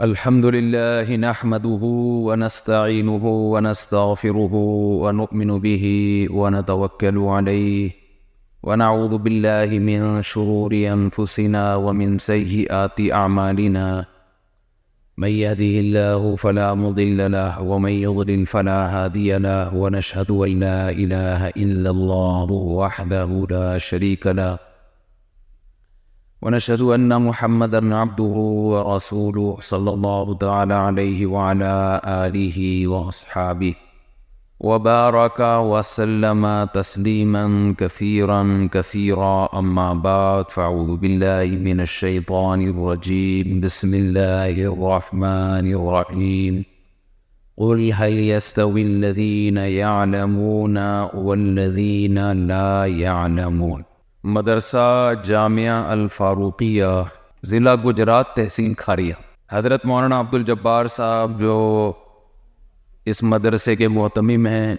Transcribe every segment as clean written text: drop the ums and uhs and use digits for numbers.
الحمد لله نحمده ونستعينه ونستغفره ونؤمن به ونتوكل عليه ونعوذ بالله من شرور أنفسنا ومن سيئات أعمالنا من يهده الله فلا مضل له ومن يضلل فلا هادي له ونشهد أن لا إله إلا الله وحده لا شريك له ونشهد أن محمدًا عبده ورسوله صلى الله تعالى عليه وعلى آله وأصحابه وبارك وسلم تسليمًا كثيرًا أما بعد فأعوذ بالله من الشيطان الرجيم بسم الله الرحمن الرحيم قل هل يستوي الذين يعلمون والذين لا يعلمون۔ مدرسہ جامعہ الفاروقیہ، ضلع گجرات، تحصیل کھاریا۔ حضرت مولانا عبدالجبار صاحب جو اس مدرسے کے محتمم ہیں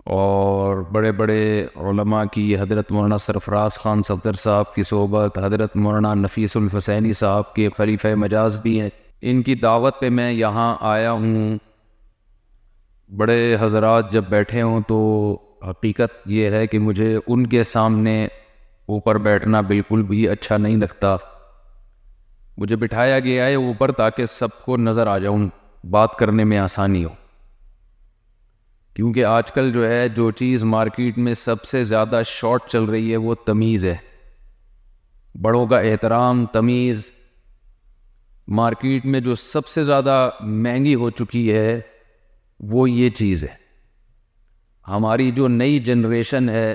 اور بڑے بڑے علماء کی حضرت مولانا سرفراز خان صفدر صاحب کی صحبت، حضرت مولانا نفیس الحسینی صاحب کے خلیفہ مجاز بھی ہیں، ان کی دعوت پہ میں یہاں آیا ہوں۔ بڑے حضرات جب بیٹھے ہوں تو حقیقت یہ ہے کہ مجھے ان کے سامنے اوپر بیٹھنا بالکل بھی اچھا نہیں لگتا۔ مجھے بٹھایا گیا ہے اوپر تاکہ سب کو نظر آ جاؤں، بات کرنے میں آسانی ہو، کیونکہ آج کل جو ہے جو چیز مارکیٹ میں سب سے زیادہ شارٹ چل رہی ہے وہ تمیز ہے، بڑوں کا احترام، تمیز۔ مارکیٹ میں جو سب سے زیادہ مہنگی ہو چکی ہے وہ یہ چیز ہے۔ ہماری جو نئی جنریشن ہے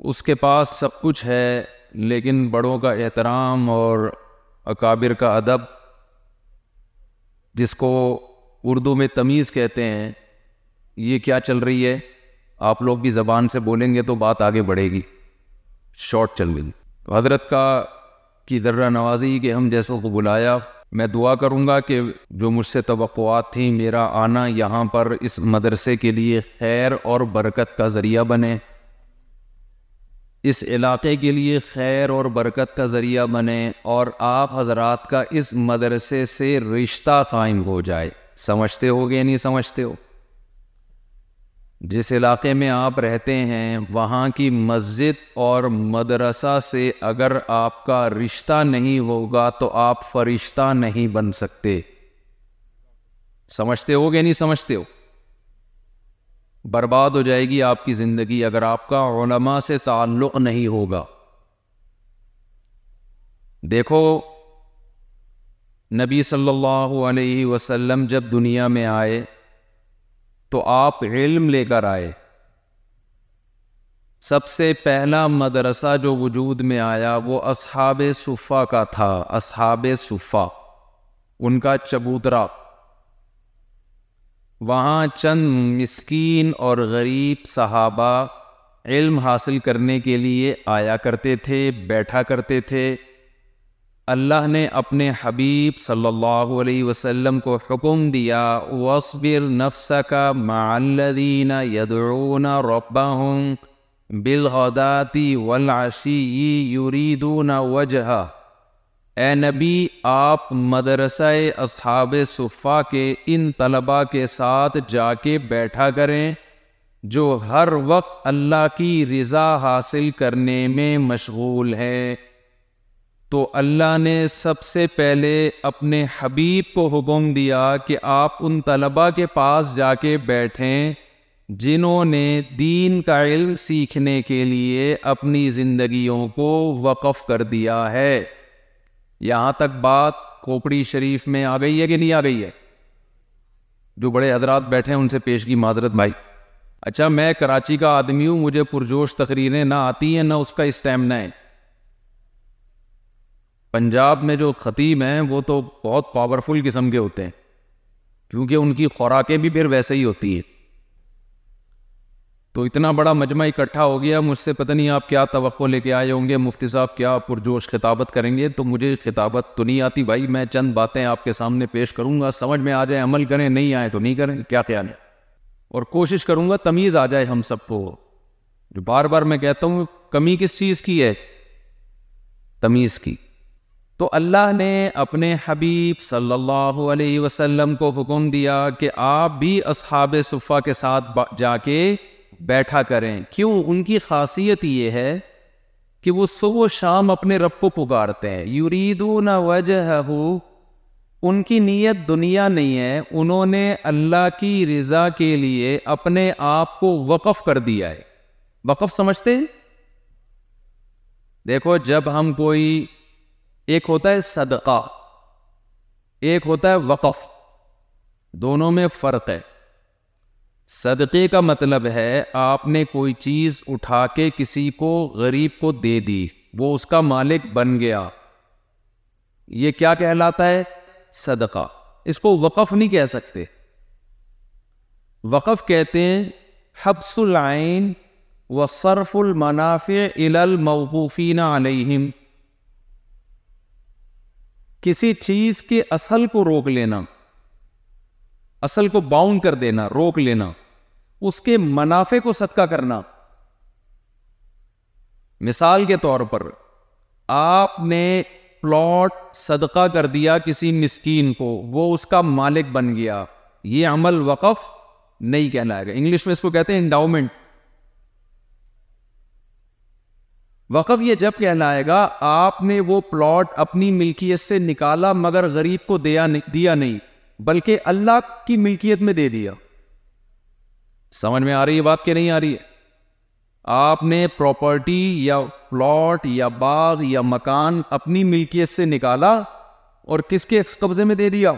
اس کے پاس سب کچھ ہے، لیکن بڑوں کا احترام اور اکابر کا ادب، جس کو اردو میں تمیز کہتے ہیں، یہ کیا چل رہی ہے؟ آپ لوگ بھی زبان سے بولیں گے تو بات آگے بڑھے گی، شارٹ چل گئی۔ تو حضرت کی ذرہ نوازی کہ ہم جیسوں کو بلایا، میں دعا کروں گا کہ جو مجھ سے توقعات تھیں، میرا آنا یہاں پر اس مدرسے کے لیے خیر اور برکت کا ذریعہ بنے، اس علاقے کے لیے خیر اور برکت کا ذریعہ بنے، اور آپ حضرات کا اس مدرسے سے رشتہ قائم ہو جائے۔ سمجھتے ہو گے نہیں سمجھتے ہو؟ جس علاقے میں آپ رہتے ہیں وہاں کی مسجد اور مدرسہ سے اگر آپ کا رشتہ نہیں ہوگا تو آپ فرشتہ نہیں بن سکتے۔ سمجھتے ہو گے نہیں سمجھتے ہو؟ برباد ہو جائے گی آپ کی زندگی اگر آپ کا علماء سے تعلق نہیں ہوگا۔ دیکھو، نبی صلی اللہ علیہ وسلم جب دنیا میں آئے تو آپ علم لے کر آئے۔ سب سے پہلا مدرسہ جو وجود میں آیا وہ اصحاب صفہ کا تھا، اصحاب صفہ، ان کا چبوترا۔ وہاں چند مسکین اور غریب صحابہ علم حاصل کرنے کے لیے آیا کرتے تھے، بیٹھا کرتے تھے۔ اللہ نے اپنے حبیب صلی اللہ علیہ وسلم کو حکم دیا، وَاصْبِرْ نَفْسَكَ مَعَ الَّذِينَ يَدْعُونَ رَبَّهُمْ بِالْغَدَاةِ وَالْعَشِيِّ يُرِيدُونَ وَجْهَهُ۔ اے نبی، آپ مدرسہ اصحاب صفہ کے ان طلباء کے ساتھ جا کے بیٹھا کریں جو ہر وقت اللہ کی رضا حاصل کرنے میں مشغول ہیں۔ تو اللہ نے سب سے پہلے اپنے حبیب کو حکم دیا کہ آپ ان طلباء کے پاس جا کے بیٹھیں جنہوں نے دین کا علم سیکھنے کے لیے اپنی زندگیوں کو وقف کر دیا ہے۔ یہاں تک بات کھوپڑی شریف میں آ گئی ہے کہ نہیں آ گئی ہے؟ جو بڑے حضرات بیٹھے ہیں ان سے پیشگی معذرت بھائی۔ اچھا، میں کراچی کا آدمی ہوں، مجھے پرجوش تقریریں نہ آتی ہیں، نہ اس کا اسٹیمنا ہے۔ پنجاب میں جو خطیب ہیں وہ تو بہت پاورفل قسم کے ہوتے ہیں، کیونکہ ان کی خوراکیں بھی پھر ویسے ہی ہوتی ہیں۔ تو اتنا بڑا مجمع اکٹھا ہو گیا، مجھ سے پتہ نہیں آپ کیا توقع لے کے آئے ہوں گے، مفتی صاحب کیا پرجوش خطابت کریں گے، تو مجھے خطابت تو نہیں آتی بھائی، میں چند باتیں آپ کے سامنے پیش کروں گا، سمجھ میں آ جائے عمل کریں، نہیں آئے تو نہیں کریں، کیا خیال ہے؟ اور کوشش کروں گا تمیز آ جائے ہم سب کو۔ جو بار بار میں کہتا ہوں، کمی کس چیز کی ہے؟ تمیز کی۔ تو اللہ نے اپنے حبیب صلی اللہ علیہ وسلم کو حکم دیا کہ آپ بھی اصحاب صفہ کے ساتھ جا کے بیٹھا کریں. کیوں؟ ان کی خاصیت یہ ہے کہ وہ صبح و شام اپنے رب کو پکارتے ہیں. یریدون وجہہ، ان کی نیت دنیا نہیں ہے، انہوں نے اللہ کی رضا کے لیے اپنے آپ کو وقف کر دیا ہے. وقف سمجھتے ہیں؟ دیکھو، جب ہم کوئی، ایک ہوتا ہے صدقہ، ایک ہوتا ہے وقف، دونوں میں فرق ہے. صدقے کا مطلب ہے آپ نے کوئی چیز اٹھا کے کسی کو، غریب کو دے دی، وہ اس کا مالک بن گیا، یہ کیا کہلاتا ہے؟ صدقہ. اس کو وقف نہیں کہہ سکتے. وقف کہتے ہیں حبس العین وصرف المنافع الی الموقوفین علیہم، کسی چیز کے اصل کو روک لینا، اصل کو باؤنڈ کر دینا، روک لینا، اس کے منافع کو صدقہ کرنا. مثال کے طور پر آپ نے پلاٹ صدقہ کر دیا کسی مسکین کو، وہ اس کا مالک بن گیا، یہ عمل وقف نہیں کہلائے گا. انگلش میں اس کو کہتے ہیں انڈاؤمنٹ. وقف یہ جب کہلائے گا آپ نے وہ پلاٹ اپنی ملکیت سے نکالا مگر غریب کو دیا نہیں، بلکہ اللہ کی ملکیت میں دے دیا. سمجھ میں آ رہی ہے بات کہ نہیں آ رہی ہے؟ آپ نے پراپرٹی یا پلاٹ یا باغ یا مکان اپنی ملکیت سے نکالا اور کس کے قبضے میں دے دیا؟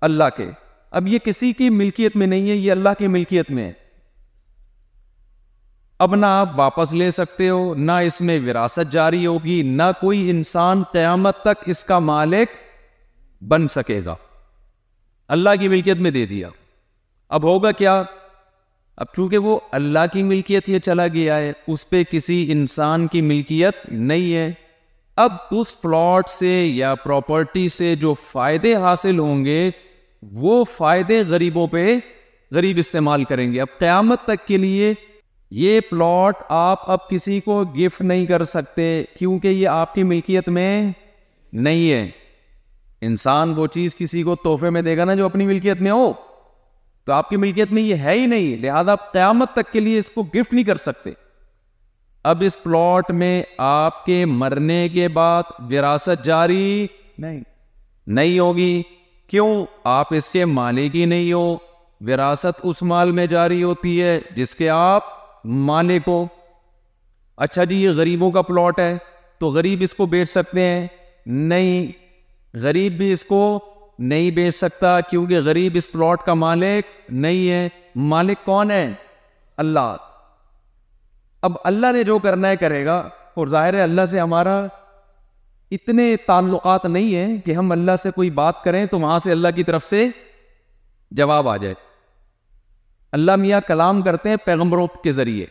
اللہ کے. اب یہ کسی کی ملکیت میں نہیں ہے، یہ اللہ کی ملکیت میں ہے. اب نہ آپ واپس لے سکتے ہو، نہ اس میں وراثت جاری ہوگی، نہ کوئی انسان قیامت تک اس کا مالک بن سکے گا. اللہ کی ملکیت میں دے دیا. اب ہوگا کیا؟ اب چونکہ وہ اللہ کی ملکیت یہ چلا گیا ہے، اس پہ کسی انسان کی ملکیت نہیں ہے. اب اس پلاٹ سے یا پراپرٹی سے جو فائدے حاصل ہوں گے، وہ فائدے غریبوں پہ غریب استعمال کریں گے. اب قیامت تک کے لیے یہ پلاٹ آپ اب کسی کو گفٹ نہیں کر سکتے، کیونکہ یہ آپ کی ملکیت میں نہیں ہے. انسان وہ چیز کسی کو تحفے میں دے گا نا جو اپنی ملکیت میں ہو، تو آپ کی ملکیت میں یہ ہے ہی نہیں، لہذا آپ قیامت تک کے لیے اس کو گفٹ نہیں کر سکتے. اب اس پلاٹ میں آپ کے مرنے کے بعد وراثت جاری نہیں ہوگی. کیوں؟ آپ اس کے مالک ہی نہیں ہو. وراثت اس مال میں جاری ہوتی ہے جس کے آپ مالک ہو. اچھا جی، یہ غریبوں کا پلاٹ ہے تو غریب اس کو بیچ سکتے ہیں؟ نہیں، غریب بھی اس کو نہیں بیچ سکتا، کیونکہ غریب اس پلاٹ کا مالک نہیں ہے. مالک کون ہے؟ اللہ. اب اللہ نے جو کرنا ہے کرے گا، اور ظاہر ہے اللہ سے ہمارا اتنے تعلقات نہیں ہیں کہ ہم اللہ سے کوئی بات کریں تو وہاں سے اللہ کی طرف سے جواب آ جائے. اللہ میاں کلام کرتے ہیں پیغمبروں کے ذریعے،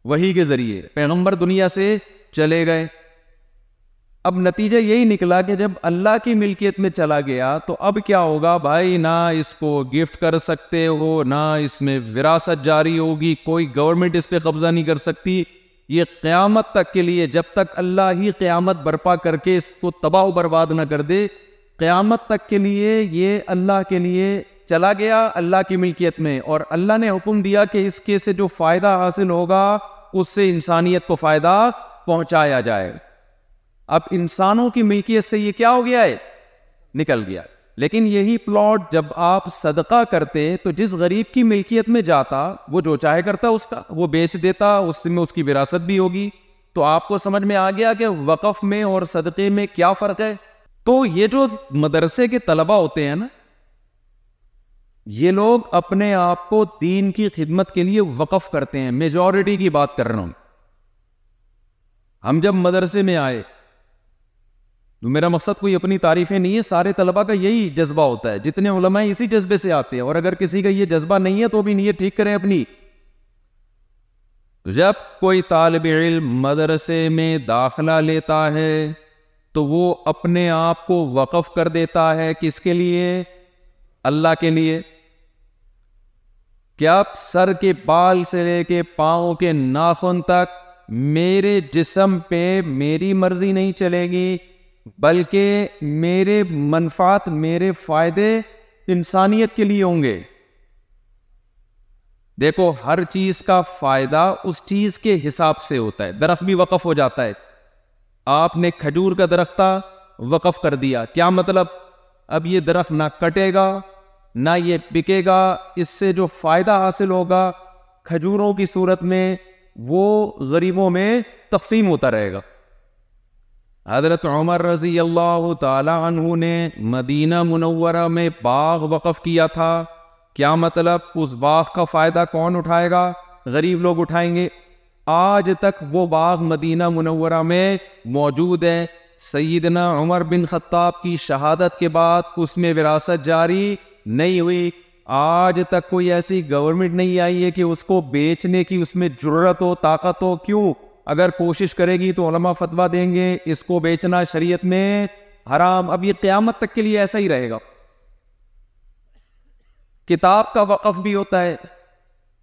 وحی کے ذریعے. پیغمبر دنیا سے چلے گئے. اب نتیجہ یہی نکلا کہ جب اللہ کی ملکیت میں چلا گیا تو اب کیا ہوگا بھائی؟ نہ اس کو گفٹ کر سکتے ہو، نہ اس میں وراثت جاری ہوگی، کوئی گورنمنٹ اس پہ قبضہ نہیں کر سکتی. یہ قیامت تک کے لیے، جب تک اللہ ہی قیامت برپا کر کے اس کو تباہ و برباد نہ کر دے، قیامت تک کے لیے یہ اللہ کے لیے چلا گیا، اللہ کی ملکیت میں. اور اللہ نے حکم دیا کہ اس کے سے جو فائدہ حاصل ہوگا اس سے انسانیت کو فائدہ پہنچایا جائے. اب انسانوں کی ملکیت سے یہ کیا ہو گیا ہے؟ نکل گیا. لیکن یہی پلاٹ جب آپ صدقہ کرتے تو جس غریب کی ملکیت میں جاتا، وہ جو چاہے کرتا اس کا، وہ بیچ دیتا، اس میں اس کی وراثت بھی ہوگی. تو آپ کو سمجھ میں آ گیا کہ وقف میں اور صدقے میں کیا فرق ہے. تو یہ جو مدرسے کے طلبہ ہوتے ہیں نا، یہ لوگ اپنے آپ کو دین کی خدمت کے لیے وقف کرتے ہیں. میجورٹی کی بات کر رہا ہوں. ہم جب مدرسے میں آئے تو میرا مقصد کوئی اپنی تعریفیں نہیں ہے، سارے طلبہ کا یہی جذبہ ہوتا ہے، جتنے علماء ہیں اسی جذبے سے آتے ہیں. اور اگر کسی کا یہ جذبہ نہیں ہے تو بھی نیت ٹھیک کریں اپنی. جب کوئی طالب علم مدرسے میں داخلہ لیتا ہے تو وہ اپنے آپ کو وقف کر دیتا ہے. کس کے لیے؟ اللہ کے لیے. کہ اب سر کے بال سے لے کے پاؤں کے ناخن تک میرے جسم پہ میری مرضی نہیں چلے گی، بلکہ میرے منفعت، میرے فائدے انسانیت کے لیے ہوں گے۔ دیکھو ہر چیز کا فائدہ اس چیز کے حساب سے ہوتا ہے۔ درخت بھی وقف ہو جاتا ہے، آپ نے کھجور کا درخت وقف کر دیا، کیا مطلب؟ اب یہ درخت نہ کٹے گا نہ یہ بکے گا، اس سے جو فائدہ حاصل ہوگا کھجوروں کی صورت میں وہ غریبوں میں تقسیم ہوتا رہے گا۔ حضرت عمر رضی اللہ تعالی عنہ نے مدینہ منورہ میں باغ وقف کیا تھا، کیا مطلب؟ اس باغ کا فائدہ کون اٹھائے گا؟ غریب لوگ اٹھائیں گے۔ آج تک وہ باغ مدینہ منورہ میں موجود ہے۔ سیدنا عمر بن خطاب کی شہادت کے بعد اس میں وراثت جاری نہیں ہوئی۔ آج تک کوئی ایسی گورنمنٹ نہیں آئی ہے کہ اس کو بیچنے کی اس میں جرت ہو، طاقت ہو۔ کیوں؟ اگر کوشش کرے گی تو علماء فتویٰ دیں گے اس کو بیچنا شریعت میں حرام۔ اب یہ قیامت تک کے لیے ایسا ہی رہے گا۔ کتاب کا وقف بھی ہوتا ہے،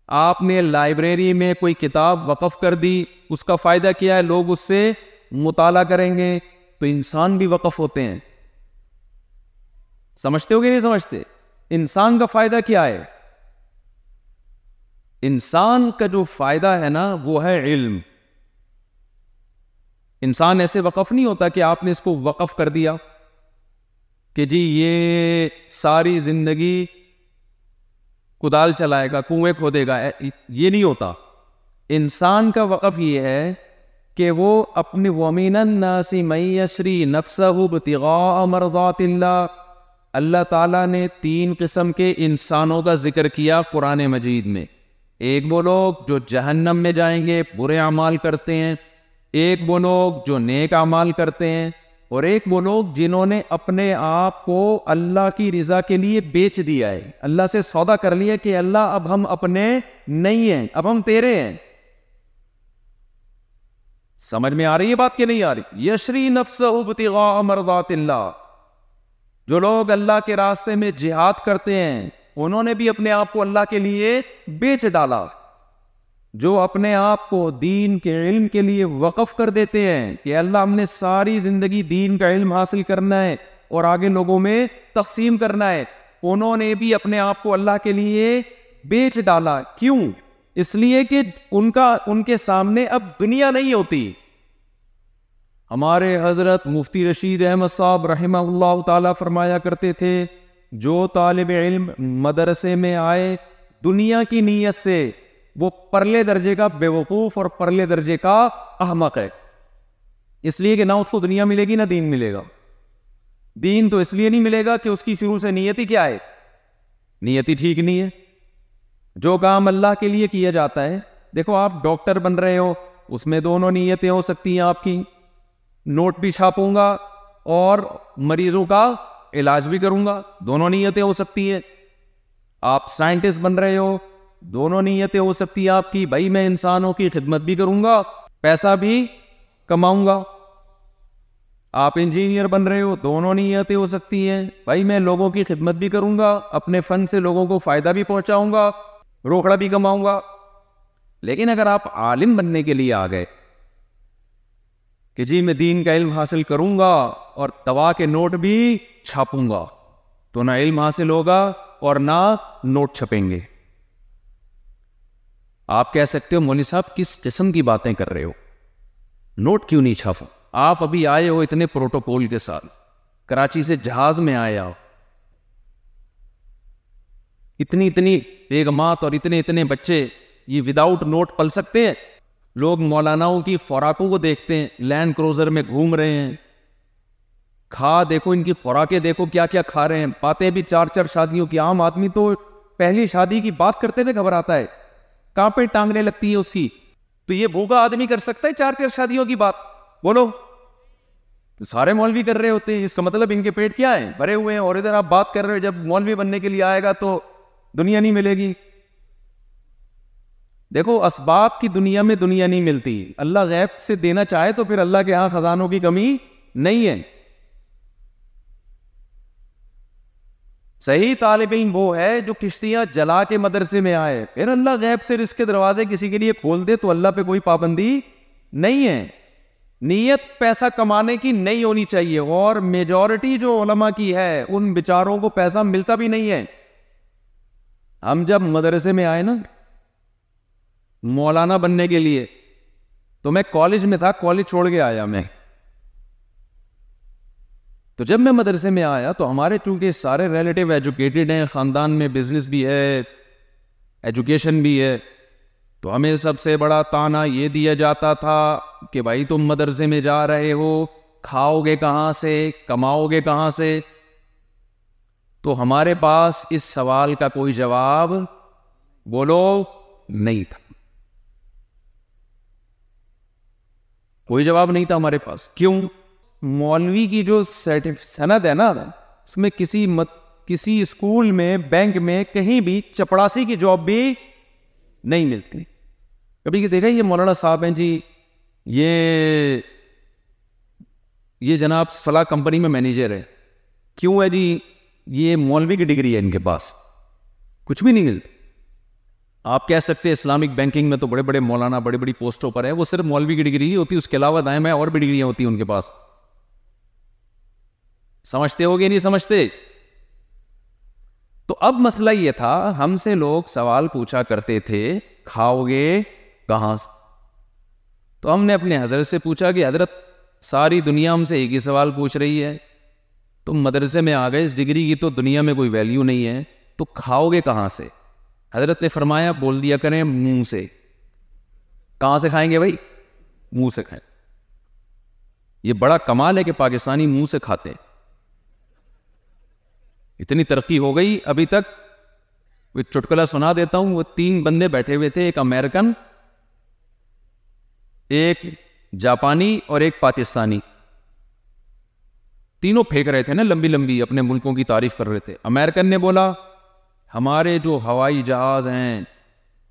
آپ نے لائبریری میں کوئی کتاب وقف کر دی، اس کا فائدہ کیا ہے؟ لوگ اس سے مطالعہ کریں گے۔ تو انسان بھی وقف ہوتے ہیں، سمجھتے ہو کہ نہیں سمجھتے؟ انسان کا فائدہ کیا ہے؟ انسان کا جو فائدہ ہے نا وہ ہے علم۔ انسان ایسے وقف نہیں ہوتا کہ آپ نے اس کو وقف کر دیا کہ جی یہ ساری زندگی کدال چلائے گا، کنویں کھودے گا، یہ نہیں ہوتا۔ انسان کا وقف یہ ہے کہ وہ اپنے وَمِنَ النَّاسِ مَن يَشْرِي نَفْسَهُ ابْتِغَاءَ مَرْضَاتِ اللَّهِ۔ اللہ تعالیٰ نے 3 قسم کے انسانوں کا ذکر کیا قرآن مجید میں۔ ایک وہ لوگ جو جہنم میں جائیں گے، برے اعمال کرتے ہیں، ایک وہ لوگ جو نیک اعمال کرتے ہیں، اور ایک وہ لوگ جنہوں نے اپنے آپ کو اللہ کی رضا کے لیے بیچ دیا ہے، اللہ سے سودا کر لیا کہ اللہ اب ہم اپنے نہیں ہیں، اب ہم تیرے ہیں۔ سمجھ میں آ رہی ہے بات کہ نہیں آ رہی؟ یشری نفسہ ابتغاء مرضات اللہ، جو لوگ اللہ کے راستے میں جہاد کرتے ہیں انہوں نے بھی اپنے آپ کو اللہ کے لیے بیچ ڈالا۔ جو اپنے آپ کو دین کے علم کے لیے وقف کر دیتے ہیں کہ اللہ ہم نے ساری زندگی دین کا علم حاصل کرنا ہے اور آگے لوگوں میں تقسیم کرنا ہے، انہوں نے بھی اپنے آپ کو اللہ کے لیے بیچ ڈالا۔ کیوں؟ اس لیے کہ ان کے سامنے اب دنیا نہیں ہوتی۔ ہمارے حضرت مفتی رشید احمد صاحب رحمہ اللہ تعالی فرمایا کرتے تھے، جو طالب علم مدرسے میں آئے دنیا کی نیت سے وہ پرلے درجے کا بیوقوف اور پرلے درجے کا احمق ہے، اس لیے کہ نہ اس کو دنیا ملے گی نہ دین ملے گا۔ دین تو اس لیے نہیں ملے گا کہ اس کی شروع سے نیت ہی کیا ہے؟ نیت ہی ٹھیک نہیں ہے۔ جو کام اللہ کے لیے کیا جاتا ہے، دیکھو آپ ڈاکٹر بن رہے ہو، اس میں دونوں نیتیں ہو سکتی ہیں آپ کی، نوٹ بھی چھاپوں گا اور مریضوں کا علاج بھی کروں گا، دونوں نیتیں ہو سکتی ہیں۔ آپ سائنٹسٹ بن رہے ہو، دونوں نیتیں ہو سکتی ہیں آپ کی، بھائی میں انسانوں کی خدمت بھی کروں گا، پیسہ بھی کماؤں گا۔ آپ انجینئر بن رہے ہو، دونوں نیتیں ہو سکتی ہیں، بھائی میں لوگوں کی خدمت بھی کروں گا، اپنے فن سے لوگوں کو فائدہ بھی پہنچاؤں گا، روکڑا بھی کماؤں گا۔ لیکن اگر آپ عالم بننے کے لیے آ گئے کہ جی میں دین کا علم حاصل کروں گا اور دوا کے نوٹ بھی چھاپوں گا، تو نہ علم حاصل ہوگا اور نہ نوٹ چھپیں گے۔ آپ کہہ سکتے ہو مولوی صاحب کس قسم کی باتیں کر رہے ہو، نوٹ کیوں نہیں چھاپو؟ آپ ابھی آئے ہو اتنے پروٹوکول کے ساتھ، کراچی سے جہاز میں آئے ہو، اتنی بیگمات اور اتنے بچے یہ وداؤٹ نوٹ پل سکتے ہیں؟ لوگ مولاناؤں کی خوراکوں کو دیکھتے ہیں، لینڈ کروزر میں گھوم رہے ہیں، کھا دیکھو ان کی خوراکیں دیکھو کیا کیا کھا رہے ہیں، باتیں بھی 4 شادیوں کی۔ عام آدمی تو پہلی شادی کی بات کرتے ہوئے گھبراتا ہے، کہاں پہ ٹانگنے لگتی ہے اس کی۔ تو یہ بھوکا آدمی کر سکتا ہے 4 شادیوں کی بات؟ بولو، تو سارے مولوی کر رہے ہوتے ہیں، اس کا مطلب ان کے پیٹ کیا ہے؟ بھرے ہوئے ہیں۔ اور ادھر آپ بات کر رہے ہو جب مولوی بننے کے لیے آئے گا تو دنیا نہیں ملے گی۔ دیکھو اسباب کی دنیا میں دنیا نہیں ملتی، اللہ غیب سے دینا چاہے تو پھر اللہ کے ہاں خزانوں کی کمی نہیں ہے۔ صحیح طالب علم وہ ہے جو کشتیاں جلا کے مدرسے میں آئے، پھر اللہ غیب سے رزق کے دروازے کسی کے لیے کھول دے تو اللہ پہ کوئی پابندی نہیں ہے۔ نیت پیسہ کمانے کی نہیں ہونی چاہیے، اور میجورٹی جو علماء کی ہے ان بیچاروں کو پیسہ ملتا بھی نہیں ہے. ہم جب مدرسے میں آئے نا مولانا بننے کے لیے، تو میں کالج میں تھا، کالج چھوڑ کے آیا میں. تو جب میں مدرسے میں آیا تو ہمارے چونکہ سارے ریلیٹیو ایجوکیٹڈ ہیں، خاندان میں بزنس بھی ہے، ایجوکیشن بھی ہے، تو ہمیں سب سے بڑا تانا یہ دیا جاتا تھا کہ بھائی تم مدرسے میں جا رہے ہو، کھاؤ گے کہاں سے، کماؤ گے کہاں سے؟ تو ہمارے پاس اس سوال کا کوئی جواب بولو نہیں تھا، کوئی جواب نہیں تھا ہمارے پاس. کیوں؟ مولوی کی جو سند ہے نا، اس میں کسی اسکول میں، بینک میں، کہیں بھی چپڑاسی کی جاب بھی نہیں ملتی. کبھی دیکھا یہ مولانا صاحب ہیں جی، یہ جناب صلاح کمپنی میں مینیجر ہے، کیوں ہے جی؟ یہ مولوی کی ڈگری ہے ان کے پاس، کچھ بھی نہیں ملتی. آپ کہہ سکتے ہیں اسلامک بینکنگ میں تو بڑے بڑے مولانا بڑی بڑی پوسٹوں پر ہے، وہ صرف مولوی کی ڈگری ہی ہوتی، اس کے علاوہ دائیں بائیں اور بھی ڈگریاں ہوتی ہیں ان کے پاس. سمجھتے ہو گے نہیں سمجھتے؟ تو اب مسئلہ یہ تھا، ہم سے لوگ سوال پوچھا کرتے تھے کھاؤ گے کہاں سے؟ تو ہم نے اپنے حضرت سے پوچھا کہ حضرت ساری دنیا ہم سے ایک ہی سوال پوچھ رہی ہے، تم مدرسے میں آ گئے، اس ڈگری کی تو دنیا میں کوئی ویلیو نہیں ہے، تو کھاؤ گے کہاں سے؟ حضرت نے فرمایا بول دیا کریں منہ سے. کہاں سے کھائیں گے بھائی؟ منہ سے کھائیں. یہ بڑا کمال ہے کہ پاکستانی منہ سے کھاتے ہیں. اتنی ترقی ہو گئی ابھی تک. چٹکلا سنا دیتا ہوں، وہ 3 بندے بیٹھے ہوئے تھے، ایک امریکن، ایک جاپانی اور ایک پاکستانی. تینوں پھینک رہے تھے نا لمبی لمبی، اپنے ملکوں کی تعریف کر رہے تھے. امریکن نے بولا ہمارے جو ہوائی جہاز ہیں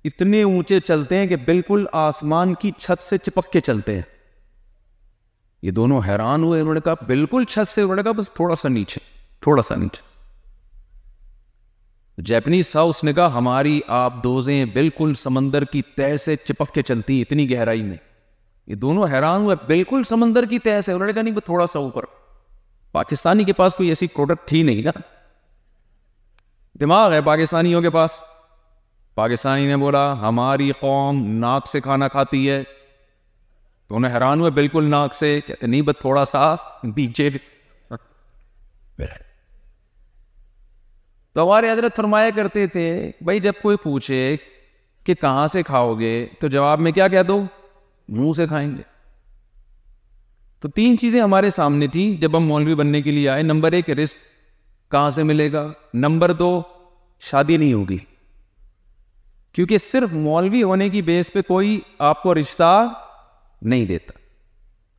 اتنے اونچے چلتے ہیں کہ بالکل آسمان کی چھت سے چپک کے چلتے ہیں. یہ دونوں حیران ہوئے، انہوں نے کہا بالکل چھت سے؟ انہوں نے کہا بس تھوڑا سا نیچے، تھوڑا سا نیچے. جیپنیز تھا، اس نے کہا ہماری آبدوزیں بالکل سمندر کی تہہ سے چپک کے چلتی ہیں اتنی گہرائی میں. یہ دونوں حیران ہوئے، بالکل سمندر کی تہہ سے؟ انہوں نے کہا نہیں، تھوڑا سا اوپر. پاکستانی کے پاس کوئی ایسی پروڈکٹ تھی نہیں نا، دماغ ہے پاکستانیوں کے پاس. پاکستانی نے بولا ہماری قوم ناک سے کھانا کھاتی ہے. تو انہیں حیران ہوئے، بالکل ناک سے؟ کہتے نہیں بس تھوڑا سا نیچے. تو ہمارے حضرت فرمایا کرتے تھے بھائی جب کوئی پوچھے کہ کہاں سے کھاؤ گے تو جواب میں کیا کہہ دو؟ منہ سے کھائیں گے. تو 3 چیزیں ہمارے سامنے تھیں جب ہم مولوی بننے کے لیے آئے. نمبر 1 رزق کہاں سے ملے گا. نمبر 2 شادی نہیں ہوگی، کیونکہ صرف مولوی ہونے کی بیس پہ کوئی آپ کو رشتہ نہیں دیتا.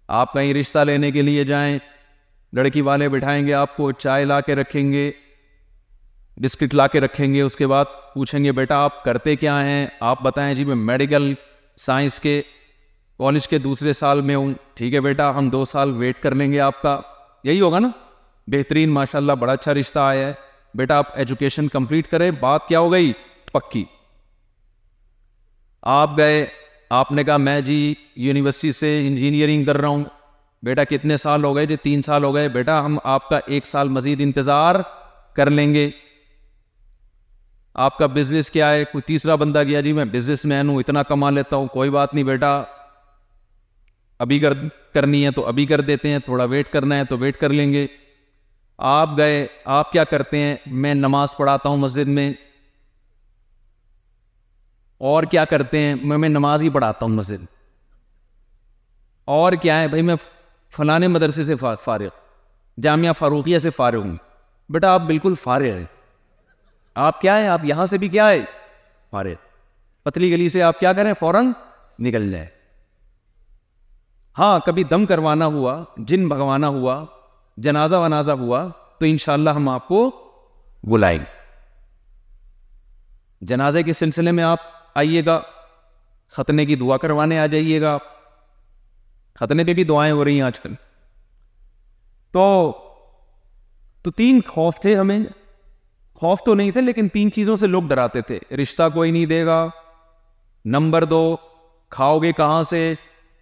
آپ کہیں رشتہ لینے کے لیے جائیں، لڑکی والے بٹھائیں گے آپ کو، چائے لا کے رکھیں گے، بسکٹ لا کے رکھیں گے، اس کے بعد پوچھیں گے بیٹا آپ کرتے کیا ہیں؟ آپ بتائیں جی میں میڈیکل سائنس کے کالج کے دوسرے سال میں ہوں. ٹھیک ہے بیٹا ہم 2 سال ویٹ کر لیں گے آپ کا. یہی ہوگا نا؟ بہترین ماشاءاللہ بڑا اچھا رشتہ آیا ہے، بیٹا آپ ایجوکیشن کمپلیٹ کریں. بات کیا ہو گئی؟ پکی. آپ گئے، آپ نے کہا میں جی یونیورسٹی سے انجینئرنگ کر رہا ہوں. بیٹا کتنے سال ہو گئے؟ جی 3 سال ہو گئے. بیٹا ہم آپ کا 1 سال مزید انتظار کر لیں گے. آپ کا بزنس کیا ہے؟ کوئی تیسرا بندہ گیا جی میں بزنس مین ہوں، اتنا کما لیتا ہوں. کوئی بات نہیں بیٹا، ابھی کرنی ہے تو ابھی کر دیتے ہیں، تھوڑا ویٹ کرنا ہے تو ویٹ کر لیں گے. آپ گئے، آپ کیا کرتے ہیں؟ میں نماز پڑھاتا ہوں مسجد میں. اور کیا کرتے ہیں؟ میں نماز ہی پڑھاتا ہوں مسجد. اور کیا ہے؟ بھائی میں فلانے مدرسے سے فارغ، جامعہ فاروقیہ سے فارغ ہوں. بیٹا آپ بالکل فارغ ہیں. آپ کیا ہے؟ آپ یہاں سے بھی کیا ہے؟ فارغ. پتلی گلی سے آپ کیا کریں؟ فوراً نکل جائے. ہاں کبھی دم کروانا ہوا، جن بھگوانا ہوا، جنازہ ونازہ ہوا تو انشاءاللہ ہم آپ کو بلائیں. جنازے کے سلسلے میں آپ آئیے گا، ختنے کی دعا کروانے آ جائیے گا. ختنے پہ بھی دعائیں ہو رہی ہیں آج کل. تو 3 خوف تھے ہمیں. خوف تو نہیں تھے لیکن 3 چیزوں سے لوگ ڈراتے تھے. رشتہ کوئی نہیں دے گا، نمبر 2 کھاؤ گے کہاں سے،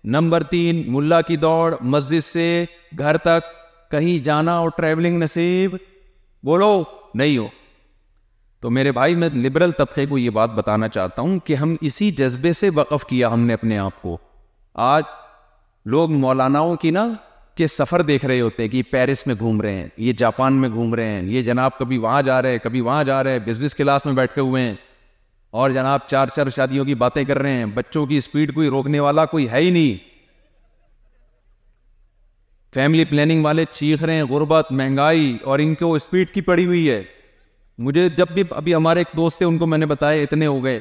نمبر 3 ملا کی دوڑ، مسجد سے گھر تک کہیں جانا اور ٹریولنگ نصیب بولو نہیں ہو. تو میرے بھائی میں لبرل طبقے کو یہ بات بتانا چاہتا ہوں کہ ہم اسی جذبے سے وقف کیا ہم نے اپنے آپ کو. آج لوگ مولاناؤں کی کہ سفر دیکھ رہے ہوتے ہیں کہ پیرس میں گھوم رہے ہیں، یہ جاپان میں گھوم رہے ہیں، یہ جناب کبھی وہاں جا رہے ہیں کبھی وہاں جا رہے ہیں، بزنس کلاس میں بیٹھے ہوئے ہیں اور جناب 4 شادیوں کی باتیں کر رہے ہیں. بچوں کی اسپیڈ کوئی روکنے والا کوئی ہے ہی نہیں. فیملی پلاننگ والے چیخ رہے ہیں غربت، مہنگائی، اور ان کو اسپیڈ کی پڑی ہوئی ہے. مجھے جب بھی ابھی ہمارے ایک دوست تھے ان کو میں نے بتایا اتنے ہو گئے،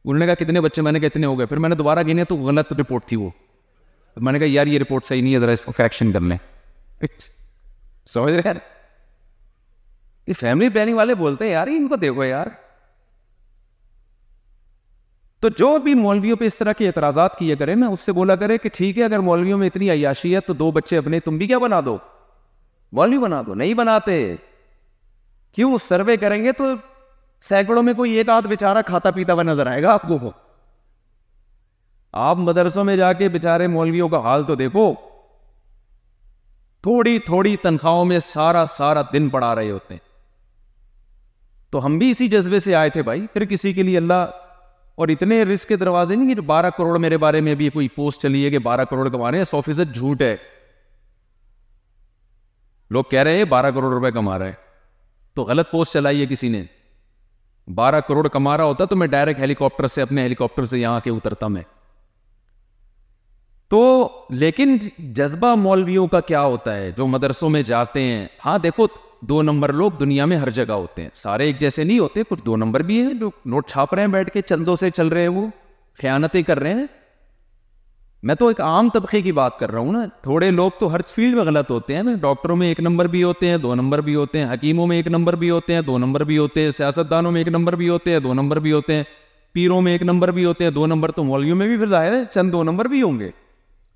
انہوں نے کہا کتنے بچے، میں نے کہا اتنے ہو گئے. پھر میں نے دوبارہ گنے تو غلط رپورٹ تھی وہ. میں نے کہا یار یہ رپورٹ صحیح نہیں ہے، ذرا اس کو کریکشن کر لیں. سمجھ رہے ہیں؟ یہ فیملی پلاننگ والے بولتے ہیں یار ان کو دیکھو یار. تو جو بھی مولویوں پہ اس طرح کے اعتراضات کیے کرے نا، اس سے بولا کرے کہ ٹھیک ہے اگر مولویوں میں اتنی عیاشی ہے تو 2 بچے اپنے تم بھی کیا بنا دو، مولوی بنا دو. نہیں بناتے. کیوں؟ سروے کریں گے تو سینکڑوں میں کوئی ایک آدھ بیچارہ کھاتا پیتا ہوا نظر آئے گا آپ کو. آپ مدرسوں میں جا کے بیچارے مولویوں کا حال تو دیکھو، تھوڑی تھوڑی تنخواہوں میں سارا دن پڑھا رہے ہوتے ہیں. تو ہم بھی اسی جذبے سے آئے تھے بھائی. پھر کسی کے لیے اللہ، اور اتنے رزق کے دروازے نہیں کہ جو 12 کروڑ میرے بارے میں بھی کوئی پوسٹ چلی ہے کہ 12 کروڑ کما رہے ہیں، 100% جھوٹ ہے. لوگ کہہ رہے ہیں 12 کروڑ روپے کما رہے ہیں تو غلط پوسٹ چلائی ہے کسی نے. 12 کروڑ کما رہا ہوتا تو میں ڈائریکٹ ہیلی کاپٹر سے اپنے ہیلی کاپٹر سے یہاں کے اترتا میں. تو لیکن جذبہ مولویوں کا کیا ہوتا ہے جو مدرسوں میں جاتے ہیں؟ ہاں دیکھو 2 نمبر لوگ دنیا میں ہر جگہ ہوتے ہیں، سارے ایک جیسے نہیں ہوتے. کچھ 2 نمبر بھی ہیں جو نوٹ چھاپ رہے ہیں بیٹھ کے، چندوں سے چل رہے ہیں، وہ خیانتیں کر رہے ہیں. میں تو ایک عام طبقے کی بات کر رہا ہوں نا. تھوڑے لوگ تو ہر فیلڈ میں غلط ہوتے ہیں نا. ڈاکٹروں میں 1 نمبر بھی ہوتے ہیں، 2 نمبر بھی ہوتے ہیں، حکیموں میں 1 نمبر بھی ہوتے ہیں، 2 نمبر بھی ہوتے ہیں، سیاستدانوں میں 1 نمبر بھی ہوتے ہیں، 2 نمبر بھی ہوتے ہیں، پیروں میں 1 نمبر بھی ہوتے ہیں، 2 نمبر. تو مولویوں میں بھی پھر ظاہر ہے چند 2 نمبر بھی ہوں گے.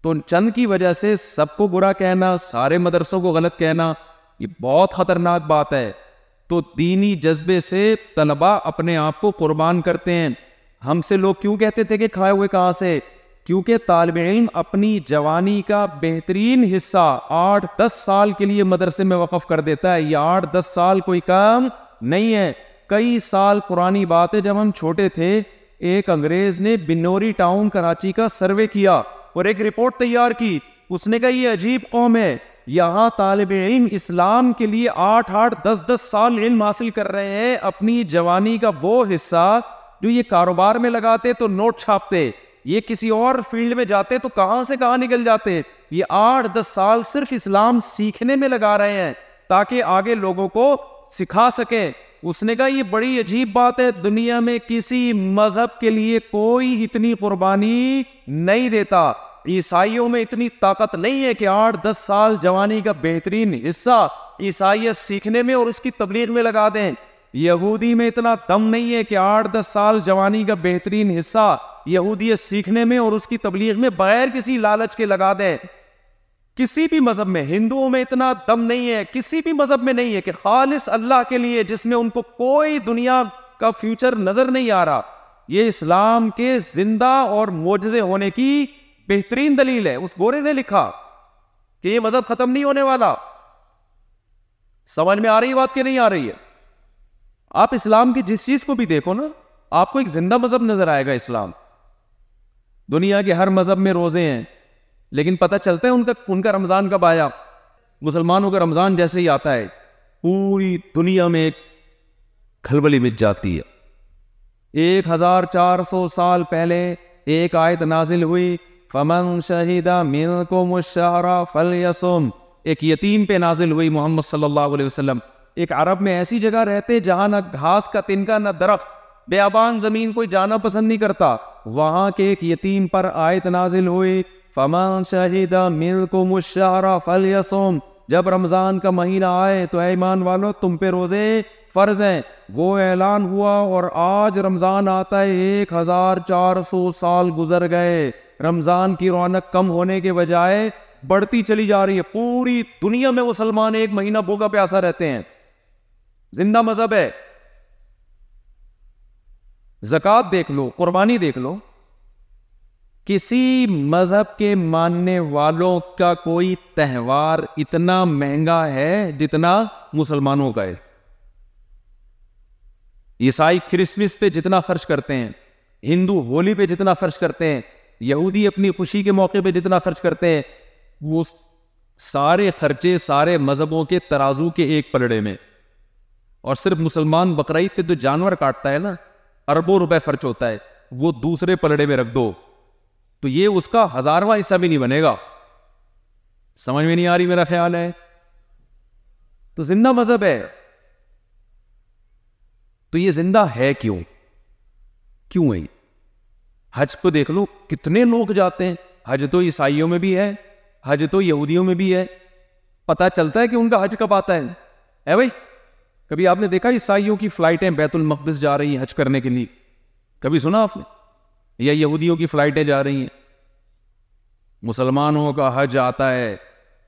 تو چند کی وجہ سے سب کو برا کہنا، سارے مدرسوں کو غلط کہنا، یہ بہت خطرناک بات ہے. تو دینی جذبے سے طلباء اپنے آپ کو قربان کرتے ہیں. ہم سے لوگ کیوں کہتے تھے کہ کھائے ہوئے کہاں سے؟ کیونکہ طالب علم اپنی جوانی کا بہترین حصہ 8-10 سال کے لیے مدرسے میں وقف کر دیتا ہے. یہ 8-10 سال کوئی کام نہیں ہے. کئی سال پرانی بات ہے، جب ہم چھوٹے تھے ایک انگریز نے بنوری ٹاؤن کراچی کا سروے کیا اور ایک رپورٹ تیار کی. اس نے کہا یہ عجیب قوم ہے، یہاں طالب علم اسلام کے لیے 8-10 سال علم حاصل کر رہے ہیں. اپنی جوانی کا وہ حصہ جو یہ کاروبار میں لگاتے تو نوٹ چھاپتے، یہ کسی اور فیلڈ میں جاتے تو کہاں سے کہاں نکل جاتے. یہ 8-10 سال صرف اسلام سیکھنے میں لگا رہے ہیں تاکہ آگے لوگوں کو سکھا سکیں. اس نے کہا یہ بڑی عجیب بات ہے، دنیا میں کسی مذہب کے لیے کوئی اتنی قربانی نہیں دیتا. عیسائیوں میں اتنی طاقت نہیں ہے کہ 8-10 سال جوانی کا بہترین حصہ عیسائیت سیکھنے میں اور اس کی تبلیغ میں لگا دیں. یہودی میں اتنا دم نہیں ہے کہ 8-10 سال جوانی کا بہترین حصہ یہودیت سیکھنے میں اور اس کی تبلیغ میں بغیر کسی لالچ کے لگا دیں. کسی بھی مذہب میں، ہندوؤں میں اتنا دم نہیں ہے، کسی بھی مذہب میں نہیں ہے کہ خالص اللہ کے لیے جس میں ان کو کوئی دنیا کا فیوچر نظر نہیں آ رہا. یہ اسلام کے زندہ اور معجزے ہونے کی بہترین دلیل ہے. اس گورے نے لکھا کہ یہ مذہب ختم نہیں ہونے والا. سمجھ میں آ رہی بات کہ نہیں آ رہی ہے؟ آپ اسلام کی جس چیز کو بھی دیکھو نا، آپ کو ایک زندہ مذہب نظر آئے گا. اسلام دنیا کے ہر مذہب میں روزے ہیں، لیکن پتہ چلتا ہے ان کا رمضان کب آیا. مسلمانوں کا رمضان جیسے ہی آتا ہے پوری دنیا میں ایک کھلبلی مچ جاتی ہے. 1400 سال پہلے ایک آیت نازل ہوئی، فمن شہد منکم الشہر فلیصم. ایک یتیم پہ نازل ہوئی محمد صلی اللہ علیہ وسلم. ایک عرب میں ایسی جگہ رہتے جہاں نہ گھاس کا تنکا نہ درخت، بیابان زمین کوئی جانا پسند نہیں کرتا. وہاں کے ایک یتیم پر آیت نازل ہوئی، فمن شہد منکم الشہر فلیصم. جب رمضان کا مہینہ آئے تو اے ایمان والو تم پہ روزے فرض ہیں. وہ اعلان ہوا اور آج رمضان آتا ہے. 1400 سال گزر گئے. رمضان کی رونق کم ہونے کے بجائے بڑھتی چلی جا رہی ہے. پوری دنیا میں مسلمان 1 مہینہ بھوکا پیاسا رہتے ہیں. زندہ مذہب ہے. زکوٰۃ دیکھ لو، قربانی دیکھ لو. کسی مذہب کے ماننے والوں کا کوئی تہوار اتنا مہنگا ہے جتنا مسلمانوں کا ہے. عیسائی کرسمس پہ جتنا خرچ کرتے ہیں، ہندو ہولی پہ جتنا خرچ کرتے ہیں، یہودی اپنی خوشی کے موقع پہ جتنا خرچ کرتے ہیں، وہ سارے خرچے سارے مذہبوں کے ترازو کے ایک پلڑے میں. اور صرف مسلمان بقرعید پہ جو جانور کاٹتا ہے نا، اربوں روپے خرچ ہوتا ہے، وہ دوسرے پلڑے میں رکھ دو تو یہ اس کا 1000واں حصہ بھی نہیں بنے گا. سمجھ میں نہیں آ رہی میرا خیال ہے؟ تو زندہ مذہب ہے. تو یہ زندہ ہے کیوں ہے؟ حج کو دیکھ لو، کتنے لوگ جاتے ہیں. حج تو عیسائیوں میں بھی ہے، حج تو یہودیوں میں بھی ہے. پتہ چلتا ہے کہ ان کا حج کب آتا ہے بھائی. کبھی آپ نے دیکھا عیسائیوں کی فلائٹیں بیت المقدس جا رہی ہیں حج کرنے کے لیے؟ کبھی سنا آپ نے؟ یا یہودیوں کی فلائٹیں جا رہی ہیں؟ مسلمانوں کا حج آتا ہے،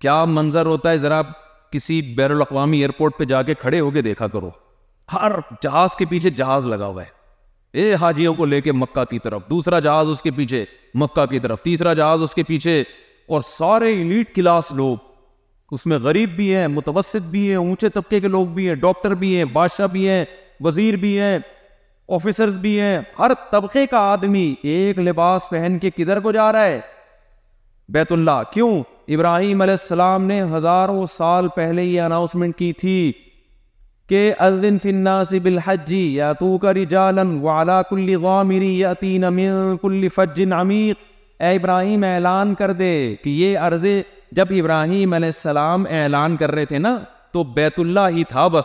کیا منظر ہوتا ہے، ذرا کسی بین الاقوامی ایئرپورٹ پہ جا کے کھڑے ہو کے دیکھا کرو. ہر جہاز کے پیچھے جہاز لگا ہوا ہے، حاجیوں کو لے کے مکہ کی طرف، دوسرا جہاز اس کے پیچھے مکہ کی طرف، تیسرا جہاز اس کے پیچھے. اور سارے ایلیٹ کلاس لوگ اس میں، غریب بھی ہیں، متوسط بھی ہیں، اونچے طبقے کے لوگ بھی ہیں، ڈاکٹر بھی ہیں، بادشاہ بھی ہیں، وزیر بھی ہیں، آفیسرز بھی ہیں. ہر طبقے کا آدمی ایک لباس پہن کے کدھر کو جا رہا ہے؟ بیت اللہ. کیوں؟ ابراہیم علیہ السلام نے ہزاروں سال پہلے یہ اناؤنسمنٹ کی تھی کہ اذن فی الناس بالحج یاتوک رجالا وعلی کل ضامر یاتین من کل فج عمیق. اے ابراہیم اعلان کر دے کہ یہ عرض. جب ابراہیم علیہ السلام اعلان کر رہے تھے نا تو بیت اللہ ہی تھا بس،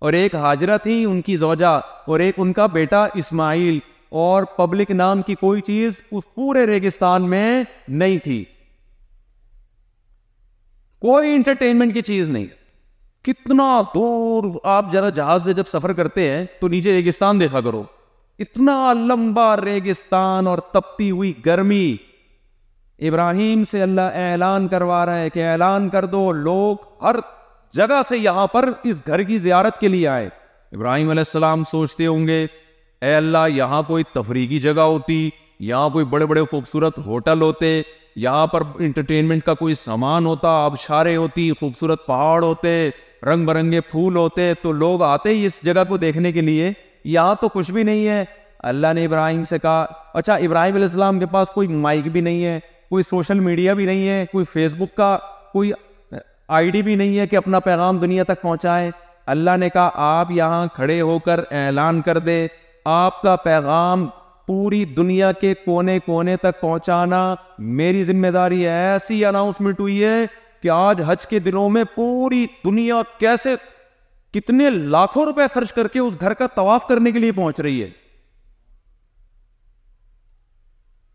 اور ایک ہاجرہ تھی ان کی زوجہ، اور ایک ان کا بیٹا اسماعیل، اور پبلک نام کی کوئی چیز اس پورے ریگستان میں نہیں تھی. کوئی انٹرٹینمنٹ کی چیز نہیں. کتنا دور آپ ذرا جہاز سے جب سفر کرتے ہیں تو نیچے ریگستان دیکھا کرو، اتنا لمبا ریگستان اور تپتی ہوئی گرمی. ابراہیم سے اللہ اعلان کروا رہا ہے کہ اعلان کر دو، لوگ ہر جگہ سے یہاں پر اس گھر کی زیارت کے لیے آئے. ابراہیم علیہ السلام سوچتے ہوں گے، اے اللہ یہاں کوئی تفریحی جگہ ہوتی، یہاں کوئی بڑے بڑے خوبصورت ہوٹل ہوتے، یہاں پر انٹرٹینمنٹ کا کوئی سامان ہوتا، آبشاریں ہوتی، خوبصورت پہاڑ ہوتے، رنگ برنگے پھول ہوتے، تو لوگ آتے ہی اس جگہ کو دیکھنے کے لیے. یہاں تو کچھ بھی نہیں ہے. اللہ نے ابراہیم سے کہا، اچھا ابراہیم علیہ السلام کے پاس کوئی مائک بھی نہیں ہے، کوئی سوشل میڈیا بھی نہیں ہے، کوئی فیس بک کا کوئی آئی ڈی بھی نہیں ہے کہ اپنا پیغام دنیا تک پہنچائے. اللہ نے کہا آپ یہاں کھڑے ہو کر اعلان کر دے، آپ کا پیغام پوری دنیا کے کونے کونے تک پہنچانا میری ذمہ داری ہے. ایسی اناؤنسمنٹ ہوئی ہے کہ آج حج کے دنوں میں پوری دنیا کیسے کتنے لاکھوں روپے خرچ کر کے اس گھر کا طواف کرنے کے لیے پہنچ رہی ہے.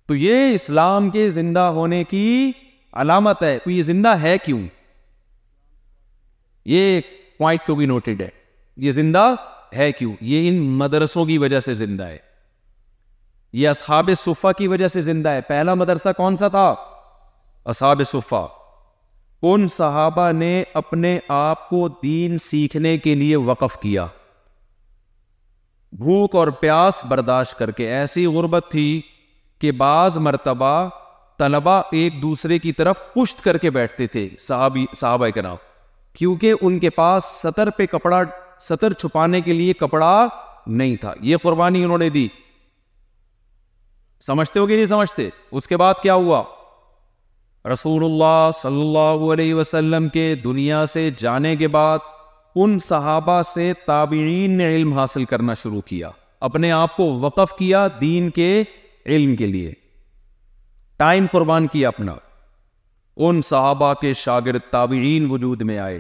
تو یہ اسلام کے زندہ ہونے کی علامت ہے. تو یہ زندہ ہے کیوں؟ یہ پوائنٹ ٹو بی نوٹڈ ہے. یہ زندہ ہے کیوں؟ یہ ان مدرسوں کی وجہ سے زندہ ہے. یہ اصحاب صفہ کی وجہ سے زندہ ہے. پہلا مدرسہ کون سا تھا؟ اصحاب صفہ. ان صحابہ نے اپنے آپ کو دین سیکھنے کے لیے وقف کیا، بھوک اور پیاس برداشت کر کے. ایسی غربت تھی کہ بعض مرتبہ طلبہ ایک دوسرے کی طرف پشت کر کے بیٹھتے تھے صحابہ کرام، کیونکہ ان کے پاس سطر پہ کپڑا، سطر چھپانے کے لیے کپڑا نہیں تھا. یہ قربانی انہوں نے دی. سمجھتے ہو کہ نہیں سمجھتے؟ اس کے بعد کیا ہوا؟ رسول اللہ صلی اللہ علیہ وسلم کے دنیا سے جانے کے بعد ان صحابہ سے تابعین نے علم حاصل کرنا شروع کیا، اپنے آپ کو وقف کیا دین کے علم کے لیے، ٹائم قربان کیا اپنا. ان صحابہ کے شاگرد تابعین وجود میں آئے،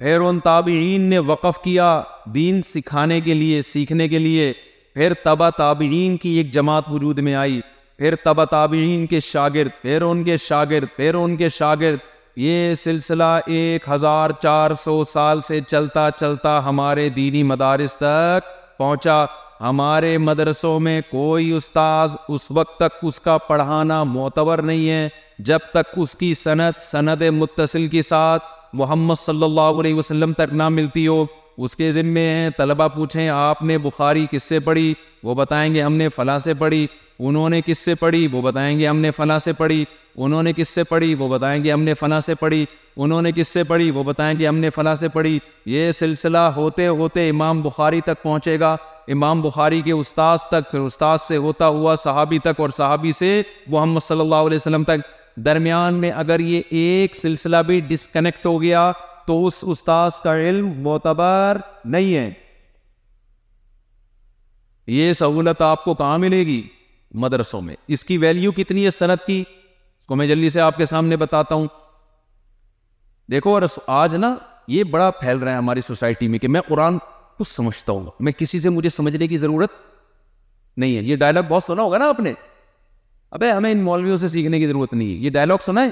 پھر ان تابعین نے وقف کیا دین سکھانے کے لیے، سیکھنے کے لیے. پھر تبع تابعین کی ایک جماعت وجود میں آئی، پھر تبع تابعین کے شاگرد، پھر ان کے شاگرد، پھر ان کے شاگرد. یہ سلسلہ 1400 سال سے چلتا چلتا ہمارے دینی مدارس تک پہنچا. ہمارے مدرسوں میں کوئی استاذ اس وقت تک اس کا پڑھانا معتبر نہیں ہے جب تک اس کی سند متصل کے ساتھ محمد صلی اللہ علیہ وسلم تک نہ ملتی ہو. اس کے ذمے ہیں طلبہ پوچھیں آپ نے بخاری کس سے پڑھی، وہ بتائیں گے ہم نے فلاں سے پڑھی. انہوں نے کس سے پڑھی؟ وہ بتائیں گے ہم نے فلاں سے پڑھی. انہوں نے کس سے پڑھی؟ وہ بتائیں گے ہم نے فلاں سے پڑھی. انہوں نے کس سے پڑھی؟ وہ بتائیں گے ہم نے فلاں سے پڑھی. یہ سلسلہ ہوتے ہوتے امام بخاری تک پہنچے گا, امام بخاری کے استاذ تک, پھر استاذ سے ہوتا ہوا صحابی تک, اور صحابی سے محمد صلی اللہ علیہ وسلم تک. درمیان میں اگر یہ ایک سلسلہ بھی ڈسکنیکٹ ہو گیا تو اس استاذ کا علم معتبر نہیں ہے. یہ سہولت آپ کو کہاں ملے گی؟ مدرسوں میں. اس کی ویلیو کتنی ہے سند کی؟ اس کو میں جلدی سے آپ کے سامنے بتاتا ہوں. دیکھو, اور آج نا یہ بڑا پھیل رہا ہے ہماری سوسائٹی میں کہ میں قرآن کچھ سمجھتا ہوں, میں کسی سے مجھے سمجھنے کی ضرورت نہیں ہے. یہ ڈائلاگ بہت سنا ہوگا نا آپ نے, ابے ہمیں ان مولویوں سے سیکھنے کی ضرورت نہیں ہے. یہ ڈائلاگ سنا ہے؟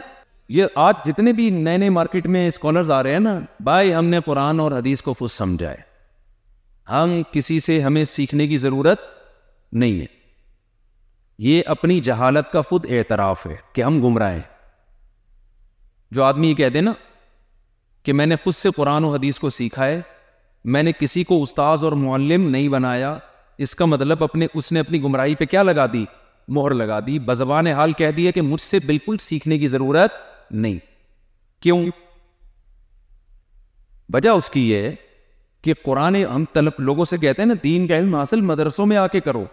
یہ آج جتنے بھی نئے نئے مارکیٹ میں اسکالرز آ رہے ہیں نا, بھائی ہم نے قرآن اور حدیث کو خود سمجھا ہے, ہم کسی سے ہمیں سیکھنے کی ضرورت نہیں ہے. یہ اپنی جہالت کا خود اعتراف ہے کہ ہم گمراہ ہیں. جو آدمی یہ کہہ دے نا کہ میں نے خود سے قرآن و حدیث کو سیکھا ہے, میں نے کسی کو استاذ اور معلم نہیں بنایا, اس کا مطلب اس نے اپنی گمراہی پہ کیا لگا دی؟ مہر لگا دی. بزبان حال کہہ دیا کہ مجھ سے بالکل سیکھنے کی ضرورت نہیں. کیوں؟ وجہ اس کی یہ ہے کہ قرآن, ہم لوگوں سے کہتے ہیں نا دین کا علم حاصل مدرسوں میں آ کے کرو.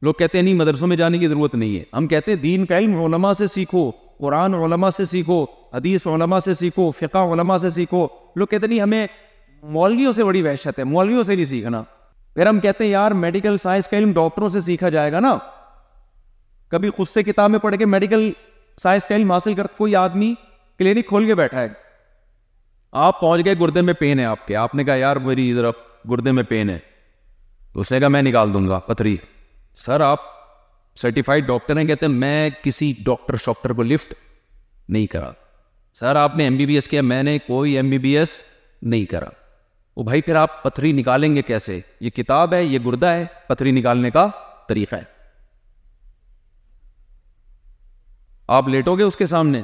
لوگ کہتے ہیں نہیں مدرسوں میں جانے کی ضرورت نہیں ہے. ہم کہتے ہیں دین کا علم علماء سے سیکھو, قرآن علماء سے سیکھو, حدیث علماء سے سیکھو, فقہ علماء سے سیکھو. لوگ کہتے ہیں نہیں ہمیں مولویوں سے بڑی وحشت ہے, مولویوں سے نہیں سیکھنا. پھر ہم کہتے ہیں یار میڈیکل سائنس کا علم ڈاکٹروں سے سیکھا جائے گا نا. کبھی خود سے کتابیں پڑھ کے میڈیکل سائنس کا علم حاصل کر کوئی آدمی کلینک کھول کے بیٹھا ہے, آپ پہنچ گئے گردے میں پین ہے آپ کے, آپ نے کہا یار میری ادھر گردے میں پین ہے, تو اس نے کہا میں نکال دوں گا پتھری. سر آپ سرٹیفائڈ ڈاکٹر ہیں؟ کہتے ہیں میں کسی ڈاکٹر کو لفٹ نہیں کرا. سر آپ نے MBBS کیا؟ میں نے کوئی MBBS نہیں کرا. وہ بھائی پھر آپ پتھری نکالیں گے کیسے؟ یہ کتاب ہے, یہ گردہ ہے, پتھری نکالنے کا طریقہ ہے. آپ لیٹو گے اس کے سامنے,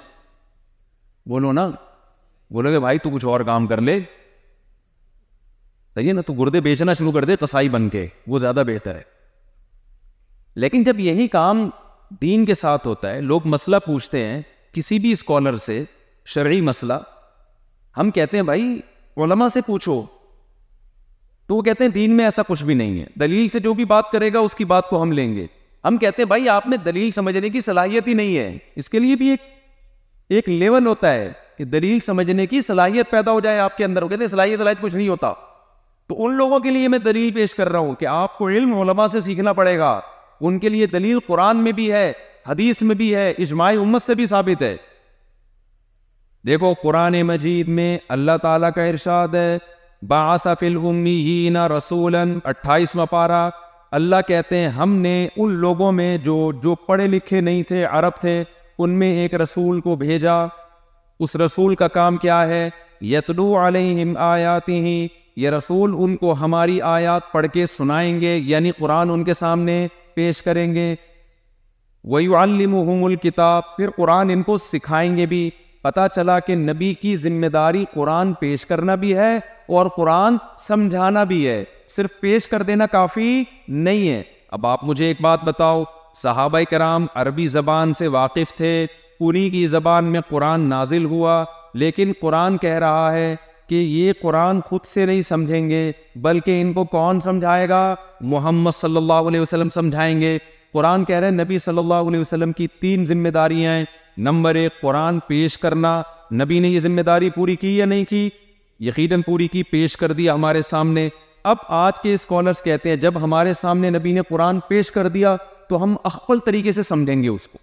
بولو نا, بولو گے بھائی تو کچھ اور کام کر لے, صحیح ہے نا, تو گردے بیچنا شروع کر دے قصائی بن کے, وہ زیادہ بہتر ہے. لیکن جب یہی کام دین کے ساتھ ہوتا ہے, لوگ مسئلہ پوچھتے ہیں کسی بھی اسکالر سے, شرعی مسئلہ, ہم کہتے ہیں بھائی علماء سے پوچھو, تو وہ کہتے ہیں دین میں ایسا کچھ بھی نہیں ہے, دلیل سے جو بھی بات کرے گا اس کی بات کو ہم لیں گے. ہم کہتے ہیں بھائی آپ میں دلیل سمجھنے کی صلاحیت ہی نہیں ہے. اس کے لیے بھی ایک لیول ہوتا ہے کہ دلیل سمجھنے کی صلاحیت پیدا ہو جائے آپ کے اندر. وہ کہتے ہیں صلاحیت کچھ نہیں ہوتا. تو ان لوگوں کے لیے میں دلیل پیش کر رہا ہوں کہ آپ کو علم علماء سے سیکھنا پڑے گا. ان کے لیے دلیل قرآن میں بھی ہے, حدیث میں بھی ہے, اجماع امت سے بھی ثابت ہے. دیکھو قرآن مجید میں اللہ تعالیٰ کا ارشاد ہے, بعث فی الامیین رسولا, 28واں پارہ. اللہ کہتے ہیں ہم نے ان لوگوں میں جو پڑھے لکھے نہیں تھے, عرب تھے, ان میں ایک رسول کو بھیجا. اس رسول کا کام کیا ہے؟ یتلو علیہم آیاتہ, یہ رسول ان کو ہماری آیات پڑھ کے سنائیں گے, یعنی قرآن ان کے سامنے پیش کریں گے. وَيُعَلِّمُهُمُ الْكِتَابَ, پھر قرآن ان کو سکھائیں گے بھی. پتہ چلا کہ نبی کی ذمہ داری قرآن پیش کرنا بھی ہے اور قرآن سمجھانا بھی ہے, صرف پیش کر دینا کافی نہیں ہے. اب آپ مجھے ایک بات بتاؤ, صحابہ کرام عربی زبان سے واقف تھے, انہی کی زبان میں قرآن نازل ہوا, لیکن قرآن کہہ رہا ہے کہ یہ قرآن خود سے نہیں سمجھیں گے, بلکہ ان کو کون سمجھائے گا؟ محمد صلی اللہ علیہ وسلم سمجھائیں گے. قرآن کہہ رہے ہیں نبی صلی اللہ علیہ وسلم کی 3 ذمہ داریاں ہیں. نمبر 1 قرآن پیش کرنا. نبی نے یہ ذمہ داری پوری کی یا نہیں کی؟ یقیناً پوری کی, پیش کر دیا ہمارے سامنے. اب آج کے اسکالرز کہتے ہیں جب ہمارے سامنے نبی نے قرآن پیش کر دیا تو ہم اخبل طریقے سے سمجھیں گے اس کو.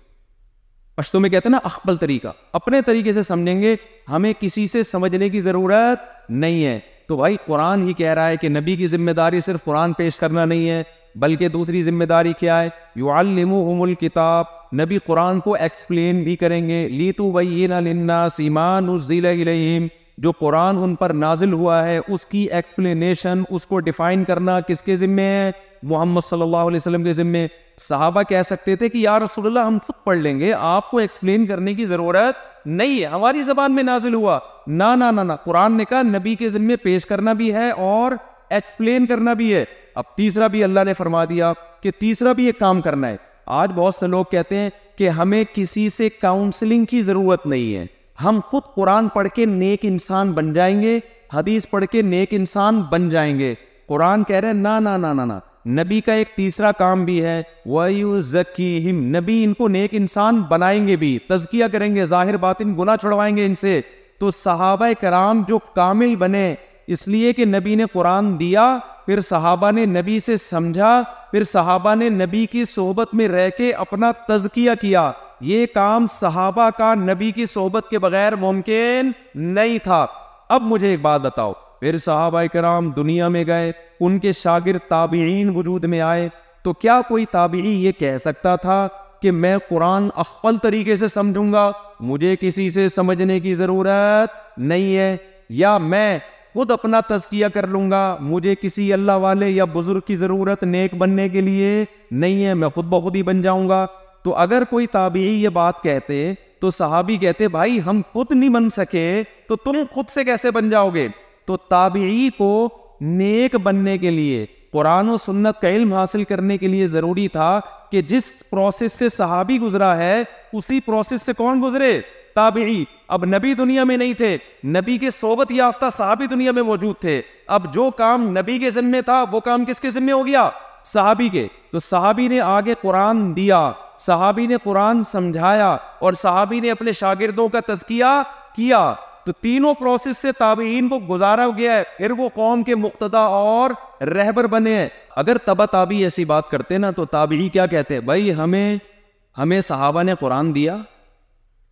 پشتو میں کہتے ہیں نا اخبل طریقہ, اپنے طریقے سے سمجھیں گے, ہمیں کسی سے سمجھنے کی ضرورت نہیں ہے. تو بھائی قرآن ہی کہہ رہا ہے کہ نبی کی ذمہ داری صرف قرآن پیش کرنا نہیں ہے, بلکہ دوسری ذمہ داری کیا ہے؟ یعلمہم الکتاب, نبی قرآن کو ایکسپلین بھی کریں گے. لتبین للناس ما نزل الیہم, جو قرآن ان پر نازل ہوا ہے اس کی ایکسپلینیشن, اس کو ڈیفائن کرنا کس کے ذمے ہے؟ محمد صلی اللہ علیہ وسلم کے ذمے. صحابہ کہہ سکتے تھے کہ یا رسول اللہ ہم خود پڑھ لیں گے, آپ کو ایکسپلین کرنے کی ضرورت نہیں ہے, ہماری زبان میں نازل ہوا. نہ نہ نہ, قرآن نے کہا نبی کے ذمے پیش کرنا بھی ہے اور ایکسپلین کرنا بھی ہے. اب تیسرا بھی اللہ نے فرما دیا کہ تیسرا بھی ایک کام کرنا ہے. آج بہت سے لوگ کہتے ہیں کہ ہمیں کسی سے کاؤنسلنگ کی ضرورت نہیں ہے، ہم خود قرآن پڑھ کے نیک انسان بن جائیں گے، حدیث پڑھ کے نیک انسان بن جائیں گے۔ قرآن کہہ رہے ہیں نا نا نا نا نا، نبی کا ایک تیسرا کام بھی ہے، وَيُزَكِّيهِمْ، نبی ان کو نیک انسان بنائیں گے بھی، تزکیہ کریں گے، ظاہر باطن گناہ چھڑوائیں گے ان سے۔ تو صحابہ کرام جو کامل بنے اس لیے کہ نبی نے قرآن دیا، پھر صحابہ نے نبی سے سمجھا، پھر صحابہ نے نبی کی صحبت میں رہ کے اپنا تزکیہ کیا۔ یہ کام صحابہ کا نبی کی صحبت کے بغیر ممکن نہیں تھا۔ اب مجھے ایک بات بتاؤ، پھر صحابہ کرام دنیا میں گئے، ان کے شاگرد تابعین وجود میں آئے، تو کیا کوئی تابعی یہ کہہ سکتا تھا کہ میں قرآن اخفل طریقے سے سمجھوں گا، مجھے کسی سے سمجھنے کی ضرورت نہیں ہے، یا میں خود اپنا تزکیہ کر لوں گا، مجھے کسی اللہ والے یا بزرگ کی ضرورت نیک بننے کے لیے نہیں ہے، میں خود بخود ہی بن جاؤں گا؟ تو اگر کوئی تابعی یہ بات کہتے تو صحابی کہتے بھائی ہم خود نہیں بن سکے تو تم خود سے کیسے بن جاؤ گے؟ تو تابعی کو نیک بننے کے لیے، قرآن و سنت کا علم حاصل کرنے کے لیے ضروری تھا کہ جس پروسیس سے صحابی گزرا ہے اسی پروسیس سے کون گزرے؟ تابعی۔ اب نبی دنیا میں نہیں تھے، نبی کے صحبت یافتہ صحابی دنیا میں موجود تھے، اب جو کام نبی کے ذمہ تھا وہ کام کس کے ذمہ ہو گیا؟ صحابی کے۔ تو صحابی نے آگے قرآن دیا، صحابی نے قرآن سمجھایا، اور صحابی نے اپنے شاگردوں کا تزکیہ کیا۔ تو تینوں پروسیس سے تابعین کو گزارا گیا ہے، پھر وہ قوم کے مقتدا اور رہبر بنے ہیں۔ اگر تبع تابعی ایسی بات کرتے نا تو تابعی کیا کہتے؟ بھائی ہمیں صحابہ نے قرآن دیا،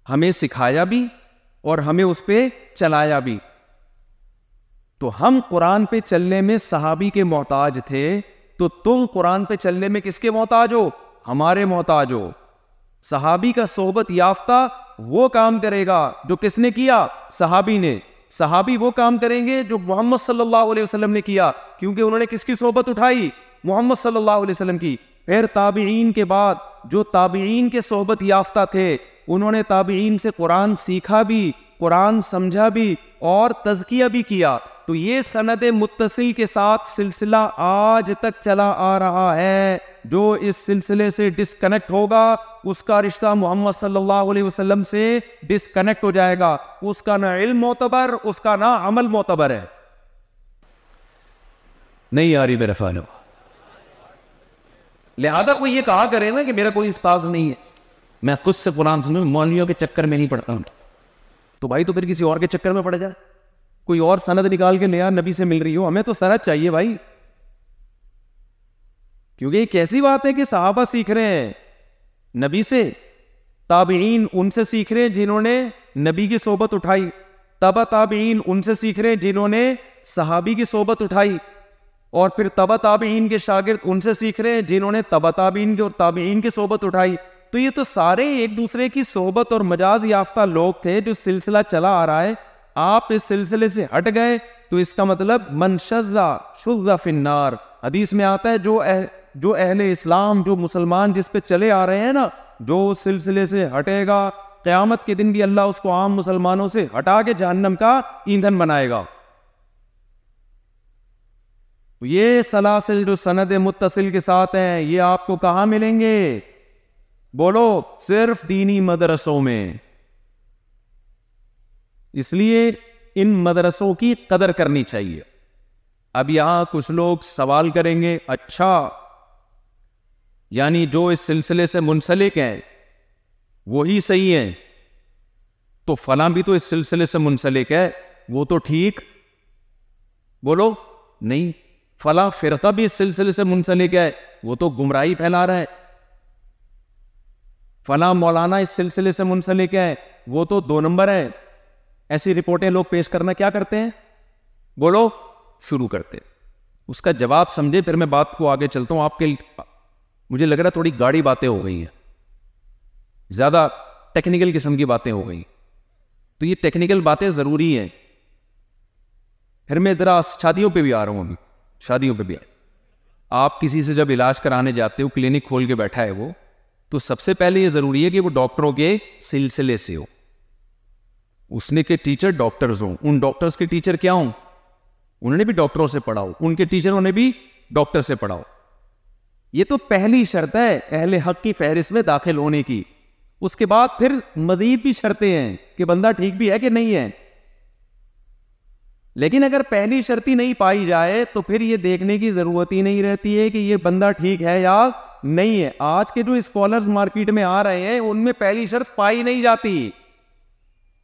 ہمیں سکھایا بھی، اور ہمیں اس پہ چلایا بھی، تو ہم قرآن پہ چلنے میں صحابی کے محتاج تھے، تو تم قرآن پہ چلنے میں کس کے محتاج ہو؟ ہمارے محتاج ہو۔ صحابی کا صحبت یافتہ وہ کام کرے گا جو کس نے کیا؟ صحابی نے۔ صحابی وہ کام کریں گے جو محمد صلی اللہ علیہ وسلم نے کیا، کیونکہ انہوں نے کس کی صحبت اٹھائی؟ محمد صلی اللہ علیہ وسلم کی۔ پھر تابعین کے بعد جو تابعین کے صحبت یافتہ تھے انہوں نے تابعین سے قرآن سیکھا بھی، قرآن سمجھا بھی، اور تزکیہ بھی کیا۔ تو یہ سند متصل کے ساتھ سلسلہ آج تک چلا آ رہا ہے۔ جو اس سلسلے سے ڈسکنیکٹ ہوگا اس کا رشتہ محمد صلی اللہ علیہ وسلم سے ڈسکنیکٹ ہو جائے گا، اس کا نہ علم معتبر، اس کا نہ عمل معتبر ہے۔ نہیں آ رہی میرے فالو، لہذا کوئی یہ کہا کرے نا کہ میرا کوئی استاذ نہیں ہے، میں خود سے قرآن سنوں، مولویوں کے چکر میں نہیں پڑتا ہوں، تو بھائی تو پھر کسی اور کے چکر میں پڑ جائے، کوئی اور سند نکال کے لیا، نبی سے مل رہی ہو، ہمیں تو سند چاہیے بھائی، کیونکہ ایک ایسی بات ہے کہ صحابہ سیکھ رہے ہیں نبی سے، تابعین ان سے سیکھ رہے ہیں جنہوں نے نبی کی صحبت اٹھائی، تبع تابعین ان سے سیکھ رہے ہیں جنہوں نے صحابی کی صحبت اٹھائی، اور پھر تبع تابعین کے شاگرد ان سے سیکھ رہے ہیں جنہوں نے تبع تابعین کے اور تابعین کی صحبت اٹھائی۔ تو یہ تو سارے ایک دوسرے کی صحبت اور مجاز یافتہ لوگ تھے، جو سلسلہ چلا آ رہا ہے، آپ اس سلسلے سے ہٹ گئے تو اس کا مطلب من شذ شذ فی النار۔ حدیث میں آتا ہے جو اہل اسلام، جو مسلمان جس پہ چلے آ رہے ہیں نا، جو اس سلسلے سے ہٹے گا قیامت کے دن بھی اللہ اس کو عام مسلمانوں سے ہٹا کے جہنم کا ایندھن بنائے گا۔ یہ سلاسل جو سند متصل کے ساتھ ہیں یہ آپ کو کہاں ملیں گے؟ بولو، صرف دینی مدرسوں میں۔ اس لیے ان مدرسوں کی قدر کرنی چاہیے۔ اب یہاں کچھ لوگ سوال کریں گے، اچھا یعنی جو اس سلسلے سے منسلک ہیں وہی صحیح ہیں، تو فلاں بھی تو اس سلسلے سے منسلک ہے، وہ تو ٹھیک؟ بولو نہیں، فلاں فرقہ بھی اس سلسلے سے منسلک ہے، وہ تو گمراہی پھیلا رہا ہے، فلاں مولانا اس سلسلے سے منسلک ہے، وہ تو 2 نمبر ہے۔ ایسی رپورٹیں لوگ پیش کرنا کیا کرتے ہیں؟ بولو، شروع کرتے۔ اس کا جواب سمجھے پھر میں بات کو آگے چلتا ہوں۔ آپ کے مجھے لگ رہا تھوڑی گاڑی باتیں ہو گئی ہیں، زیادہ ٹیکنیکل قسم کی باتیں ہو گئی، تو یہ ٹیکنیکل باتیں ضروری ہیں۔ پھر میں ذرا شادیوں پہ بھی آ رہا ہوں، ابھی شادیوں پہ بھی آپ کسی سے جب علاج کرانے جاتے ہو، کلینک کھول کے بیٹھا ہے وہ، تو سب سے پہلے یہ ضروری ہے کہ وہ ڈاکٹروں کے سلسلے سے ہو، اس نے کے ٹیچر ڈاکٹرز ہوں، ان ڈاکٹرز کے ٹیچر کیا ہوں؟ انہوں نے بھی ڈاکٹروں سے پڑھا ہو، ان کے ٹیچروں نے بھی ڈاکٹر سے پڑھا ہو۔ یہ تو پہلی شرط ہے اہل حق کی فہرست میں داخل ہونے کی. اس کے بعد پھر مزید بھی شرطیں ہیں کہ بندہ ٹھیک بھی ہے کہ نہیں ہے. لیکن اگر پہلی شرط ہی نہیں پائی جائے تو پھر یہ دیکھنے کی ضرورت ہی نہیں رہتی ہے کہ یہ بندہ ٹھیک ہے یا نہیں ہے. آج کے جو اسکالرز مارکیٹ میں آ رہے ہیں ان میں پہلی شرط پائی نہیں جاتی,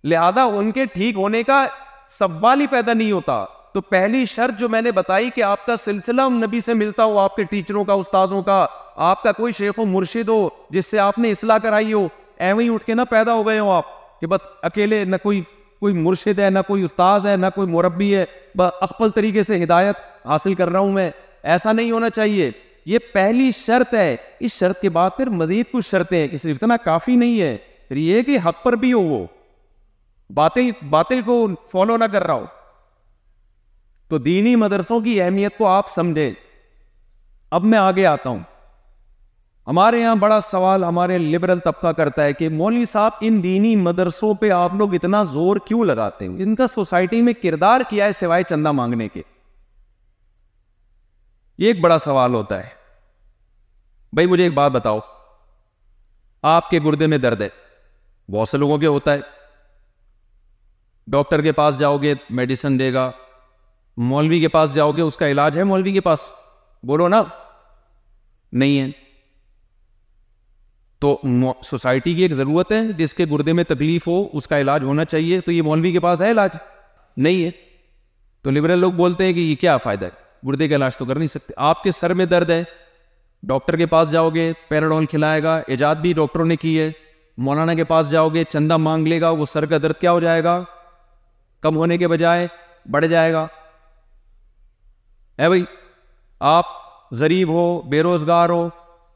لہذا ان کے ٹھیک ہونے کا سوال ہی پیدا نہیں ہوتا. تو پہلی شرط جو میں نے بتائی کہ آپ کا سلسلہ نبی سے ملتا ہو, آپ کے ٹیچروں کا, استاذوں کا, آپ کا کوئی شیخ و مرشد ہو جس سے آپ نے اصلاح کرائی ہو. ایویں اٹھ کے نہ پیدا ہو گئے ہو آپ کہ بس اکیلے, نہ کوئی مرشد ہے, نہ کوئی استاذ ہے, نہ کوئی مربی ہے, بس اقبل طریقے سے ہدایت حاصل کر رہا ہوں میں. ایسا نہیں ہونا چاہیے. یہ پہلی شرط ہے. اس شرط کے بعد پھر مزید کچھ شرطیں ہیں کہ صرف اتنا کافی نہیں ہے, پھر یہ کہ حق پر بھی ہو, وہ باطل کو فالو نہ کر رہا ہو. تو دینی مدرسوں کی اہمیت کو آپ سمجھیں. اب میں آگے آتا ہوں. ہمارے یہاں بڑا سوال ہمارے لبرل طبقہ کرتا ہے کہ مولوی صاحب ان دینی مدرسوں پہ آپ لوگ اتنا زور کیوں لگاتے ہیں, ان کا سوسائٹی میں کردار کیا ہے سوائے چندہ مانگنے کے. یہ ایک بڑا سوال ہوتا ہے. بھائی مجھے ایک بات بتاؤ, آپ کے گردے میں درد ہے, بہت سے لوگوں کے ہوتا ہے, ڈاکٹر کے پاس جاؤ گے میڈیسن دے گا, مولوی کے پاس جاؤ گے اس کا علاج ہے مولوی کے پاس, بولو نا نہیں ہے. تو سوسائٹی کی ایک ضرورت ہے جس کے گردے میں تکلیف ہو اس کا علاج ہونا چاہیے, تو یہ مولوی کے پاس ہے علاج نہیں ہے. تو لبرل لوگ بولتے ہیں کہ یہ کیا فائدہ ہے, گردے کا علاج تو کر نہیں سکتے. آپ کے سر میں درد ہے, ڈاکٹر کے پاس جاؤ گے پیراڈول کھلائے گا, ایجاد بھی ڈاکٹروں نے کی ہے. مولانا کے پاس جاؤ گے چندہ مانگ لے گا, وہ سر کا درد کیا ہو جائے گا, کم ہونے کے بجائے بڑھ جائے گا. اے بھائی آپ غریب ہو, بے روزگار ہو,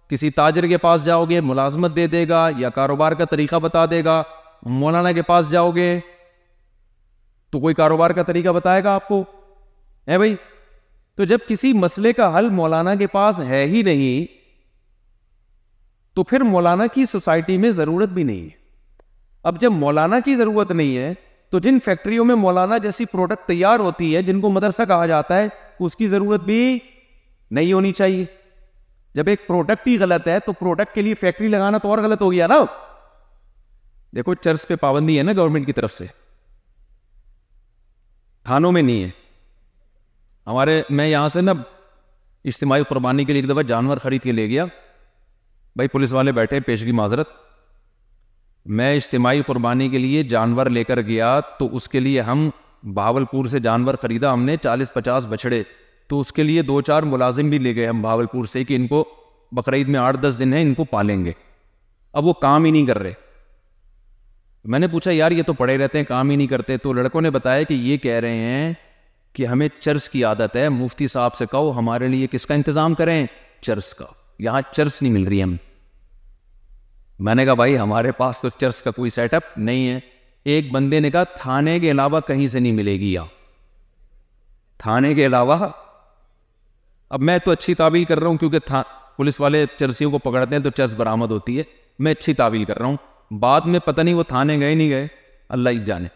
کسی تاجر کے پاس جاؤ گے ملازمت دے دے گا یا کاروبار کا طریقہ بتا دے گا. مولانا کے پاس جاؤ گے تو کوئی کاروبار کا طریقہ بتائے گا آپ کو. اے بھائی تو جب کسی مسئلے کا حل مولانا کے پاس ہے ہی نہیں تو پھر مولانا کی سوسائٹی میں ضرورت بھی نہیں ہے. اب جب مولانا کی ضرورت نہیں ہے تو جن فیکٹریوں میں مولانا جیسی پروڈکٹ تیار ہوتی ہے جن کو مدرسہ کہا جاتا ہے اس کی ضرورت بھی نہیں ہونی چاہیے. جب ایک پروڈکٹ ہی غلط ہے تو پروڈکٹ کے لیے فیکٹری لگانا تو اور غلط ہو گیا نا. دیکھو چرچ پہ پابندی ہے نا گورنمنٹ کی طرف سے, تھانوں میں نہیں ہے. میں یہاں سے نا اجتماعی قربانی کے لیے ایک دفعہ جانور خرید کے لے گیا, بھائی پولیس والے بیٹھے, پیشگی معذرت, میں اجتماعی قربانی کے لیے جانور لے کر گیا تو اس کے لیے ہم بہاولپور سے جانور خریدا ہم نے 40-50 بچڑے, تو اس کے لیے 2-4 ملازم بھی لے گئے ہم بہاولپور سے کہ ان کو بقرعید میں 8-10 دن ہیں ان کو پالیں گے. اب وہ کام ہی نہیں کر رہے. میں نے پوچھا یار یہ تو پڑے رہتے ہیں کام ہی نہیں کرتے, تو لڑکوں نے بتایا کہ یہ کہہ رہے ہیں کہ ہمیں چرس کی عادت ہے, مفتی صاحب سے کہو ہمارے لیے کس کا انتظام کریں, چرس کا, یہاں چرس نہیں مل رہی ہم. میں نے کہا بھائی ہمارے پاس تو چرس کا کوئی سیٹ اپ نہیں ہے. ایک بندے نے کہا تھانے کے علاوہ کہیں سے نہیں ملے گی, یہاں تھانے کے علاوہ. اب میں تو اچھی تعویل کر رہا ہوں کیونکہ پولیس والے چرسیوں کو پکڑتے ہیں تو چرس برآمد ہوتی ہے, میں اچھی تعویل کر رہا ہوں. بعد میں پتہ نہیں وہ تھانے گئے نہیں گئے, اللہ ہی جانے.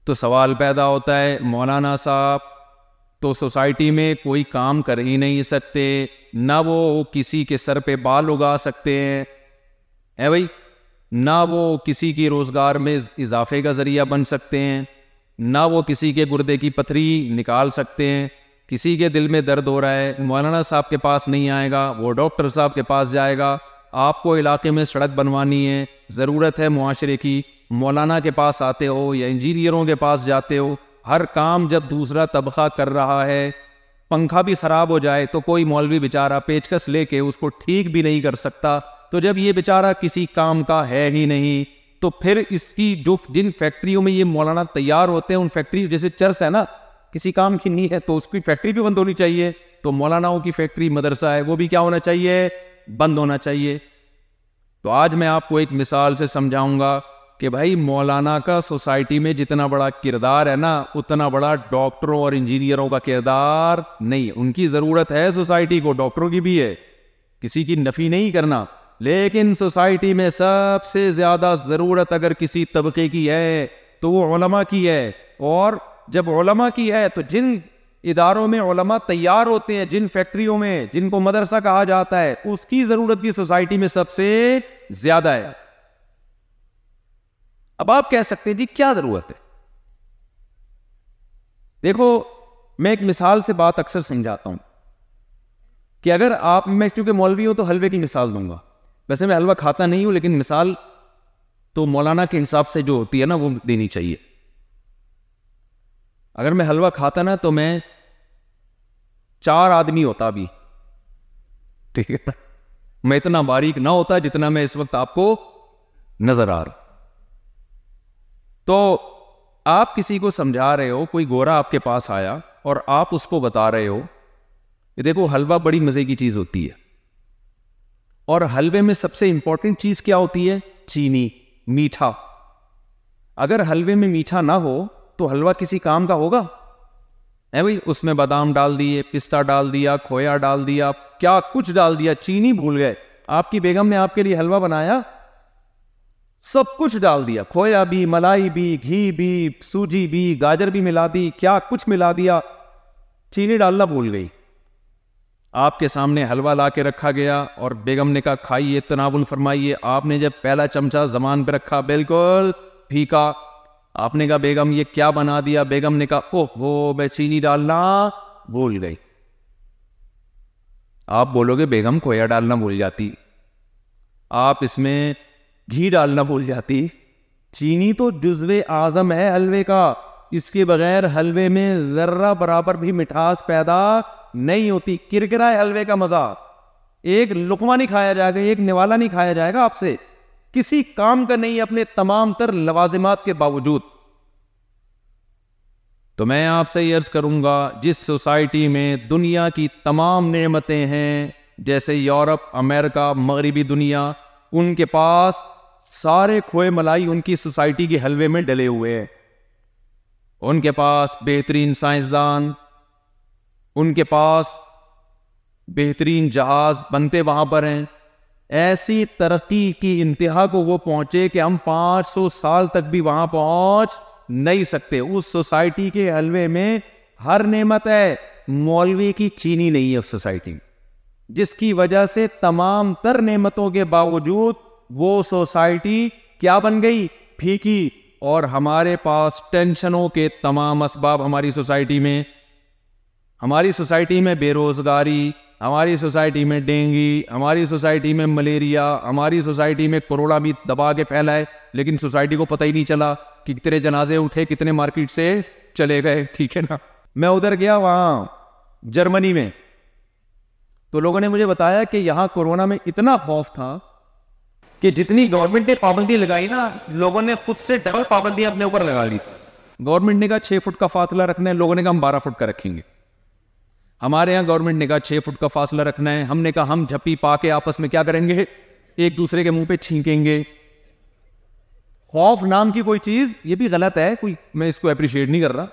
تو سوال پیدا ہوتا ہے مولانا صاحب تو سوسائٹی میں کوئی کام کر ہی نہیں سکتے, نہ وہ کسی کے سر پہ بال اگا سکتے ہیں, اے بھائی, نہ وہ کسی کی روزگار میں اضافے کا ذریعہ بن سکتے ہیں, نہ وہ کسی کے گردے کی پتھری نکال سکتے ہیں. کسی کے دل میں درد ہو رہا ہے, مولانا صاحب کے پاس نہیں آئے گا, وہ ڈاکٹر صاحب کے پاس جائے گا. آپ کو علاقے میں سڑک بنوانی ہے, ضرورت ہے معاشرے کی, مولانا کے پاس آتے ہو یا انجینئروں کے پاس جاتے ہو. ہر کام جب دوسرا طبقہ کر رہا ہے, پنکھا بھی خراب ہو جائے تو کوئی مولوی بیچارہ پیچکس لے کے اس کو ٹھیک بھی نہیں کر سکتا. تو جب یہ بیچارہ کسی کام کا ہے ہی نہیں تو پھر اس کی جن فیکٹریوں میں یہ مولانا تیار ہوتے ہیں, ان فیکٹری جیسے چرس ہے نا, کسی کام کی نہیں ہے تو اس کی فیکٹری بھی بند ہونی چاہیے. تو مولاناؤں کی فیکٹری مدرسہ ہے وہ بھی کیا ہونا چاہیے, بند ہونا چاہیے. تو آج میں آپ کو ایک مثال سے سمجھاؤں گا کہ بھائی مولانا کا سوسائٹی میں جتنا بڑا کردار ہے نا, اتنا بڑا ڈاکٹروں اور انجینئروں کا کردار نہیں. ان کی ضرورت ہے سوسائٹی کو, ڈاکٹروں کی بھی ہے, کسی کی نفی نہیں کرنا, لیکن سوسائٹی میں سب سے زیادہ ضرورت اگر کسی طبقے کی ہے تو وہ علماء کی ہے. اور جب علماء کی ہے تو جن اداروں میں علماء تیار ہوتے ہیں، جن فیکٹریوں میں جن کو مدرسہ کہا جاتا ہے، اس کی ضرورت بھی سوسائٹی میں سب سے زیادہ ہے۔ اب آپ کہہ سکتے ہیں جی کیا ضرورت ہے؟ دیکھو میں ایک مثال سے بات اکثر سمجھاتا ہوں کہ اگر آپ، میں چونکہ مولوی ہوں تو حلوے کی مثال دوں گا، ویسے میں حلوہ کھاتا نہیں ہوں لیکن مثال تو مولانا کے انصاف سے جو ہوتی ہے نا وہ دینی چاہیے۔ اگر میں حلوہ کھاتا نا تو میں 4 آدمی ہوتا بھی، ٹھیک ہے، میں اتنا باریک نہ ہوتا جتنا میں اس وقت آپ کو نظر آ رہا۔ تو آپ کسی کو سمجھا رہے ہو، کوئی گورا آپ کے پاس آیا اور آپ اس کو بتا رہے ہو کہ دیکھو حلوہ بڑی مزے کی چیز ہوتی ہے، اور حلوے میں سب سے امپورٹنٹ چیز کیا ہوتی ہے؟ چینی، میٹھا۔ اگر حلوے میں میٹھا نہ ہو تو حلوہ کسی کام کا ہوگا؟ بھائی اس میں بادام ڈال دیے، پستہ ڈال دیا، کھویا ڈال دیا، کیا کچھ ڈال دیا، چینی بھول گئے۔ آپ کی بیگم نے آپ کے لیے حلوہ بنایا، سب کچھ ڈال دیا، کھویا بھی، ملائی بھی، گھی بھی، سوجی بھی، گاجر بھی ملا دی، کیا کچھ ملا دیا، چینی ڈالنا بھول گئی۔ آپ کے سامنے حلوہ لا کے رکھا گیا اور بیگم نے کہا کھائیے، تناول فرمائیے۔ آپ نے جب پہلا چمچہ زبان پہ رکھا بالکل پھیکا۔ آپ نے کہا بیگم یہ کیا بنا دیا؟ بیگم نے کہا اوہ وہ میں چینی ڈالنا بھول گئی۔ آپ بولو گے بیگم کھویا ڈالنا بھول جاتی، آپ اس میں گھی ڈالنا بھول جاتی۔ چینی تو جزو اعظم ہے حلوے کا، اس کے بغیر حلوے میں ذرہ برابر بھی مٹھاس پیدا نہیں ہوتی۔ کرکرا ہے حلوے کا مزہ، ایک لقمہ نہیں کھایا جائے گا، ایک نوالا نہیں کھایا جائے گا آپ سے، کسی کام کا نہیں اپنے تمام تر لوازمات کے باوجود۔ تو میں آپ سے یہ عرض کروں گا، جس سوسائٹی میں دنیا کی تمام نعمتیں ہیں، جیسے یورپ، امریکہ، مغربی دنیا، ان کے پاس سارے کھوئے ملائی ان کی سوسائٹی کے حلوے میں ڈلے ہوئے ہیں۔ ان کے پاس بہترین سائنسدان، ان کے پاس بہترین جہاز بنتے وہاں پر ہیں۔ ایسی ترقی کی انتہا کو وہ پہنچے کہ ہم 500 سال تک بھی وہاں پہنچ نہیں سکتے۔ اس سوسائٹی کے حلوے میں ہر نعمت ہے، مولوی کی چینی نہیں ہے اس سوسائٹی میں، جس کی وجہ سے تمام تر نعمتوں کے باوجود وہ سوسائٹی کیا بن گئی؟ پھیکی۔ اور ہمارے پاس ٹینشنوں کے تمام اسباب ہماری سوسائٹی میں بے روزگاری، ہماری سوسائٹی میں ڈینگی، ہماری سوسائٹی میں ملیریا، ہماری سوسائٹی میں کورونا بھی دبا کے پھیلا ہے، لیکن سوسائٹی کو پتہ ہی نہیں چلا کہ کتنے جنازے اٹھے، کتنے مارکیٹ سے چلے گئے، ٹھیک ہے نا۔ میں ادھر گیا وہاں جرمنی میں، تو لوگوں نے مجھے بتایا کہ یہاں کورونا میں اتنا خوف تھا کہ جتنی گورنمنٹ نے پابندی لگائی نا، لوگوں نے خود سے ڈبل پابندی اپنے اوپر لگا لی۔ گورنمنٹ نے کہا 6 فٹ کا فاصلہ رکھنا ہے، لوگوں نے کہا ہم 12 فٹ کا رکھیں گے۔ ہمارے یہاں گورنمنٹ نے کہا 6 فٹ کا فاصلہ رکھنا ہے، ہم نے کہا ہم جھپی پا کے آپس میں کیا کریں گے؟ ایک دوسرے کے منہ پہ چھینکیں گے۔ خوف نام کی کوئی چیز، یہ بھی غلط ہے، کوئی میں اس کو اپریشیٹ نہیں کر رہا،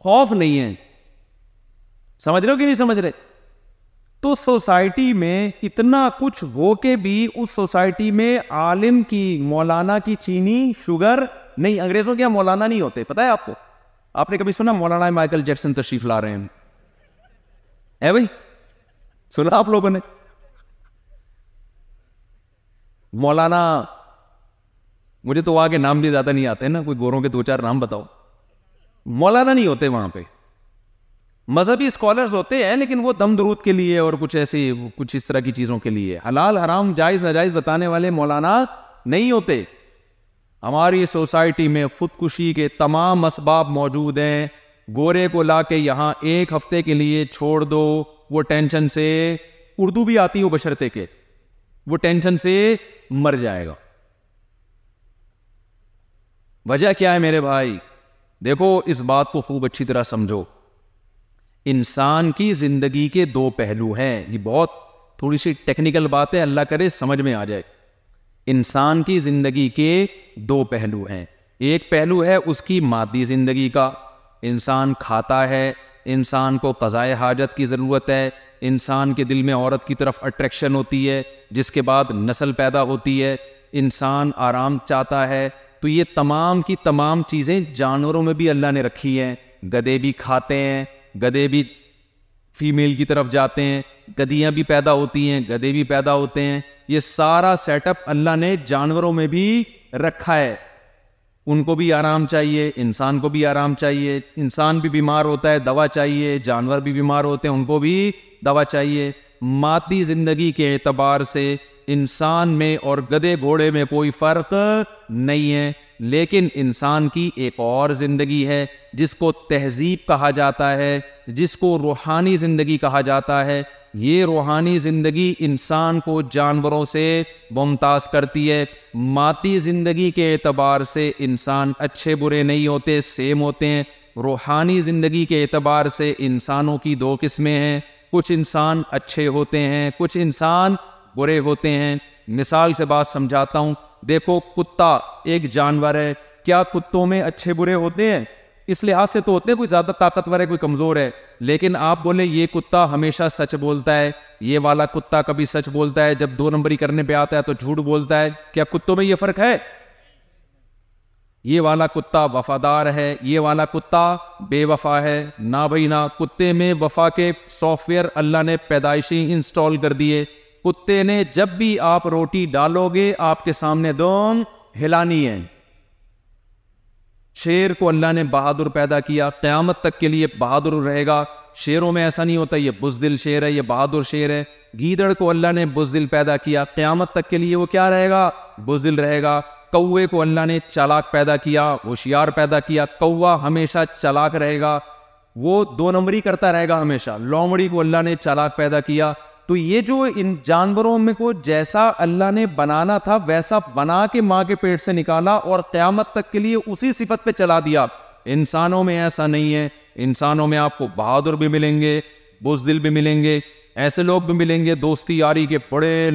خوف نہیں ہے، سمجھ رہے ہو کہ نہیں سمجھ رہے؟ تو سوسائٹی میں اتنا کچھ ہو کے بھی اس سوسائٹی میں عالم کی، مولانا کی چینی، شوگر نہیں۔ انگریزوں کے یہاں مولانا نہیں ہوتے، پتہ ہے آپ کو؟ آپ نے کبھی سنا مولانا مائیکل جیکسن تشریف لا رہے ہیں؟ ہے بھائی، سنا آپ لوگوں نے؟ مولانا، مجھے تو وہاں کے نام بھی زیادہ نہیں آتے نا، کوئی گوروں کے 2-4 نام بتاؤ۔ مولانا نہیں ہوتے وہاں پہ، مذہبی اسکالرز ہوتے ہیں، لیکن وہ دم درود کے لیے اور کچھ ایسی کچھ اس طرح کی چیزوں کے لیے، حلال حرام جائز ناجائز بتانے والے مولانا نہیں ہوتے۔ ہماری سوسائٹی میں خودکشی کے تمام اسباب موجود ہیں۔ گورے کو لا کے یہاں 1 ہفتے کے لیے چھوڑ دو، وہ ٹینشن سے، اردو بھی آتی ہو بشرطے کے، وہ ٹینشن سے مر جائے گا۔ وجہ کیا ہے میرے بھائی؟ دیکھو اس بات کو خوب اچھی طرح سمجھو۔ انسان کی زندگی کے 2 پہلو ہیں، یہ بہت تھوڑی سی ٹیکنیکل بات ہے، اللہ کرے سمجھ میں آ جائے۔ انسان کی زندگی کے 2 پہلو ہیں۔ ایک پہلو ہے اس کی مادی زندگی کا، انسان کھاتا ہے، انسان کو قضائے حاجت کی ضرورت ہے، انسان کے دل میں عورت کی طرف اٹریکشن ہوتی ہے، جس کے بعد نسل پیدا ہوتی ہے، انسان آرام چاہتا ہے۔ تو یہ تمام کی تمام چیزیں جانوروں میں بھی اللہ نے رکھی ہیں۔ گدھے بھی کھاتے ہیں، گدھے بھی فیمیل کی طرف جاتے ہیں، گدھیاں بھی پیدا ہوتی ہیں، گدھے بھی پیدا ہوتے ہیں. یہ سارا سیٹ اپ اللہ نے جانوروں میں بھی رکھا ہے. ان کو بھی آرام چاہیے، انسان کو بھی آرام چاہیے. انسان بھی بیمار ہوتا ہے، دوا چاہیے. جانور بھی بیمار ہوتے ہیں، ان کو بھی دوا چاہیے. مادی زندگی کے اعتبار سے انسان میں اور گدھے گھوڑے میں کوئی فرق نہیں ہے، لیکن انسان کی ایک اور زندگی ہے جس کو تہذیب کہا جاتا ہے، جس کو روحانی زندگی کہا جاتا ہے. یہ روحانی زندگی انسان کو جانوروں سے ممتاز کرتی ہے. مادی زندگی کے اعتبار سے انسان اچھے برے نہیں ہوتے، سیم ہوتے ہیں. روحانی زندگی کے اعتبار سے انسانوں کی دو قسمیں ہیں، کچھ انسان اچھے ہوتے ہیں، کچھ انسان برے ہوتے ہیں. مثال سے بات سمجھاتا ہوں. دیکھو کتا ایک جانور ہے، کیا کتوں میں اچھے برے ہوتے ہیں؟ اس لحاظ سے تو ہوتے ہیں، کوئی زیادہ طاقتور ہے، کوئی کمزور ہے. لیکن آپ بولے یہ کتا ہمیشہ سچ بولتا ہے، یہ والا کتا کبھی سچ بولتا ہے، جب 2 نمبری کرنے پہ آتا ہے تو جھوٹ بولتا ہے. کیا کتوں میں یہ فرق ہے؟ یہ والا کتا وفادار ہے، یہ والا کتا بے وفا ہے. نہ بھائی نہ، کتے میں وفا کے سافٹ ویئر اللہ نے پیدائشی انسٹال کر دیے. کتے نے جب بھی آپ روٹی ڈالو گے آپ کے سامنے دونوں ہلانی ہے. شیر کو اللہ نے بہادر پیدا کیا، قیامت تک کے لیے بہادر رہے گا. شیروں میں ایسا نہیں ہوتا یہ بزدل شیر ہے، یہ بہادر شیر ہے. گیدڑ کو اللہ نے بزدل پیدا کیا، قیامت تک کے لیے وہ کیا رہے گا؟ بزدل رہے گا. کوے کو اللہ نے چالاک پیدا کیا، ہوشیار پیدا کیا. کوا ہمیشہ چالاک رہے گا، وہ 2 نمبری کرتا رہے گا ہمیشہ. لومڑی کو اللہ نے چالاک پیدا کیا. تو یہ جو ان جانوروں میں کو جیسا اللہ نے بنانا تھا ویسا بنا کے ماں کے پیٹ سے نکالا اور قیامت تک کے لیے اسی صفت پہ چلا دیا. انسانوں میں ایسا نہیں ہے. انسانوں میں آپ کو بہادر بھی ملیں گے، بزدل بھی ملیں گے، ایسے لوگ بھی ملیں گے دوستی یاری کے بڑے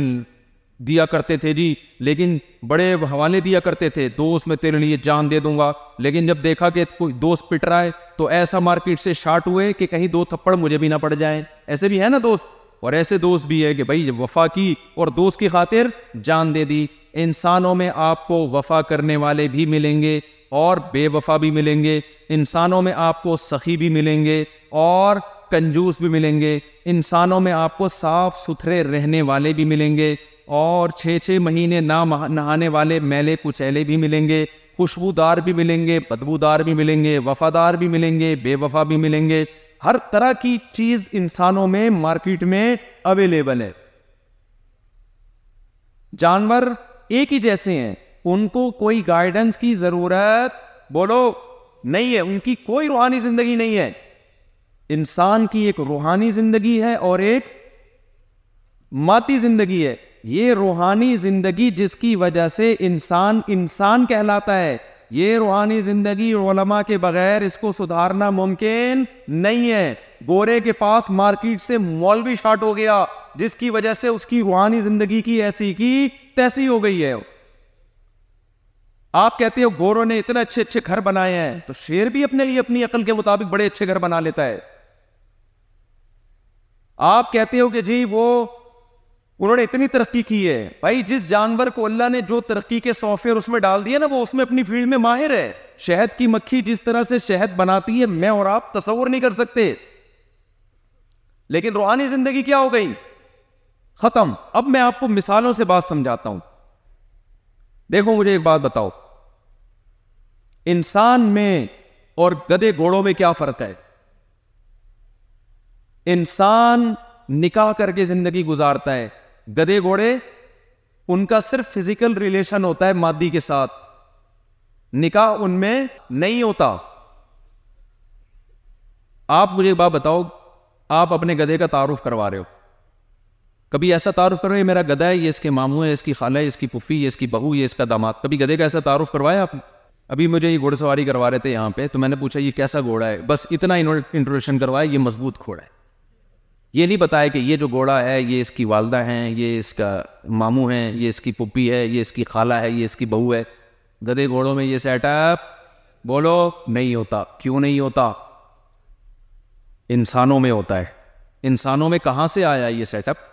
دیا کرتے تھے جی، لیکن بڑے حوالے دیا کرتے تھے، دوست میں تیرے لیے جان دے دوں گا. لیکن جب دیکھا کہ کوئی دوست پٹ رہا ہے تو ایسا مارکیٹ سے شارٹ ہوئے کہ کہیں 2 تھپڑ مجھے بھی نہ پڑ جائیں. ایسے بھی ہے نا دوست. اور ایسے دوست بھی ہے کہ بھائی وفا کی اور دوست کی خاطر جان دے دی. انسانوں میں آپ کو وفا کرنے والے بھی ملیں گے اور بے وفا بھی ملیں گے. انسانوں میں آپ کو سخی بھی ملیں گے اور کنجوس بھی ملیں گے. انسانوں میں آپ کو صاف ستھرے رہنے والے بھی ملیں گے اور 6 مہینے نہ نہانے والے میلے کچیلے بھی ملیں گے. خوشبودار بھی ملیں گے، بدبودار بھی ملیں گے، وفادار بھی ملیں گے، بے وفا بھی ملیں گے. ہر طرح کی چیز انسانوں میں مارکیٹ میں اویلیبل ہے. جانور ایک ہی جیسے ہیں، ان کو کوئی گائیڈنس کی ضرورت بولو نہیں ہے، ان کی کوئی روحانی زندگی نہیں ہے. انسان کی ایک روحانی زندگی ہے اور ایک مادی زندگی ہے. یہ روحانی زندگی جس کی وجہ سے انسان کہلاتا ہے، یہ روحانی زندگی علماء کے بغیر اس کو سدھارنا ممکن نہیں ہے. گورے کے پاس مارکیٹ سے مولوی شارٹ ہو گیا جس کی وجہ سے اس کی روحانی زندگی کی ایسی کی تیسی ہو گئی ہے. آپ کہتے ہو گوروں نے اتنے اچھے اچھے گھر بنائے ہیں، تو شیر بھی اپنے لیے اپنی عقل کے مطابق بڑے اچھے گھر بنا لیتا ہے. آپ کہتے ہو کہ جی انہوں نے اتنی ترقی کی ہے. بھائی جس جانور کو اللہ نے جو ترقی کے سافٹ ویئر اس میں ڈال دیا نا، وہ اس میں اپنی فیلڈ میں ماہر ہے. شہد کی مکھی جس طرح سے شہد بناتی ہے میں اور آپ تصور نہیں کر سکتے. لیکن روحانی زندگی کیا ہو گئی؟ ختم. اب میں آپ کو مثالوں سے بات سمجھاتا ہوں. دیکھو مجھے ایک بات بتاؤ، انسان میں اور گدھے گھوڑوں میں کیا فرق ہے؟ انسان نکاح کر کے زندگی گزارتا ہے، گدھے گھوڑے ان کا صرف فزیکل ریلیشن ہوتا ہے مادی کے ساتھ، نکاح ان میں نہیں ہوتا. آپ مجھے ایک بات بتاؤ، آپ اپنے گدھے کا تعارف کروا رہے ہو، کبھی ایسا تعارف کرو یہ میرا گدھا ہے، یہ اس کے ماموں ہے، اس کی خالہ ہے، اس کی پھوپھی، یہ اس کی بہو، یہ اس کا داماد. کبھی گدھے کا ایسا تعارف کروایا آپ نے؟ ابھی مجھے یہ گھوڑ سواری کروا رہے تھے یہاں پہ، تو میں نے پوچھا یہ کیسا گھوڑا ہے، بس اتنا انٹروڈکشن کروایا، یہ مضبوط گھوڑا ہے. یہ نہیں بتایا کہ یہ جو گھوڑا ہے یہ اس کی والدہ ہیں، یہ اس کا ماموں ہیں، یہ اس کی پھوپھی ہے، یہ اس کی خالہ ہے، یہ اس کی بہو ہے. گدھے گھوڑوں میں یہ سیٹ اپ بولو نہیں ہوتا. کیوں نہیں ہوتا؟ انسانوں میں ہوتا ہے. انسانوں میں کہاں سے آیا یہ سیٹ اپ؟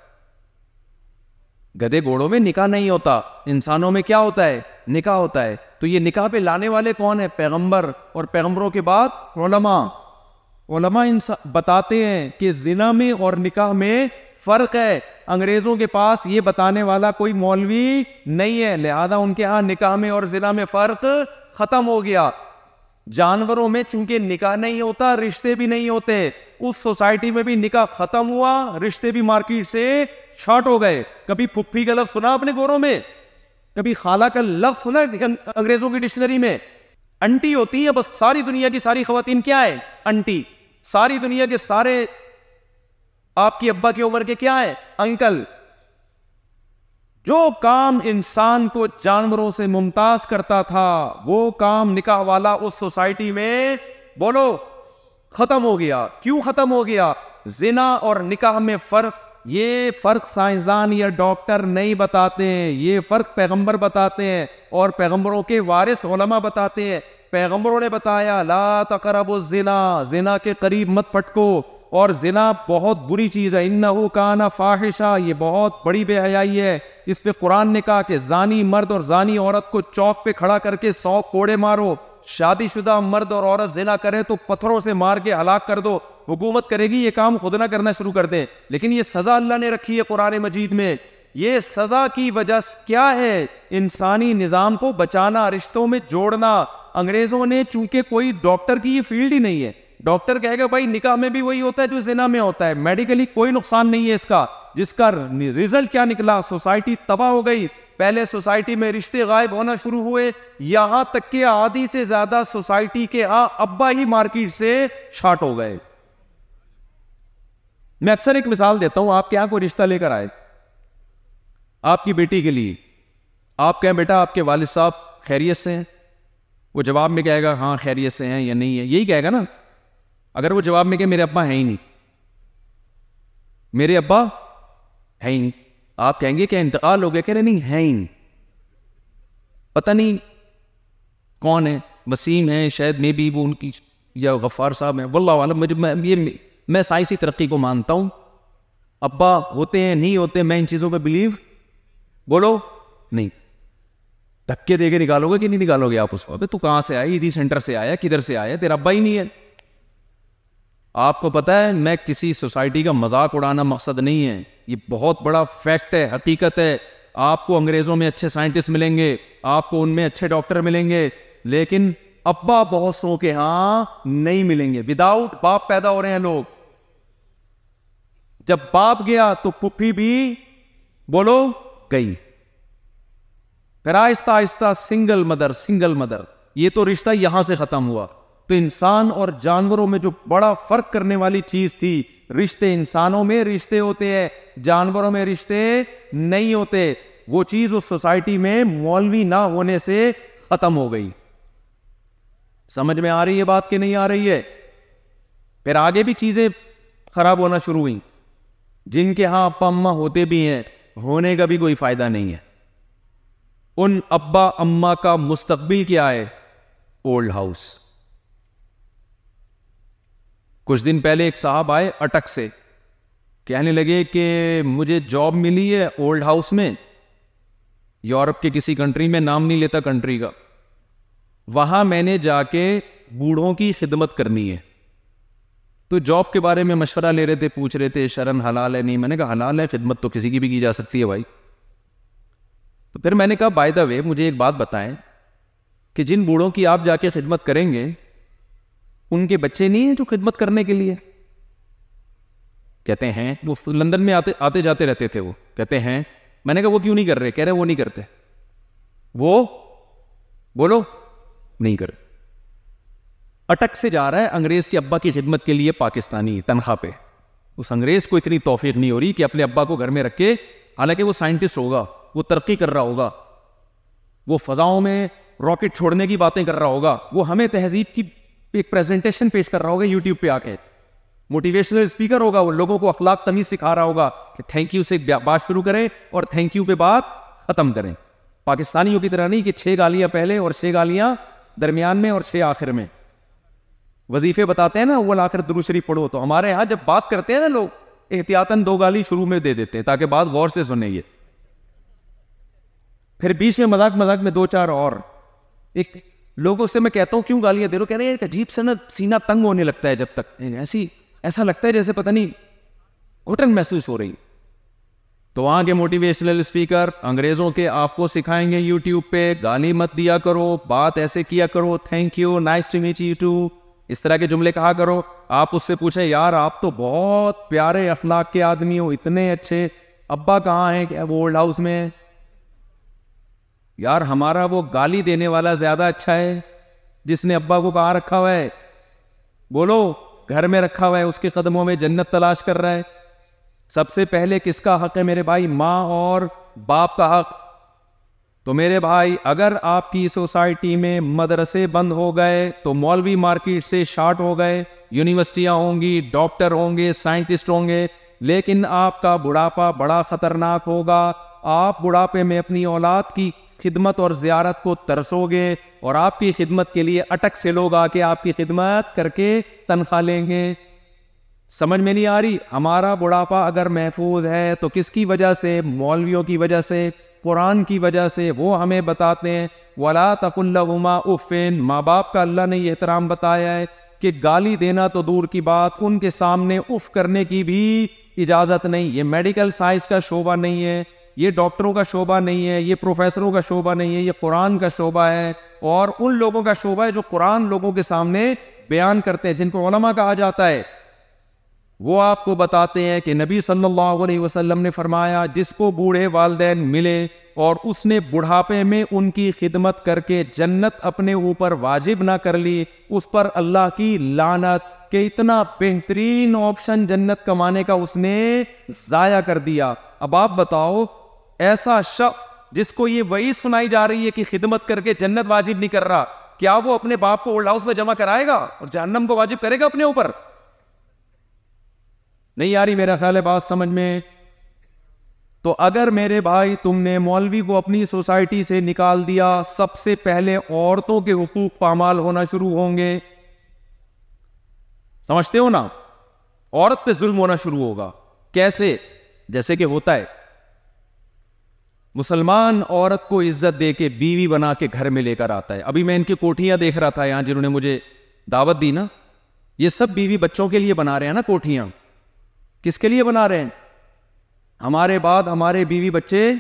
گدھے گھوڑوں میں نکاح نہیں ہوتا، انسانوں میں کیا ہوتا ہے؟ نکاح ہوتا ہے. تو یہ نکاح پہ لانے والے کون ہیں؟ پیغمبر، اور پیغمبروں کے بعد علماء. علماء بتاتے ہیں کہ زنا میں اور نکاح میں فرق ہے. انگریزوں کے پاس یہ بتانے والا کوئی مولوی نہیں ہے, لہذا ان کے ہاں نکاح میں اور زنا میں فرق ختم ہو گیا. جانوروں میں چونکہ نکاح نہیں ہوتا, رشتے بھی نہیں ہوتے, اس سوسائٹی میں بھی نکاح ختم ہوا, رشتے بھی مارکیٹ سے شارٹ ہو گئے. کبھی پھپھی کا لفظ سنا اپنے گوروں میں؟ کبھی خالہ کا لفظ سنا انگریزوں کی ڈکشنری میں؟ انٹی ہوتی ہے بس. ساری دنیا کی ساری خواتین کیا ہے؟ انٹی. ساری دنیا کے سارے آپ کی ابا کی عمر کے کیا ہے؟ انکل. جو کام انسان کو جانوروں سے ممتاز کرتا تھا وہ کام نکاح والا اس سوسائٹی میں بولو ختم ہو گیا. کیوں ختم ہو گیا؟ زنا اور نکاح میں فرق. یہ فرق سائنسدان یا ڈاکٹر نہیں بتاتے ہیں, یہ فرق پیغمبر بتاتے ہیں اور پیغمبروں کے وارث علماء بتاتے ہیں. پیغمبروں نے بتایا لا تقربوا الزنا, زنا کے قریب مت پٹکو, اور زنا بہت بری چیز ہے. انہ کان فاحشہ, یہ بہت بڑی بے حیائی ہے. اس پہ قرآن نے کہا کہ زانی مرد اور زانی عورت کو چوک پہ کھڑا کر کے 100 کوڑے مارو. شادی شدہ مرد اور عورت زنا کرے تو پتھروں سے مار کے ہلاک کر دو. حکومت کرے گی یہ کام خود نہ کرنا شروع کر دیں. لیکن یہ سزا اللہ نے رکھی ہے قرآن مجید میں. یہ سزا کی وجہ کیا ہے؟ انسانی نظام کو بچانا, رشتوں میں جوڑنا. انگریزوں نے چونکہ کوئی ڈاکٹر کی یہ فیلڈ ہی نہیں ہے, ڈاکٹر کہے گا بھائی نکاح میں بھی وہی ہوتا ہے جو زنا میں ہوتا ہے, میڈیکلی کوئی نقصان نہیں ہے اس کا. جس کا ریزلٹ کیا نکلا؟ سوسائٹی تباہ ہو گئی. پہلے سوسائٹی میں رشتے غائب ہونا شروع ہوئے, یہاں تک کہ آدھی سے زیادہ سوسائٹی کے ابا ہی مارکیٹ سے شارٹ ہو گئے. میں اکثر ایک مثال دیتا ہوں. آپ کے یہاں کوئی رشتہ لے کر آئے آپ کی بیٹی کے لیے, آپ کہیں بیٹا آپ کے والد صاحب خیریت سے ہیں؟ وہ جواب میں کہے گا ہاں خیریت سے ہیں یا نہیں ہے, یہی کہے گا نا. اگر وہ جواب میں کہ میرے ابا ہیں ہی نہیں, میرے ابا ہے ہی نہیں, آپ کہیں گے کہ انتقال ہو گیا؟ کہہ رہے نہیں ہے ہی نہیں, پتہ نہیں کون ہے, وسیم ہے شاید, میں بھی وہ ان کی, یا غفار صاحب ہیں, واللہ عالم. میں سائنسی ترقی کو مانتا ہوں, ابا ہوتے ہیں نہیں ہوتے, میں ان چیزوں پہ بلیو بولو نہیں. دھکے دے کے نکالو گے کہ نہیں نکالو گے آپ اس کو؟ تو کہاں سے آیا؟ ایدھی سینٹر سے آیا, کدھر سے آیا, تیرا ابا ہی نہیں ہے. آپ کو پتا ہے میں کسی سوسائٹی کا مذاق اڑانا مقصد نہیں ہے, یہ بہت بڑا فیکٹ ہے, حقیقت ہے. آپ کو انگریزوں میں اچھے سائنٹسٹ ملیں گے, آپ کو ان میں اچھے ڈاکٹر ملیں گے, لیکن ابا بہت سو کے ہاں نہیں ملیں گے. وداؤٹ باپ پیدا ہو رہے ہیں لوگ. جب باپ گیا تو پھپھی بھی بولو گئی. پھر آہستہ آہستہ سنگل مدر. یہ تو رشتہ یہاں سے ختم ہوا. تو انسان اور جانوروں میں جو بڑا فرق کرنے والی چیز تھی, رشتے, انسانوں میں رشتے ہوتے ہیں, جانوروں میں رشتے نہیں ہوتے, وہ چیز اس سوسائٹی میں مولوی نہ ہونے سے ختم ہو گئی. سمجھ میں آ رہی ہے بات کہ نہیں آ رہی ہے؟ پھر آگے بھی چیزیں خراب ہونا شروع ہوئیں. جن کے ہاں ابا اماں ہوتے بھی ہیں, ہونے کا بھی کوئی فائدہ نہیں ہے. ان ابا اماں کا مستقبل کیا ہے؟ Old house. کچھ دن پہلے ایک صاحب آئے اٹک سے, کہنے لگے کہ مجھے جاب ملی ہے اولڈ ہاؤس میں, یورپ کے کسی کنٹری میں, نام نہیں لیتا کنٹری کا. وہاں میں نے جا کے بوڑھوں کی خدمت کرنی ہے. تو جاب کے بارے میں مشورہ لے رہے تھے, پوچھ رہے تھے شرن حلال ہے نہیں. میں نے کہا حلال ہے, خدمت تو کسی کی بھی کی جا سکتی ہے بھائی. تو پھر میں نے کہا بائی دا وے مجھے ایک بات بتائیں کہ جن بوڑھوں کی آپ جا کے خدمت کریں گے ان کے بچے نہیں ہیں جو خدمت کرنے کے لیے؟ کہتے ہیں وہ لندن میں آتے جاتے رہتے تھے. وہ کہتے ہیں. میں نے کہا وہ کیوں نہیں کر رہے؟ کہہ رہے وہ نہیں کرتے. وہ بولو نہیں کرے. اٹک سے جا رہا ہے انگریز کے ابا کی خدمت کے لیے پاکستانی تنخواہ پہ. اس انگریز کو اتنی توفیق نہیں ہو رہی کہ اپنے ابا کو گھر میں رکھ کے, حالانکہ وہ سائنٹسٹ ہوگا, وہ ترقی کر رہا ہوگا, وہ فضاؤں میں راکٹ چھوڑنے کی باتیں کر رہا ہوگا, وہ ہمیں تہذیب کی ایک پریزنٹیشن پیش کر رہا ہوگا یوٹیوب پہ آ کے, موٹیویشنل اسپیکر ہوگا, وہ لوگوں کو اخلاق تمیز سکھا رہا ہوگا کہ تھینک یو سے بات شروع کریں اور تھینک یو پہ بات ختم کریں. پاکستانیوں کی طرح نہیں کہ 6 گالیاں پہلے اور 6 گالیاں درمیان میں اور 6 آخر میں. وظیفے بتاتے ہیں نا اول آخر درود شریف پڑھو, تو ہمارے ہاں جب بات کرتے ہیں نا لوگ احتیاطاً 2 گالی شروع میں دے دیتے ہیں تاکہ بات غور سے سنیں. یہ پھر بیچ میں مذاق میں 2-4 اور. ایک لوگوں سے میں کہتا ہوں کیوں گالیاں دے رہے ہو, کہہ رہے ہیں ایک عجیب سا نا سینہ تنگ ہونے لگتا ہے جب تک, ایسا لگتا ہے جیسے پتہ نہیں گھٹن محسوس ہو رہی. تو وہاں کے موٹیویشنل اسپیکر انگریزوں کے آپ کو سکھائیں گے یوٹیوب پہ, گالی مت دیا کرو, بات ایسے کیا کرو, thank you, nice to meet you too, اس طرح کے جملے کہا کرو. آپ اس سے پوچھیں یار آپ تو بہت پیارے اخلاق کے آدمی ہو, اتنے اچھے, ابا کہاں ہیں, کیا وہ اولڈ ہاؤس میں؟ یار ہمارا وہ گالی دینے والا زیادہ اچھا ہے جس نے ابا کو کہاں رکھا ہوا ہے؟ بولو, گھر میں رکھا ہوا ہے, اس کے قدموں میں جنت تلاش کر رہا ہے. سب سے پہلے کس کا حق ہے میرے بھائی؟ ماں اور باپ کا حق. تو میرے بھائی اگر آپ کی سوسائٹی میں مدرسے بند ہو گئے تو مولوی مارکیٹ سے شارٹ ہو گئے, یونیورسٹیاں ہوں گی, ڈاکٹر ہوں گے, سائنٹسٹ ہوں گے, لیکن آپ کا بڑھاپا بڑا خطرناک ہوگا. آپ بڑھاپے میں اپنی اولاد کی خدمت اور زیارت کو ترسو گے, اور آپ کی خدمت کے لیے اٹک سے لوگ آ کے آپ کی خدمت کر کے تنخواہ لیں گے. سمجھ میں نہیں آ رہی؟ ہمارا بڑھاپا اگر محفوظ ہے تو کس کی وجہ سے؟ مولویوں کی وجہ سے, قرآن کی وجہ سے. وہ ہمیں بتاتے ہیں وَلَا تَقُلْ لَهُمَا اُفٍّ, ماں باپ کا اللہ نے یہ احترام بتایا ہے کہ گالی دینا تو دور کی بات, ان کے سامنے اف کرنے کی بھی اجازت نہیں. یہ میڈیکل سائنس کا شعبہ نہیں ہے, یہ ڈاکٹروں کا شعبہ نہیں ہے, یہ پروفیسروں کا شعبہ نہیں ہے, یہ قرآن کا شعبہ ہے, اور ان لوگوں کا شعبہ ہے جو قرآن لوگوں کے سامنے بیان کرتے ہیں, جن کو علماء کہا جاتا ہے. وہ آپ کو بتاتے ہیں کہ نبی صلی اللہ علیہ وسلم نے فرمایا جس کو بوڑھے والدین ملے اور اس نے بڑھاپے میں ان کی خدمت کر کے جنت اپنے اوپر واجب نہ کر لی, اس پر اللہ کی لعنت, کہ اتنا بہترین آپشن جنت کمانے کا اس نے ضائع کر دیا. اب آپ بتاؤ, ایسا شخص جس کو یہ وحی سنائی جا رہی ہے کہ خدمت کر کے جنت واجب نہیں کر رہا, کیا وہ اپنے باپ کو اولڈ ہاؤس میں جمع کرائے گا اور جہنم کو واجب کرے گا اپنے اوپر؟ نہیں آ رہی میرا خیال ہے بات سمجھ میں؟ تو اگر میرے بھائی تم نے مولوی کو اپنی سوسائٹی سے نکال دیا, سب سے پہلے عورتوں کے حقوق پامال ہونا شروع ہوں گے. سمجھتے ہو نا؟ عورت پہ ظلم ہونا شروع ہوگا. کیسے؟ جیسے کہ ہوتا ہے مسلمان عورت کو عزت دے کے بیوی بنا کے گھر میں لے کر آتا ہے. ابھی میں ان کی کوٹھیاں دیکھ رہا تھا یہاں, جنہوں نے مجھے دعوت دی نا, یہ سب بیوی بچوں کے لیے بنا رہے ہیں نا کوٹھیاں. کس کے لیے بنا رہے ہیں؟ ہمارے بعد ہمارے بیوی بچے.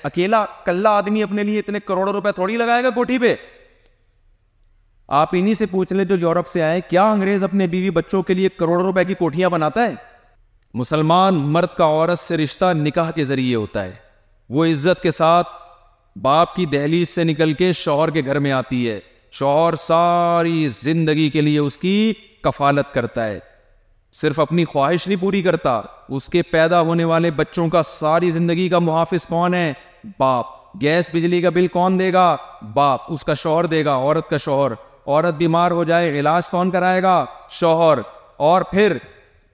اکیلا کلہ آدمی اپنے لیے اتنے کروڑوں روپے تھوڑی لگائے گا کوٹھی پہ. آپ انہی سے پوچھ لیں جو یورپ سے آئے, کیا انگریز اپنے بیوی بچوں کے لیے کروڑوں روپے کی کوٹھیاں بناتا ہے؟ مسلمان مرد کا عورت سے رشتہ نکاح کے ذریعے ہوتا ہے. وہ عزت کے ساتھ باپ کی دہلیز سے نکل کے شوہر کے گھر میں آتی ہے. شوہر ساری زندگی کے لیے اس کی کفالت کرتا ہے. صرف اپنی خواہش نہیں پوری کرتا, اس کے پیدا ہونے والے بچوں کا ساری زندگی کا محافظ کون ہے؟ باپ. گیس بجلی کا بل کون دے گا؟ باپ. اس کا شوہر دے گا, عورت کا شوہر. عورت بیمار ہو جائے علاج کون کرائے گا؟ شوہر. اور پھر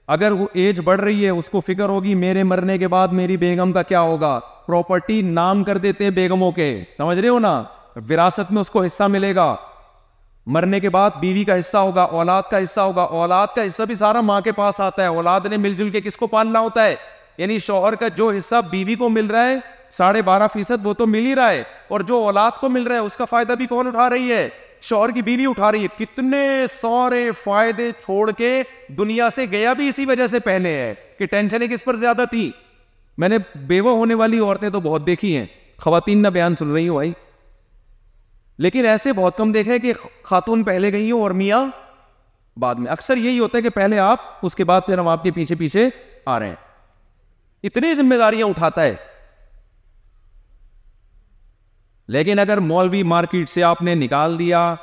اگر وہ ایج بڑھ رہی ہے, اس کو فکر ہوگی میرے مرنے کے بعد میری بیگم کا کیا ہوگا. پراپرٹی نام کر دیتے ہیں بیگموں کے, سمجھ رہے ہو نا؟ وراثت میں اس کو حصہ ملے گا. مرنے کے بعد بیوی کا حصہ ہوگا, اولاد کا حصہ ہوگا. اولاد کا حصہ بھی سارا ماں کے پاس آتا ہے. اولاد نے مل جل کے کس کو پالنا ہوتا ہے؟ یعنی شوہر کا جو حصہ بیوی کو مل رہا ہے 12.5% وہ تو مل ہی رہا ہے, اور جو اولاد کو مل رہا ہے اس کا فائدہ بھی کون اٹھا رہی ہے؟ شوہر کی بیوی اٹھا رہی ہے. کتنے سارے فائدے چھوڑ کے دنیا سے گیا بھی اسی وجہ سے پہلے ہے کہ ٹینشنیں کس پر زیادہ تھی. میں نے بیوہ ہونے والی عورتیں تو بہت دیکھی ہیں, خواتین نہ بیان سن رہی ہوں بھائی, لیکن ایسے بہت کم دیکھے کہ خاتون پہلے گئی ہوں اور میاں بعد میں. اکثر یہی ہوتا ہے کہ پہلے آپ, اس کے بعد پھر ہم آپ کے پیچھے پیچھے آ رہے ہیں. اتنی ذمہ داریاں اٹھاتا ہے. لیکن اگر مولوی مارکیٹ سے آپ نے نکال دیا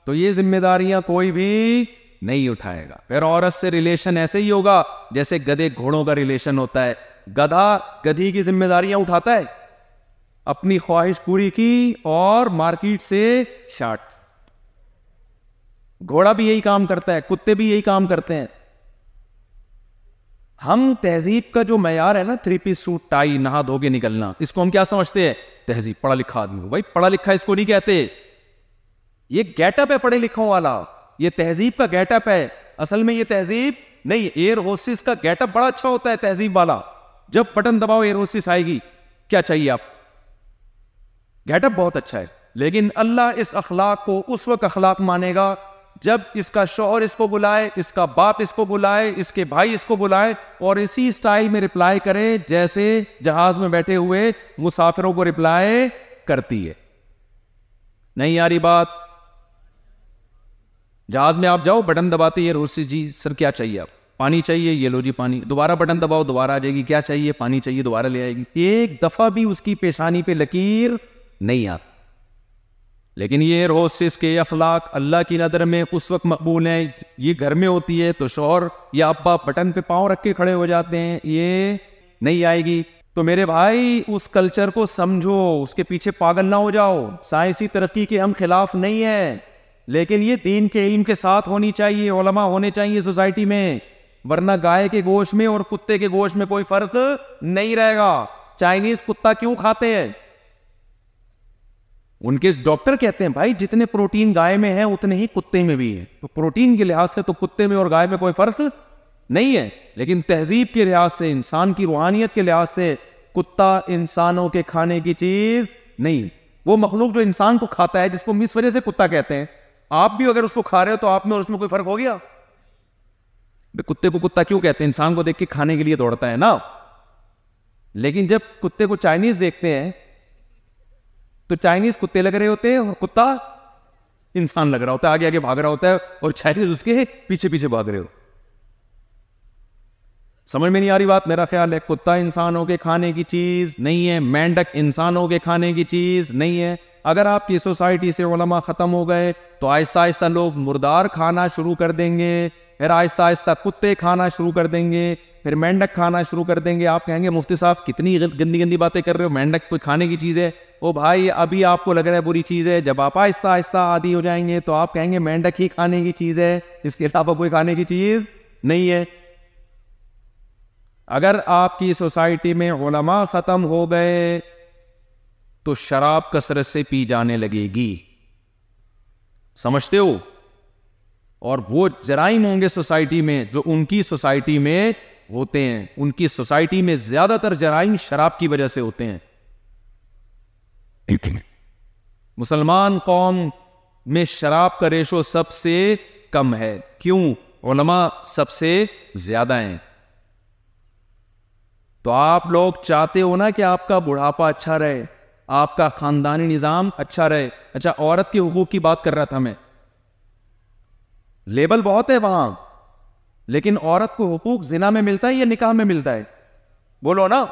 تو یہ ذمہ داریاں کوئی بھی نہیں اٹھائے گا. پھر عورت سے ریلیشن ایسے ہی ہوگا جیسے گدھے گھوڑوں کا ریلیشن ہوتا ہے. گدھا گدھی کی ذمہ داریاں اٹھاتا ہے, اپنی خواہش پوری کی اور مارکیٹ سے شارٹ. گھوڑا بھی یہی کام کرتا ہے, کتے بھی یہی کام کرتے ہیں. ہم تہذیب کا جو معیار ہے نا, 3 پیس سوٹ ٹائی نہا دھو کے نکلنا, اس کو ہم کیا سمجھتے ہیں؟ تہذیب. پڑھا لکھا آدمی ہو بھائی, پڑھا لکھا اس کو نہیں کہتے. یہ گیٹ اپ ہے پڑھے لکھوں والا, یہ تہذیب کا گیٹ اپ ہے. اصل میں یہ تہذیب نہیں. ایئر ہوسٹس کا گیٹ اپ بڑا اچھا ہوتا ہے تہذیب والا. جب بٹن دباؤ ایئر ہوسٹس آئے گی, کیا چاہیے آپ؟ گیٹ اپ بہت اچھا ہے. لیکن اللہ اس اخلاق کو اس وقت اخلاق مانے گا جب اس کا شوہر اس کو بلائے, اس کا باپ اس کو بلائے, اس کے بھائی اس کو بلائے, اور اسی سٹائل میں رپلائی کرے جیسے جہاز میں بیٹھے ہوئے مسافروں کو رپلائی کرتی ہے. نہیں آ رہی بات؟ جہاز میں آپ جاؤ, بٹن دباتے یہ روز سے, جی سر کیا چاہیے, آپ پانی چاہیے, یہ لو جی پانی, دوبارہ بٹن دباؤ, دوبارہ آ جائے گی, کیا چاہیے, پانی چاہیے, دوبارہ لے آئے گی. ایک دفعہ بھی اس کی پیشانی پہ لکیر نہیں آتی. لیکن یہ روسس کے اخلاق اللہ کی نظر میں اس وقت مقبول ہیں. یہ گھر میں ہوتی ہے تو شوہر یا ابا بٹن پہ پاؤں رکھ کے کھڑے ہو جاتے ہیں, یہ نہیں آئے گی. تو میرے بھائی اس کلچر کو سمجھو, اس کے پیچھے پاگل نہ ہو جاؤ. سائنسی ترقی کے ہم خلاف نہیں ہیں, لیکن یہ دین کے علم کے ساتھ ہونی چاہیے, علماء ہونے چاہیے سوسائٹی میں, ورنہ گائے کے گوشت میں اور کتے کے گوشت میں کوئی فرق نہیں رہے گا. چائنیز کتا کیوں کھاتے ہیں؟ ان کے ڈاکٹر کہتے ہیں بھائی جتنے پروٹین گائے میں ہیں اتنے ہی کتے میں بھی ہیں. تو پروٹین کے لحاظ سے تو کتے میں اور گائے میں کوئی فرق نہیں ہے, لیکن تہذیب کے لحاظ سے, انسان کی روحانیت کے لحاظ سے کتا انسانوں کے کھانے کی چیز نہیں. وہ مخلوق جو انسان کو کھاتا ہے, جس کو ہم اس وجہ سے کتا کہتے ہیں, آپ بھی اگر اس کو کھا رہے ہو تو آپ میں اور اس میں کوئی فرق ہو گیا؟ کتے کو کتا کیوں کہتے ہیں؟ انسان کو دیکھ کے کھانے کے لیے دوڑتا ہے نا. لیکن جب کتے کو چائنیز دیکھتے ہیں تو چائنیز کتے لگ رہے ہوتے ہیں اور کتا انسان لگ رہا ہوتا ہے, آگے آگے بھاگ رہا ہوتا ہے, اور چائنیز اس کے پیچھے پیچھے بھاگ رہے ہو. سمجھ میں نہیں آ رہی بات؟ میرا خیال ہے کتا انسانوں کے کھانے کی چیز نہیں ہے, مینڈک انسانوں کے کھانے کی چیز نہیں ہے. اگر آپ کی سوسائٹی سے علماء ختم ہو گئے تو آہستہ آہستہ لوگ مردار کھانا شروع کر دیں گے, پھر آہستہ آہستہ کتے کھانا شروع کر دیں گے, پھر مینڈک کھانا شروع کر دیں گے. آپ کہیں گے مفتی صاحب کتنی گندی گندی باتیں کر رہے ہو, مینڈک کوئی کھانے کی چیز ہے؟ او بھائی ابھی آپ کو لگ رہا ہے بری چیز ہے, جب آپ آہستہ آہستہ عادی ہو جائیں گے تو آپ کہیں گے مینڈک ہی کھانے کی چیز ہے, اس کے علاوہ کوئی کھانے کی چیز نہیں ہے. اگر آپ کی سوسائٹی میں علماء ختم ہو گئے تو شراب کثرت سے پی جانے لگے گی, سمجھتے ہو؟ اور وہ جرائم ہوں گے سوسائٹی میں جو ان کی سوسائٹی میں ہوتے ہیں. ان کی سوسائٹی میں زیادہ تر جرائم شراب کی وجہ سے ہوتے ہیں. مسلمان قوم میں شراب کا ریشو سب سے کم ہے. کیوں؟ علماء سب سے زیادہ ہیں. تو آپ لوگ چاہتے ہو نا کہ آپ کا بڑھاپا اچھا رہے, آپ کا خاندانی نظام اچھا رہے. اچھا, عورت کے حقوق کی بات کر رہا تھا میں. لیبل بہت ہے وہاں, لیکن عورت کو حقوق زنا میں ملتا ہے یا نکاح میں ملتا ہے؟ بولو نا.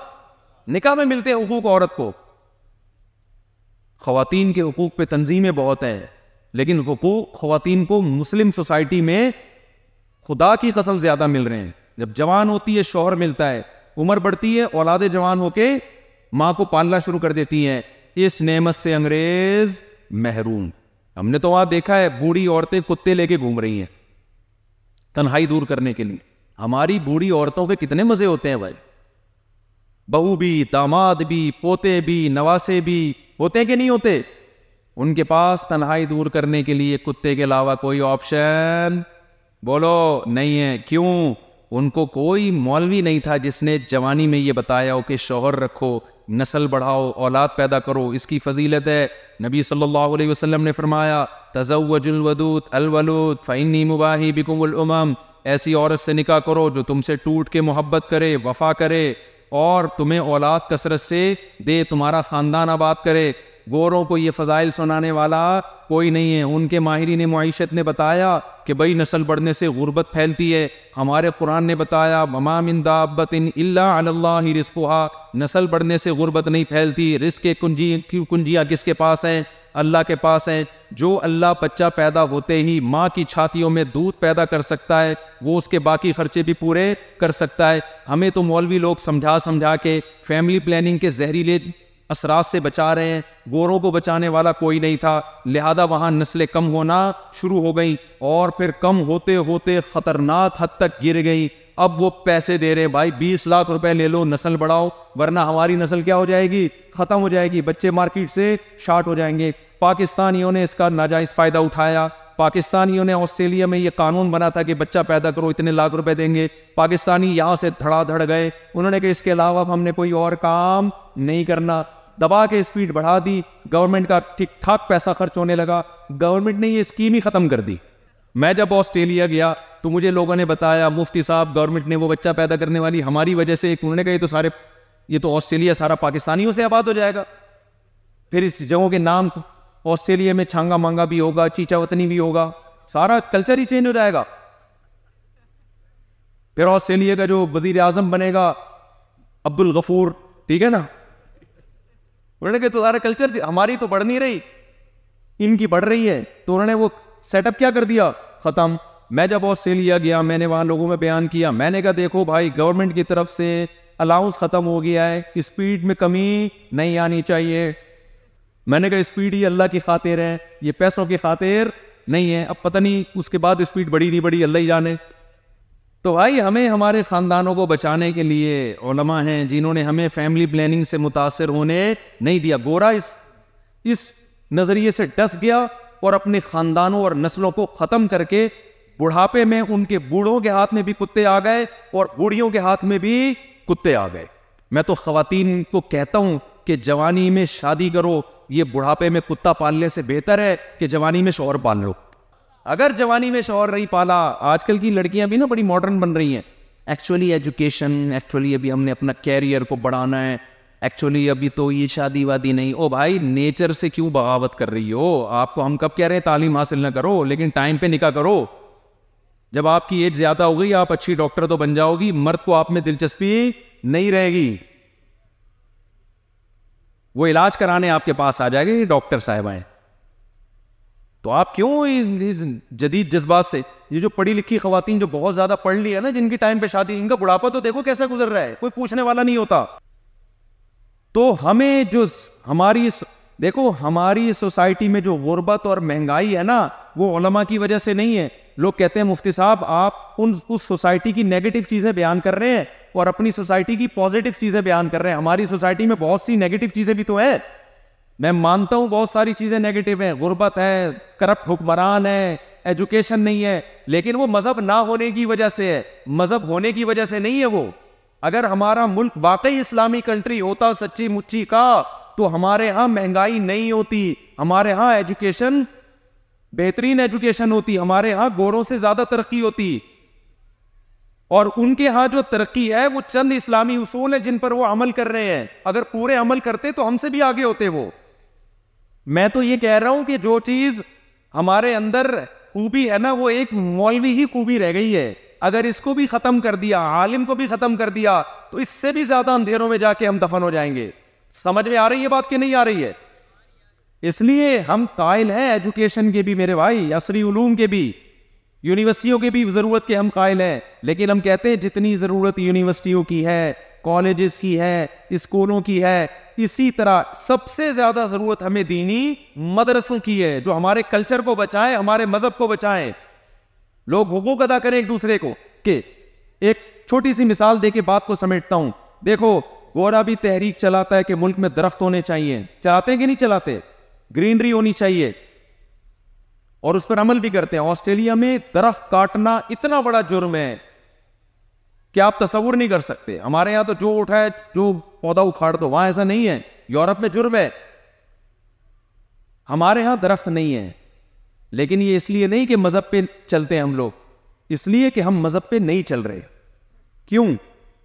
نکاح میں ملتے ہیں حقوق عورت کو. خواتین کے حقوق پہ تنظیمیں بہت ہیں, لیکن حقوق خواتین کو مسلم سوسائٹی میں خدا کی قسم زیادہ مل رہے ہیں. جب جوان ہوتی ہے شوہر ملتا ہے, عمر بڑھتی ہے اولادیں جوان ہو کے ماں کو پالنا شروع کر دیتی ہیں. اس نعمت سے انگریز محروم. ہم نے تو وہاں دیکھا ہے بوڑھی عورتیں کتے لے کے گھوم رہی ہیں تنہائی دور کرنے کے لیے. ہماری بوڑھی عورتوں پہ کتنے مزے ہوتے ہیں بھائی, بہو بھی, داماد بھی, پوتے بھی, نواسے بھی ہوتے ہیں کہ نہیں ہوتے؟ ان کے پاس تنہائی دور کرنے کے لیے کتے کے علاوہ کوئی آپشن بولو نہیں ہے. کیوں؟ ان کو کوئی مولوی نہیں تھا جس نے جوانی میں یہ بتایا ہو کہ شوہر رکھو, نسل بڑھاؤ, اولاد پیدا کرو, اس کی فضیلت ہے. نبی صلی اللہ علیہ وسلم نے فرمایا تزوج الودود الولود فانی مباحی بکم الامم. ایسی عورت سے نکاح کرو جو تم سے ٹوٹ کے محبت کرے, وفا کرے, اور تمہیں اولاد کثرت سے دے, تمہارا خاندان آباد کرے. گوروں کو یہ فضائل سنانے والا کوئی نہیں ہے. ان کے ماہرین معیشت نے بتایا کہ بھئی نسل بڑھنے سے غربت پھیلتی ہے. ہمارے قرآن نے بتایا وما من دابۃ الا علی اللہ رزقھا, نسل بڑھنے سے غربت نہیں پھیلتی. رزق کے کنجیاں کس کے پاس ہیں؟ اللہ کے پاس ہیں. جو اللہ بچہ پیدا ہوتے ہی ماں کی چھاتیوں میں دودھ پیدا کر سکتا ہے, وہ اس کے باقی خرچے بھی پورے کر سکتا ہے. ہمیں تو مولوی لوگ سمجھا کے فیملی پلاننگ کے زہریلے اثرات سے بچا رہے ہیں. گوروں کو بچانے والا کوئی نہیں تھا, لہذا وہاں نسلیں کم ہونا شروع ہو گئیں, اور پھر کم ہوتے ہوتے خطرناک حد تک گر گئی. اب وہ پیسے دے رہے ہیں بھائی 20 لاکھ روپے لے لو, نسل بڑھاؤ, ورنہ ہماری نسل کیا ہو جائے گی؟ ختم ہو جائے گی. بچے مارکیٹ سے شارٹ ہو جائیں گے. پاکستانیوں نے اس کا ناجائز فائدہ اٹھایا. پاکستانیوں نے آسٹریلیا میں یہ قانون بنا تھا کہ بچہ پیدا کرو اتنے لاکھ روپے دیں گے. پاکستانی یہاں سے دھڑا دھڑ گئے, انہوں نے کہ اس کے علاوہ ہم نے کوئی اور کام نہیں کرنا. دبا کے اسپیڈ بڑھا دی, گورنمنٹ کا ٹھیک ٹھاک پیسہ خرچ ہونے لگا, گورنمنٹ نے یہ اسکیم ہی ختم کر دی. میں جب آسٹریلیا گیا تو مجھے لوگوں نے بتایا مفتی صاحب گورنمنٹ نے وہ بچہ پیدا کرنے والی ہماری وجہ سے, انہوں نے کہا یہ تو آسٹریلیا سارا پاکستانیوں سے آباد ہو جائے گا, پھر اس جگہوں کے نام آسٹریلیا میں چھانگا مانگا بھی ہوگا, چیچا وطنی بھی ہوگا, سارا کلچر ہی چینج ہو جائے گا. پھر آسٹریلیا کا جو وزیر اعظم بنے گا عبد الغفور, ٹھیک ہے نا, انہوں نے کہا تو سارا کلچر, ہماری تو بڑھ نہیں رہی, ان کی بڑھ رہی ہے, تو انہوں نے وہ سیٹ اپ کیا کر دیا, ختم. میں جب آسٹریلیا گیا میں نے وہاں لوگوں میں بیان کیا, میں نے کہا دیکھو بھائی گورنمنٹ کی طرف سے الاؤنس ختم ہو گیا ہے, اسپیڈ میں کمی نہیں آنی چاہیے. میں نے کہا اسپیڈ ہی اللہ کی خاطر ہے, یہ پیسوں کی خاطر نہیں ہے. اب پتہ نہیں اس کے بعد اسپیڈ بڑی نہیں بڑی, اللہ ہی جانے. تو بھائی ہمیں ہمارے خاندانوں کو بچانے کے لیے علماء ہیں جنہوں نے ہمیں فیملی پلاننگ سے متاثر ہونے نہیں دیا. گورا اس نظریے سے ڈس گیا اور اپنے خاندانوں اور نسلوں کو ختم کر کے بڑھاپے میں ان کے بوڑھوں کے ہاتھ میں بھی کتے آ گئے اور بوڑھیوں کے ہاتھ میں بھی کتے آ گئے. میں تو خواتین کو کہتا ہوں کہ جوانی میں شادی کرو, یہ بڑھاپے میں کتا پالنے سے بہتر ہے کہ جوانی میں شوہر پال لو. اگر جوانی میں شوہر نہیں پالا, آج کل کی لڑکیاں بھی نا بڑی ماڈرن بن رہی ہیں, ایکچولی ایجوکیشن, ایکچولی ابھی ہم نے اپنا کیریئر کو بڑھانا ہے, ایکچولی ابھی تو یہ شادی وادی نہیں. او بھائی نیچر سے کیوں بغاوت کر رہی ہو؟ آپ کو ہم کب کہہ رہے ہیں تعلیم حاصل نہ کرو, لیکن ٹائم پہ نکاح کرو. جب آپ کی ایج زیادہ ہو گئی آپ اچھی ڈاکٹر تو بن جاؤ گی, مرد کو آپ میں دلچسپی نہیں رہے گی, وہ علاج کرانے آپ کے پاس آ جائے گا, یہ ڈاکٹر صاحب ہیں. تو آپ کیوں جدید جذبات سے, یہ جو پڑھی لکھی خواتین جو بہت زیادہ پڑھ لی ہے نا, جن کی ٹائم پہ شادی, ان کا بڑھاپا تو دیکھو کیسا گزر رہا ہے, کوئی پوچھنے والا نہیں ہوتا. تو ہمیں جو دیکھو ہماری سوسائٹی میں جو غربت اور مہنگائی ہے نا, وہ علماء کی وجہ سے نہیں ہے. لوگ کہتے ہیں مفتی صاحب آپ اس سوسائٹی کی نیگیٹو چیزیں بیان کر رہے ہیں اور اپنی سوسائٹی کی پازیٹو چیزیں بیان کر رہے ہیں. ہماری سوسائٹی میں بہت سی نیگیٹو چیزیں بھی تو ہیں, میں مانتا ہوں بہت ساری چیزیں نیگیٹو ہیں, غربت ہے, کرپٹ حکمران ہے, ایجوکیشن نہیں ہے, لیکن وہ مذہب نہ ہونے کی وجہ سے ہے, مذہب ہونے کی وجہ سے نہیں ہے وہ. اگر ہمارا ملک واقعی اسلامی کنٹری ہوتا سچی مچی کا, تو ہمارے ہاں مہنگائی نہیں ہوتی, ہمارے ہاں ایجوکیشن بہترین ایجوکیشن ہوتی, ہمارے ہاں گوروں سے زیادہ ترقی ہوتی, اور ان کے ہاں جو ترقی ہے وہ چند اسلامی اصول ہیں جن پر وہ عمل کر رہے ہیں. اگر پورے عمل کرتے تو ہم سے بھی آگے ہوتے وہ. میں تو یہ کہہ رہا ہوں کہ جو چیز ہمارے اندر خوبی ہے نا, وہ ایک مولوی ہی خوبی رہ گئی ہے. اگر اس کو بھی ختم کر دیا, عالم کو بھی ختم کر دیا, تو اس سے بھی زیادہ اندھیروں میں جا کے ہم دفن ہو جائیں گے. سمجھ میں آ رہی ہے بات کہ نہیں آ رہی ہے؟ اس لیے ہم قائل ہیں ایجوکیشن کے بھی میرے بھائی, عصری علوم کے بھی, یونیورسٹیوں کی بھی ضرورت کے ہم قائل ہیں. لیکن ہم کہتے ہیں جتنی ضرورت یونیورسٹیوں کی ہے, کالجز کی ہے, اسکولوں کی ہے, اسی طرح سب سے زیادہ ضرورت ہمیں دینی مدرسوں کی ہے, جو ہمارے کلچر کو بچائیں, ہمارے مذہب کو بچائیں. لوگ حقوق ادا کریں ایک دوسرے کو. کہ ایک چھوٹی سی مثال دے کے بات کو سمیٹتا ہوں. دیکھو گورا بھی تحریک چلاتا ہے کہ ملک میں درخت ہونے چاہیے, چلاتے ہیں کہ نہیں چلاتے؟ گرینری ہونی چاہیے, اور اس پر عمل بھی کرتے ہیں. آسٹریلیا میں درخت کاٹنا اتنا بڑا جرم ہے کہ آپ تصور نہیں کر سکتے. ہمارے یہاں تو جو اٹھائے جو پودا اکھاڑ دو, وہاں ایسا نہیں ہے. یورپ میں جرم ہے, ہمارے ہاں درخت نہیں ہے. لیکن یہ اس لیے نہیں کہ مذہب پہ چلتے ہیں ہم لوگ, اس لیے کہ ہم مذہب پہ نہیں چل رہے. کیوں؟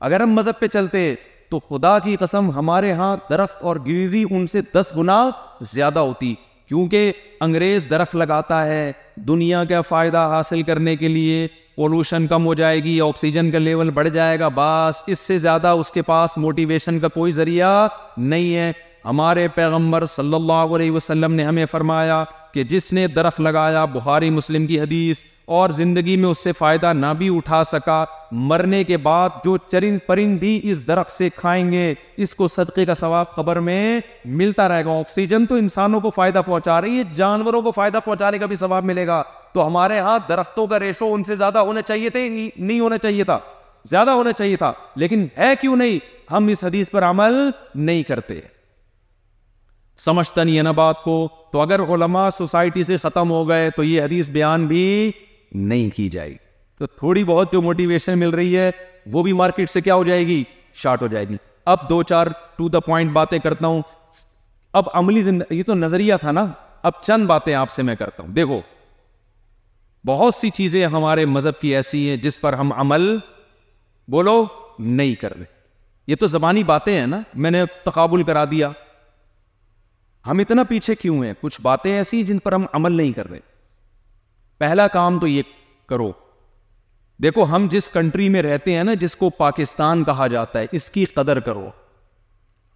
اگر ہم مذہب پہ چلتے تو خدا کی قسم ہمارے ہاں درخت اور گرینری ان سے 10 گنا زیادہ ہوتی. کیونکہ انگریز درخت لگاتا ہے دنیا کا فائدہ حاصل کرنے کے لیے, پولوشن کم ہو جائے گی, آکسیجن کا لیول بڑھ جائے گا, بس اس سے زیادہ اس کے پاس موٹیویشن کا کوئی ذریعہ نہیں ہے. ہمارے پیغمبر صلی اللہ علیہ وسلم نے ہمیں فرمایا کہ جس نے درخت لگایا, بخاری مسلم کی حدیث, اور زندگی میں اس سے فائدہ نہ بھی اٹھا سکا, مرنے کے بعد جو چرند پرند بھی اس درخت سے کھائیں گے, اس کو صدقے کا ثواب قبر میں ملتا رہے گا. آکسیجن تو انسانوں کو فائدہ پہنچا رہی ہے, جانوروں کو فائدہ پہنچانے کا بھی ثواب ملے گا. تو ہمارے ہاں درختوں کا ریشو ان سے زیادہ ہونا چاہیے تھے, نہیں ہونا چاہیے تھا, زیادہ ہونا چاہیے تھا. لیکن ہے کیوں نہیں؟ ہم اس حدیث پر عمل نہیں کرتے, سمجھتا نہیں ہے نا بات کو. تو اگر علماء سوسائٹی سے ختم ہو گئے تو یہ حدیث بیان بھی نہیں کی جائے گی. تو تھوڑی بہت جو موٹیویشن مل رہی ہے وہ بھی مارکیٹ سے کیا ہو جائے گی؟ شارٹ ہو جائے گی. اب 2-4 ٹو دا پوائنٹ باتیں کرتا ہوں. اب عملی زندگی, یہ تو نظریہ تھا نا, اب چند باتیں آپ سے میں کرتا ہوں. دیکھو بہت سی چیزیں ہمارے مذہب کی ایسی ہیں جس پر ہم عمل بولو نہیں کر رہے. یہ تو زبانی باتیں ہیں نا, میں نے تقابل کرا دیا. ہم اتنا پیچھے کیوں ہیں؟ کچھ باتیں ایسی جن پر ہم عمل نہیں کر رہے. پہلا کام تو یہ کرو, دیکھو ہم جس کنٹری میں رہتے ہیں نا, جس کو پاکستان کہا جاتا ہے, اس کی قدر کرو.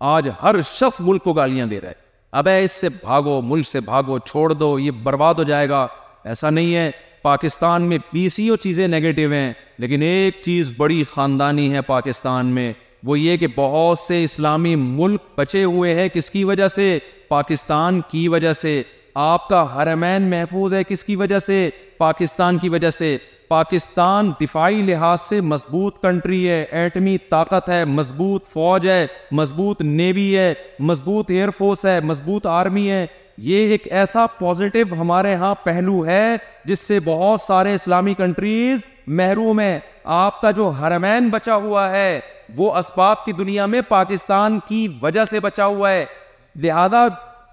آج ہر شخص ملک کو گالیاں دے رہا ہے, ابے اس سے بھاگو, ملک سے بھاگو, چھوڑ دو, یہ برباد ہو جائے گا. ایسا نہیں ہے. پاکستان میں بیسیوں چیزیں نیگیٹو ہیں, لیکن ایک چیز بڑی خاندانی ہے پاکستان میں, وہ یہ کہ بہت سے اسلامی ملک بچے ہوئے ہیں. کس کی وجہ سے؟ پاکستان کی وجہ سے. آپ کا حرمین محفوظ ہے کس کی وجہ سے؟ پاکستان کی وجہ سے. پاکستان دفاعی لحاظ سے مضبوط کنٹری ہے, ایٹمی طاقت ہے, مضبوط فوج ہے, مضبوط نیوی ہے, مضبوط ایئر فورس ہے, مضبوط آرمی ہے. یہ ایک ایسا پازیٹو ہمارے ہاں پہلو ہے جس سے بہت سارے اسلامی کنٹریز محروم ہیں. آپ کا جو حرمین بچا ہوا ہے وہ اسباب کی دنیا میں پاکستان کی وجہ سے بچا ہوا ہے. لہذا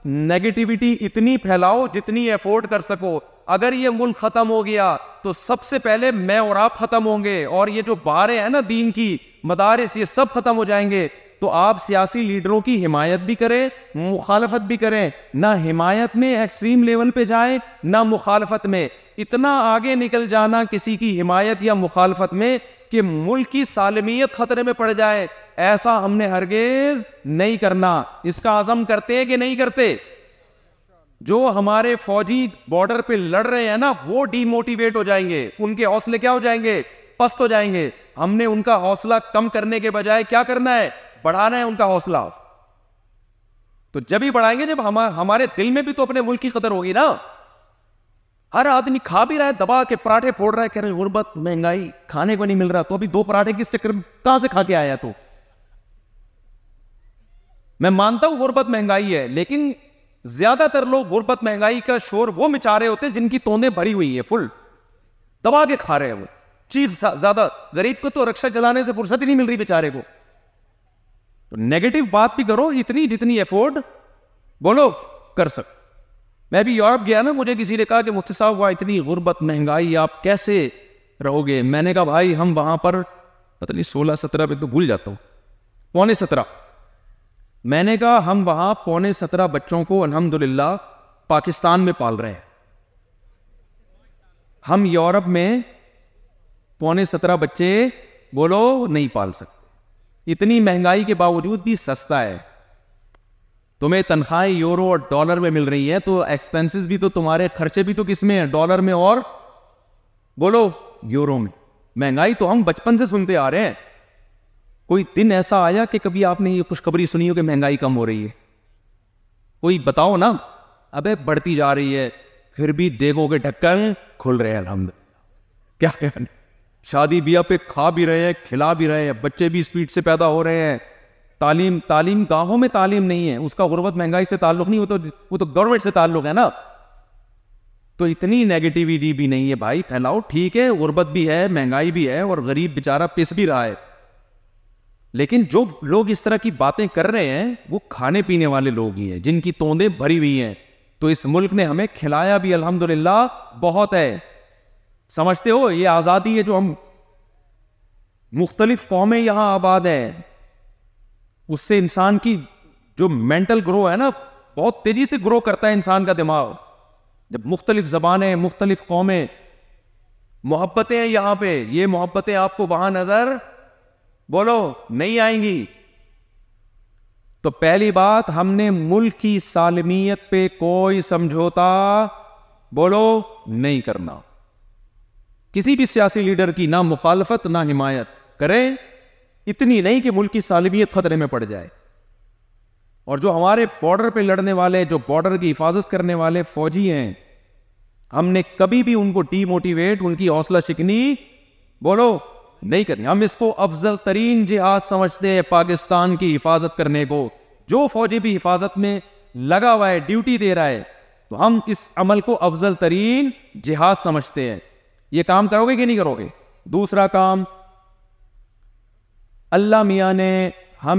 نیگیٹیوٹی اتنی پھیلاؤ جتنی افورڈ کر سکو. اگر یہ ملک ختم ہو گیا تو سب سے پہلے میں اور آپ ختم ہوں گے, اور یہ جو باریں ہیں نا دین کی, مدارس, یہ سب ختم ہو جائیں گے. تو آپ سیاسی لیڈروں کی حمایت بھی کریں, مخالفت بھی کریں. نہ حمایت میں ایکسٹریم لیول پہ جائیں, نہ مخالفت میں. اتنا آگے نکل جانا کسی کی حمایت یا مخالفت میں کہ ملک کی سالمیت خطرے میں پڑ جائے, ایسا ہم نے ہرگز نہیں کرنا. اس کا عزم کرتے ہیں کہ نہیں کرتے؟ جو ہمارے فوجی بارڈر پہ لڑ رہے ہیں نا, وہ ڈی موٹیویٹ ہو جائیں گے, ان کے حوصلے کیا ہو جائیں گے؟ پست ہو جائیں گے. ہم نے ان کا حوصلہ کم کرنے کے بجائے کیا کرنا ہے؟ بڑھانا ہے ان کا حوصلہ. تو جب ہی بڑھائیں گے جب ہمارے دل میں بھی تو اپنے ملک کی قدر ہوگی نا. ہر آدمی کھا بھی رہا ہے, دبا کے پراٹھے پھوڑ رہا ہے, کہہ رہے غربت, مہنگائی, کھانے کو نہیں مل رہا. تو ابھی 2 پراٹھے کس چکر میں کہاں سے کھا کے آیا؟ تو میں مانتا ہوں غربت مہنگائی ہے, لیکن زیادہ تر لوگ غربت مہنگائی کا شور وہ مچا رہے ہوتے ہیں جن کی توندیں بھری ہوئی ہیں, فل دبا کے کھا رہے ہیں وہ چیز زیادہ. غریب کو تو رکشہ چلانے سے فرصت ہی نہیں مل رہی بیچارے کو. تو نیگیٹو بات بھی کرو اتنی جتنی افورڈ بولو کر سکتے. میں بھی یورپ گیا نا, مجھے کسی نے کہا کہ مفتی صاحب وہاں اتنی غربت مہنگائی, آپ کیسے رہو گے؟ میں نے کہا بھائی ہم وہاں پر پتہ نہیں 16-17 پہ تو بھول جاتا ہوں, 16.25. میں نے کہا ہم وہاں 16.25 بچوں کو الحمدللہ پاکستان میں پال رہے ہیں. ہم یورپ میں 16.25 بچے بولو نہیں پال سکتے. اتنی مہنگائی کے باوجود بھی سستا ہے. تمہیں تنخواہیں یورو اور ڈالر میں مل رہی ہے, تو ایکسپینسز بھی تو تمہارے خرچے بھی تو کس میں ہیں؟ ڈالر میں اور بولو یورو میں. مہنگائی تو ہم بچپن سے سنتے آ رہے ہیں. کوئی دن ایسا آیا کہ کبھی آپ نے یہ خوشخبری سنی ہو کہ مہنگائی کم ہو رہی ہے؟ کوئی بتاؤ نا. ابے بڑھتی جا رہی ہے, پھر بھی دیگوں کے ڈھکن کھل رہے ہیں الحمدللہ. کیا کہنے, شادی بیاہ پہ کھا بھی رہے ہیں, کھلا بھی رہے ہیں, بچے بھی اسپیڈ سے پیدا ہو رہے ہیں. تعلیم گاہوں میں تعلیم نہیں ہے, اس کا غربت مہنگائی سے تعلق نہیں, وہ تو گورنمنٹ سے تعلق ہے نا. تو اتنی نیگیٹیوٹی بھی نہیں ہے بھائی, پھیلاؤ. ٹھیک ہے غربت بھی ہے, مہنگائی بھی ہے, اور غریب بیچارہ پس بھی رہا ہے, لیکن جو لوگ اس طرح کی باتیں کر رہے ہیں وہ کھانے پینے والے لوگ ہی ہیں جن کی توندیں بھری ہوئی ہیں. تو اس ملک نے ہمیں کھلایا بھی الحمدللہ بہت ہے. سمجھتے ہو یہ آزادی ہے جو ہم مختلف قومیں یہاں آباد ہیں, اس سے انسان کی جو مینٹل گرو ہے نا, بہت تیزی سے گرو کرتا ہے انسان کا دماغ. جب مختلف زبانیں, مختلف قومیں, محبتیں ہیں یہاں پہ, یہ محبتیں آپ کو وہاں نظر بولو نہیں آئیں گی. تو پہلی بات, ہم نے ملک کی سالمیت پہ کوئی سمجھوتا بولو نہیں کرنا. کسی بھی سیاسی لیڈر کی نہ مخالفت نہ حمایت کریں, اتنی نہیں کہ ملک کی سالمیت خطرے میں پڑ جائے. اور جو ہمارے بارڈر پہ لڑنے والے, جو بارڈر کی حفاظت کرنے والے فوجی ہیں, ہم نے کبھی بھی ان کو ڈی موٹیویٹ, ان کی حوصلہ شکنی بولو نہیں کرنی. ہم اس کو افضل ترین جہاد سمجھتے ہیں پاکستان کی حفاظت کرنے کو. جو فوجی بھی حفاظت میں لگا ہوا ہے, ڈیوٹی دے رہا ہے, تو ہم اس عمل کو افضل ترین جہاد سمجھتے ہیں. یہ کام کرو گے کہ نہیں کرو گے؟ دوسرا کام, اللہ میاں نے ہم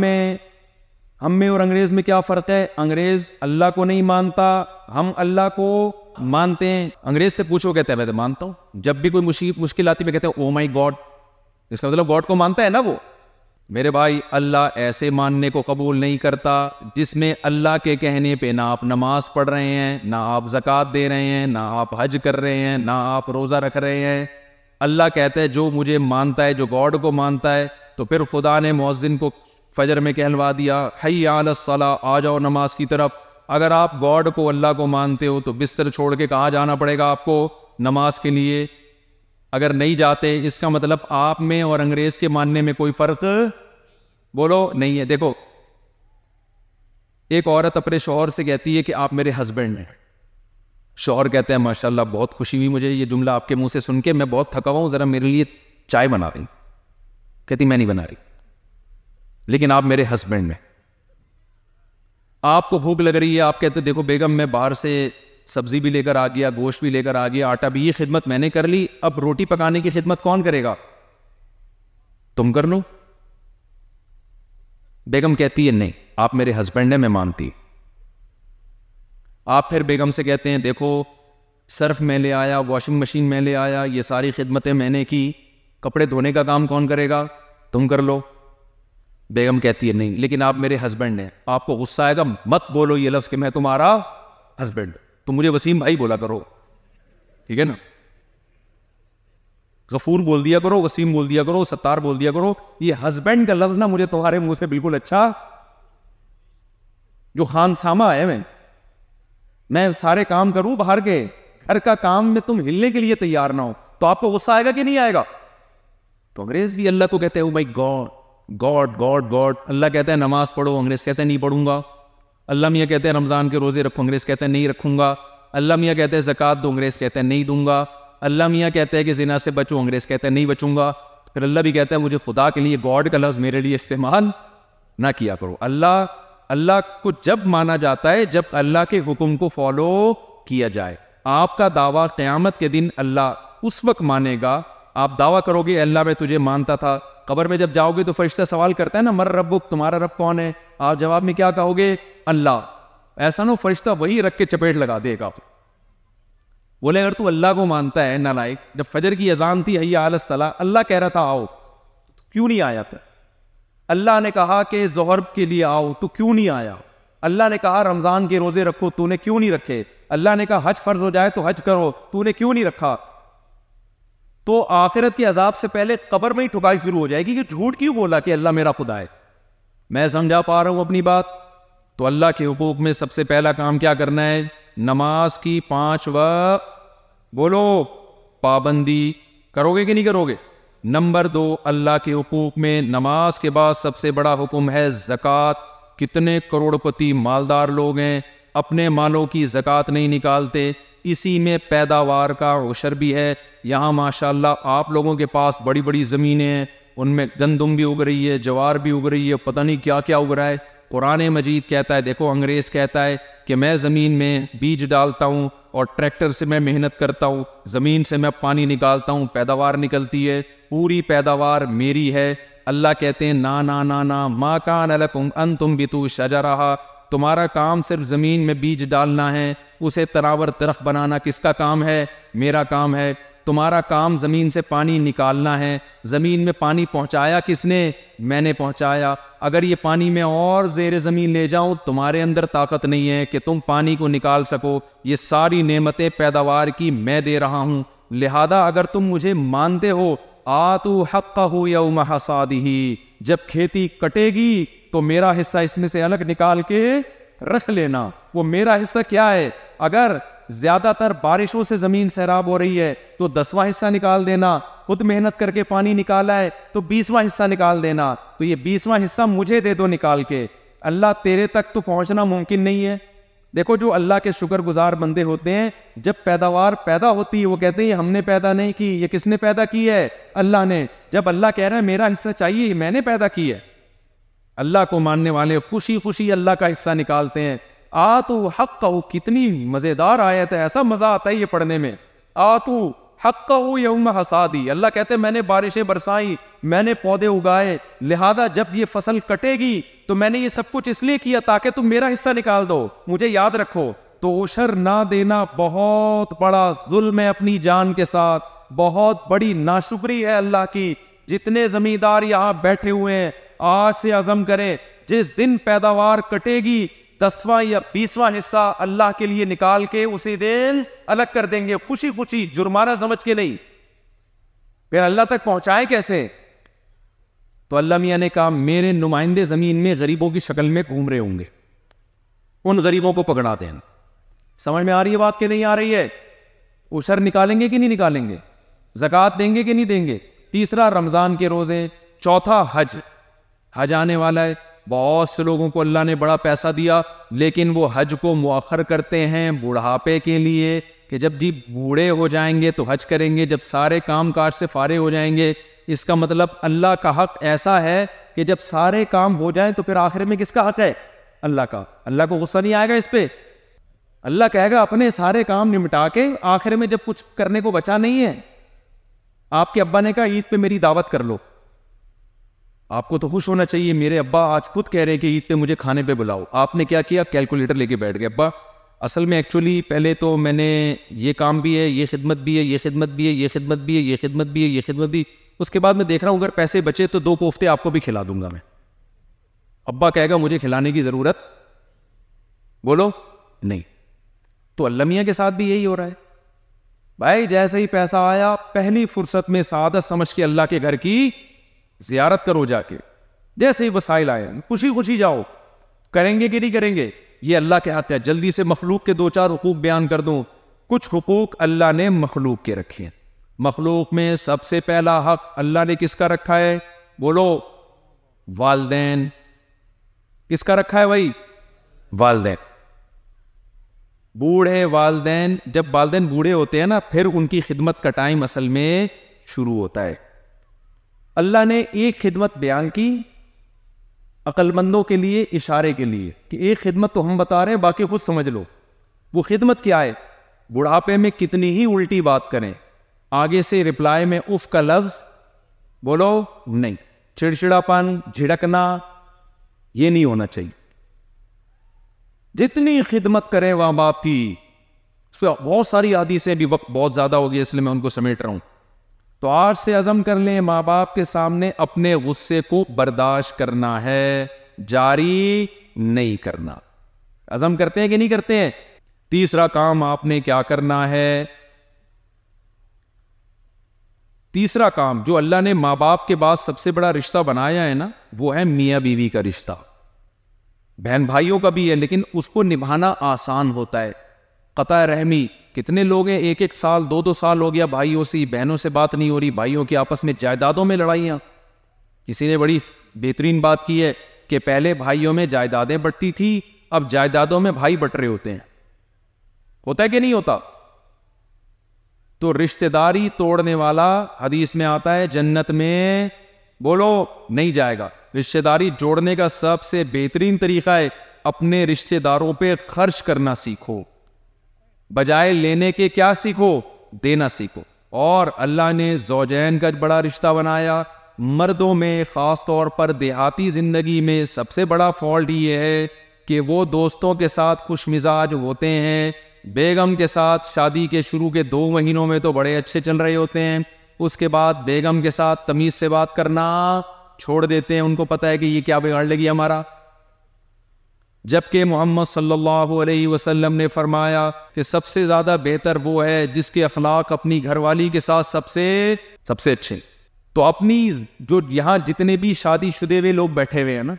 میں اور انگریز میں کیا فرق ہے؟ انگریز اللہ کو نہیں مانتا، ہم اللہ کو مانتے ہیں. انگریز سے پوچھو، کہتے ہیں میں تو مانتا ہوں. جب بھی کوئی مشکل آتی ہے کہتے ہیں او مائی گاڈ. اس کا مطلب گاڈ کو مانتا ہے نا وہ. میرے بھائی، اللہ ایسے ماننے کو قبول نہیں کرتا جس میں اللہ کے کہنے پہ نہ آپ نماز پڑھ رہے ہیں، نہ آپ زکوٰۃ دے رہے ہیں، نہ آپ حج کر رہے ہیں، نہ آپ روزہ رکھ رہے ہیں. اللہ کہتا ہے جو مجھے مانتا ہے، جو گاڈ کو مانتا ہے. تو پھر خدا نے مؤذن کو فجر میں کہلوا دیا حی علی الصلاۃ، آ جاؤ نماز کی طرف. اگر آپ گاڈ کو، اللہ کو مانتے ہو تو بستر چھوڑ کے کہاں جانا پڑے گا آپ کو؟ نماز کے لیے. اگر نہیں جاتے، اس کا مطلب آپ میں اور انگریز کے ماننے میں کوئی فرق بولو نہیں ہے. دیکھو، ایک عورت اپنے شوہر سے کہتی ہے کہ آپ میرے ہسبینڈ ہیں. شوہر کہتے ہیں ماشاءاللہ بہت خوشی ہوئی مجھے یہ جملہ آپ کے منہ سے سن کے، میں بہت تھکا ہوا ہوں، ذرا میرے لیے چائے بنا رہی. کہتی میں نہیں بنا رہی، لیکن آپ میرے ہسبینڈ ہیں. آپ کو بھوک لگ رہی ہے، آپ کہتے دیکھو بیگم میں باہر سے سبزی بھی لے کر آ گیا، گوشت بھی لے کر آ گیا، آٹا بھی، یہ خدمت میں نے کر لی، اب روٹی پکانے کی خدمت کون کرے گا؟ تم کر لو. بیگم کہتی ہے نہیں، آپ میرے ہسبینڈ ہیں، میں مانتی. آپ پھر بیگم سے کہتے ہیں دیکھو صرف میں لے آیا، واشنگ مشین میں لے آیا، یہ ساری خدمتیں میں نے کی، کپڑے دھونے کا کام کون کرے گا؟ تم کر لو. بیگم کہتی ہے نہیں، لیکن آپ میرے ہسبینڈ ہیں. آپ کو غصہ آئے گا، مت بولو یہ لفظ کہ میں تمہارا ہسبینڈ، تم مجھے وسیم بھائی بولا کرو، ٹھیک ہے نا؟ غفور بول دیا کرو، وسیم بول دیا کرو، ستار بول دیا کرو. یہ ہسبینڈ کا لفظ نا مجھے تمہارے منہ سے بالکل اچھا، جو خان سامہ ہے، میں سارے کام کروں باہر کے، گھر کا کام میں تم ہلنے کے لیے تیار نہ ہو، تو آپ کو غصہ آئے گا کہ نہیں آئے گا؟ تو انگریز بھی اللہ کو کہتے ہیں او مائی گاڈ گاڈ گاڈ گاڈ. اللہ کہتا ہے نماز پڑھو، انگریز کہتے ہیں نہیں پڑھوں گا. اللہ میاں کہتے ہیں رمضان کے روزے رکھو، انگریز کہتے ہیں نہیں رکھوں گا. اللہ میاں کہتے ہیں زکوٰۃ دو، انگریز کہتے ہیں نہیں دوں گا. اللہ میاں کہتے ہیں کہ زنا سے بچو، انگریز کہتے ہیں نہیں بچوں گا. پھر اللہ بھی کہتا ہے مجھے خدا کے لیے گاڈ کا لفظ میرے لیے استعمال نہ کیا کرو. اللہ کو جب مانا جاتا ہے جب اللہ کے حکم کو فالو کیا جائے. آپ کا دعویٰ قیامت کے دن اللہ اس وقت مانے گا. آپ دعویٰ کرو گے اللہ میں تجھے مانتا تھا، قبر میں جب جاؤ گے تو فرشتہ سوال کرتا ہے نا مر ربک، تمہارا رب کون ہے؟ آپ جواب میں کیا کہو گے؟ اللہ. ایسا نہ فرشتہ وہی رکھ کے چپیٹ لگا دے گا. بولے اگر تو اللہ کو مانتا ہے نالائق، جب فجر کی اذان تھی حی علی الصلاۃ، اللہ کہہ رہا تھا آؤ، کیوں نہیں آیا تھا؟ اللہ نے کہا کہ ظہر کے لیے آؤ، تو کیوں نہیں آیا؟ اللہ نے کہا رمضان کے روزے رکھو، تو نے کیوں نہیں رکھے؟ اللہ نے کہا حج فرض ہو جائے تو حج کرو، تو نے کیوں نہیں رکھا؟ تو آخرت کے عذاب سے پہلے قبر میں ہی ٹھکائی شروع ہو جائے گی کہ جھوٹ کیوں بولا کہ اللہ میرا خدا ہے. میں سمجھا پا رہا ہوں اپنی بات؟ تو اللہ کے حقوق میں سب سے پہلا کام کیا کرنا ہے؟ نماز کی 5 وقت بولو پابندی کرو گے کہ نہیں کرو گے؟ نمبر 2، اللہ کے حقوق میں نماز کے بعد سب سے بڑا حکم ہے زکوٰۃ. کتنے کروڑ پتی مالدار لوگ ہیں اپنے مالوں کی زکوٰۃ نہیں نکالتے، اسی میں پیداوار کا عشر بھی ہے. یہاں ماشاءاللہ آپ لوگوں کے پاس بڑی بڑی زمینیں ہیں، ان میں گندم بھی اگ رہی ہے، جوار بھی اگ رہی ہے، پتہ نہیں کیا کیا اگ رہا ہے. قرآن مجید کہتا ہے، دیکھو انگریز کہتا ہے کہ میں زمین میں بیج ڈالتا ہوں اور ٹریکٹر سے میں محنت کرتا ہوں، زمین سے میں پانی نکالتا ہوں، پیداوار نکلتی ہے، پوری پیداوار میری ہے. اللہ کہتے ہیں نا نا نا نا ما کان لکم ان تنبتوا شجرہا، تمہارا کام صرف زمین میں بیج ڈالنا ہے، اسے تناور درخت بنانا کس کا کام ہے؟ میرا کام ہے. تمہارا کام زمین سے پانی نکالنا ہے، زمین میں پانی پہنچایا کس نے؟ میں نے پہنچایا. اگر یہ پانی میں اور زیر زمین لے جاؤں تمہارے اندر طاقت نہیں ہے کہ تم پانی کو نکال سکو. یہ ساری نعمتیں پیداوار کی میں دے رہا ہوں، لہذا اگر تم مجھے مانتے ہو آتو حقہ یوم حصادہ، جب کھیتی کٹے گی تو میرا حصہ اس میں سے الگ نکال کے رکھ لینا. وہ میرا حصہ کیا ہے؟ اگر زیادہ تر بارشوں سے زمین سیراب ہو رہی ہے تو 10واں حصہ نکال دینا. خود محنت کر کے پانی نکالا ہے تو 20واں حصہ نکال دینا. تو یہ 20واں حصہ مجھے دے دو نکال کے. اللہ تیرے تک تو پہنچنا ممکن نہیں ہے. دیکھو جو اللہ کے شکر گزار بندے ہوتے ہیں، جب پیداوار پیدا ہوتی ہے وہ کہتے ہیں ہم نے پیدا نہیں کی، یہ کس نے پیدا کی ہے؟ اللہ نے. جب اللہ کہہ رہا ہے میرا حصہ چاہیے، یہ میں نے پیدا کی ہے. اللہ کو ماننے والے خوشی خوشی اللہ کا حصہ نکالتے ہیں. آتو حقہ، کتنی مزیدار آیت ہے، ایسا مزہ آتا ہے یہ پڑھنے میں. آتو حقہ یوم حصادی، اللہ کہتے ہیں میں نے بارشیں برسائیں، میں نے پودے اگائے، لہذا جب یہ فصل کٹے گی تو میں نے یہ سب کچھ اس لیے کیا تاکہ تم میرا حصہ نکال دو، مجھے یاد رکھو۔ تو عشر نہ دینا بہت بڑا ظلم ہے اپنی جان کے ساتھ، بہت بڑی ناشکری ہے اللہ کی۔ جتنے زمیندار یہاں بیٹھے ہوئے ہیں آج سے عزم کریں جس دن پیداوار کٹے گی 10واں یا 20واں حصہ اللہ کے لیے نکال کے اسی دن الگ کر دیں گے، خوشی خوشی، جرمانہ سمجھ کے نہیں۔ پھر اللہ تک پہنچائے کیسے؟ تو اللہ میاں نے کہا میرے نمائندے زمین میں غریبوں کی شکل میں گھوم رہے ہوں گے، ان غریبوں کو پکڑا دینا۔ سمجھ میں آ رہی ہے بات کہ نہیں آ رہی ہے؟ عشر نکالیں گے کہ نہیں نکالیں گے؟ زکوٰۃ دیں گے کہ نہیں دیں گے؟ تیسرا رمضان کے روزے، چوتھا حج، حج آنے والا ہے۔ بہت سے لوگوں کو اللہ نے بڑا پیسہ دیا لیکن وہ حج کو مؤخر کرتے ہیں بڑھاپے کے لیے کہ جب جی بوڑھے ہو جائیں گے تو حج کریں گے، جب سارے کام کاج سے فارغ ہو جائیں گے۔ اس کا مطلب اللہ کا حق ایسا ہے کہ جب سارے کام ہو جائیں تو پھر آخر میں کس کا حق ہے؟ اللہ کا۔ اللہ کو غصہ نہیں آئے گا اس پہ؟ اللہ کہے گا اپنے سارے کام نمٹا کے آخر میں جب کچھ کرنے کو بچا نہیں ہے، آپ کے ابا نے کہا عید پہ میری دعوت کر لو، آپ کو تو خوش ہونا چاہیے، میرے ابا آج خود کہہ رہے کہ عید پہ مجھے کھانے پہ بلاؤ۔ آپ نے کیا کیا؟ کیلکولیٹر لے کے بیٹھ گئے، ابا اصل میں ایکچولی پہلے تو میں نے یہ کام بھی ہے، یہ خدمت بھی ہے، یہ خدمت بھی ہے، یہ خدمت بھی ہے، یہ خدمت بھی ہے، یہ خدمت بھی، اس کے بعد میں دیکھ رہا ہوں اگر پیسے بچے تو 2 کوفتے آپ کو بھی کھلا دوں گا میں۔ ابا کہے گا مجھے کھلانے کی ضرورت بولو نہیں۔ تو اللہ میاں کے ساتھ بھی یہی ہو رہا ہے بھائی، جیسے ہی پیسہ آیا پہلی فرصت میں سعادت سمجھ کے اللہ کے گھر کی زیارت کرو جا کے، جیسے ہی وسائل آئے خوشی خوشی جاؤ۔ کریں گے کہ نہیں کریں گے؟ یہ اللہ کے ہاتھ ہے۔ جلدی سے مخلوق کے 2-4 حقوق بیان کر دوں۔ کچھ حقوق اللہ نے مخلوق کے رکھے ہیں۔ مخلوق میں سب سے پہلا حق اللہ نے کس کا رکھا ہے؟ بولو، والدین۔ کس کا رکھا ہے بھائی؟ والدین۔ بوڑھے والدین، جب والدین بوڑھے ہوتے ہیں نا پھر ان کی خدمت کا ٹائم اصل میں شروع ہوتا ہے۔ اللہ نے ایک خدمت بیان کی عقل مندوں کے لیے، اشارے کے لیے کہ ایک خدمت تو ہم بتا رہے ہیں باقی خود سمجھ لو۔ وہ خدمت کیا ہے؟ بڑھاپے میں کتنی ہی الٹی بات کریں، آگے سے رپلائی میں اف کا لفظ بولو نہیں، چڑچڑاپن، جھڑکنا، یہ نہیں ہونا چاہیے۔ جتنی خدمت کریں ماں باپ کی، اس پہ بہت ساری حدیثیں، بھی وقت بہت زیادہ ہو گیا اس لیے میں ان کو سمیٹ رہا ہوں۔ تو آج سے عزم کر لیں ماں باپ کے سامنے اپنے غصے کو برداشت کرنا ہے، جاری نہیں کرنا۔ عزم کرتے ہیں کہ نہیں کرتے ہیں؟ تیسرا کام آپ نے کیا کرنا ہے؟ تیسرا کام جو اللہ نے ماں باپ کے بعد سب سے بڑا رشتہ بنایا ہے نا، وہ ہے میاں بیوی کا رشتہ۔ بہن بھائیوں کا بھی ہے لیکن اس کو نبھانا آسان ہوتا ہے۔ قطع رحمی، کتنے لوگ ہیں 1-1 سال 2-2 سال ہو گیا بھائیوں سے، بہنوں سے بات نہیں ہو رہی، بھائیوں کی آپس میں جائیدادوں میں لڑائیاں۔ کسی نے بڑی بہترین بات کی ہے کہ پہلے بھائیوں میں جائیدادیں بٹتی تھی، اب جائیدادوں میں بھائی بٹ رہے ہوتے ہیں۔ ہوتا ہے کہ نہیں ہوتا؟ تو رشتہ داری توڑنے والا حدیث میں آتا ہے جنت میں بولو نہیں جائے گا۔ رشتہ داری جوڑنے کا سب سے بہترین طریقہ ہے اپنے رشتہ داروں پہ خرچ کرنا سیکھو، بجائے لینے کے کیا سیکھو؟ دینا سیکھو۔ اور اللہ نے زوجین کا بڑا رشتہ بنایا۔ مردوں میں خاص طور پر دیہاتی زندگی میں سب سے بڑا فالٹ یہ ہے کہ وہ دوستوں کے ساتھ خوش مزاج ہوتے ہیں، بیگم کے ساتھ شادی کے شروع کے 2 مہینوں میں تو بڑے اچھے چل رہے ہوتے ہیں، اس کے بعد بیگم کے ساتھ تمیز سے بات کرنا چھوڑ دیتے ہیں، ان کو پتہ ہے کہ یہ کیا بگاڑ لے گی ہمارا۔ جبکہ محمد صلی اللہ علیہ وسلم نے فرمایا کہ سب سے زیادہ بہتر وہ ہے جس کے اخلاق اپنی گھر والی کے ساتھ سب سے اچھے۔ تو اپنی جو یہاں جتنے بھی شادی شدے ہوئے لوگ بیٹھے ہوئے ہیں نا،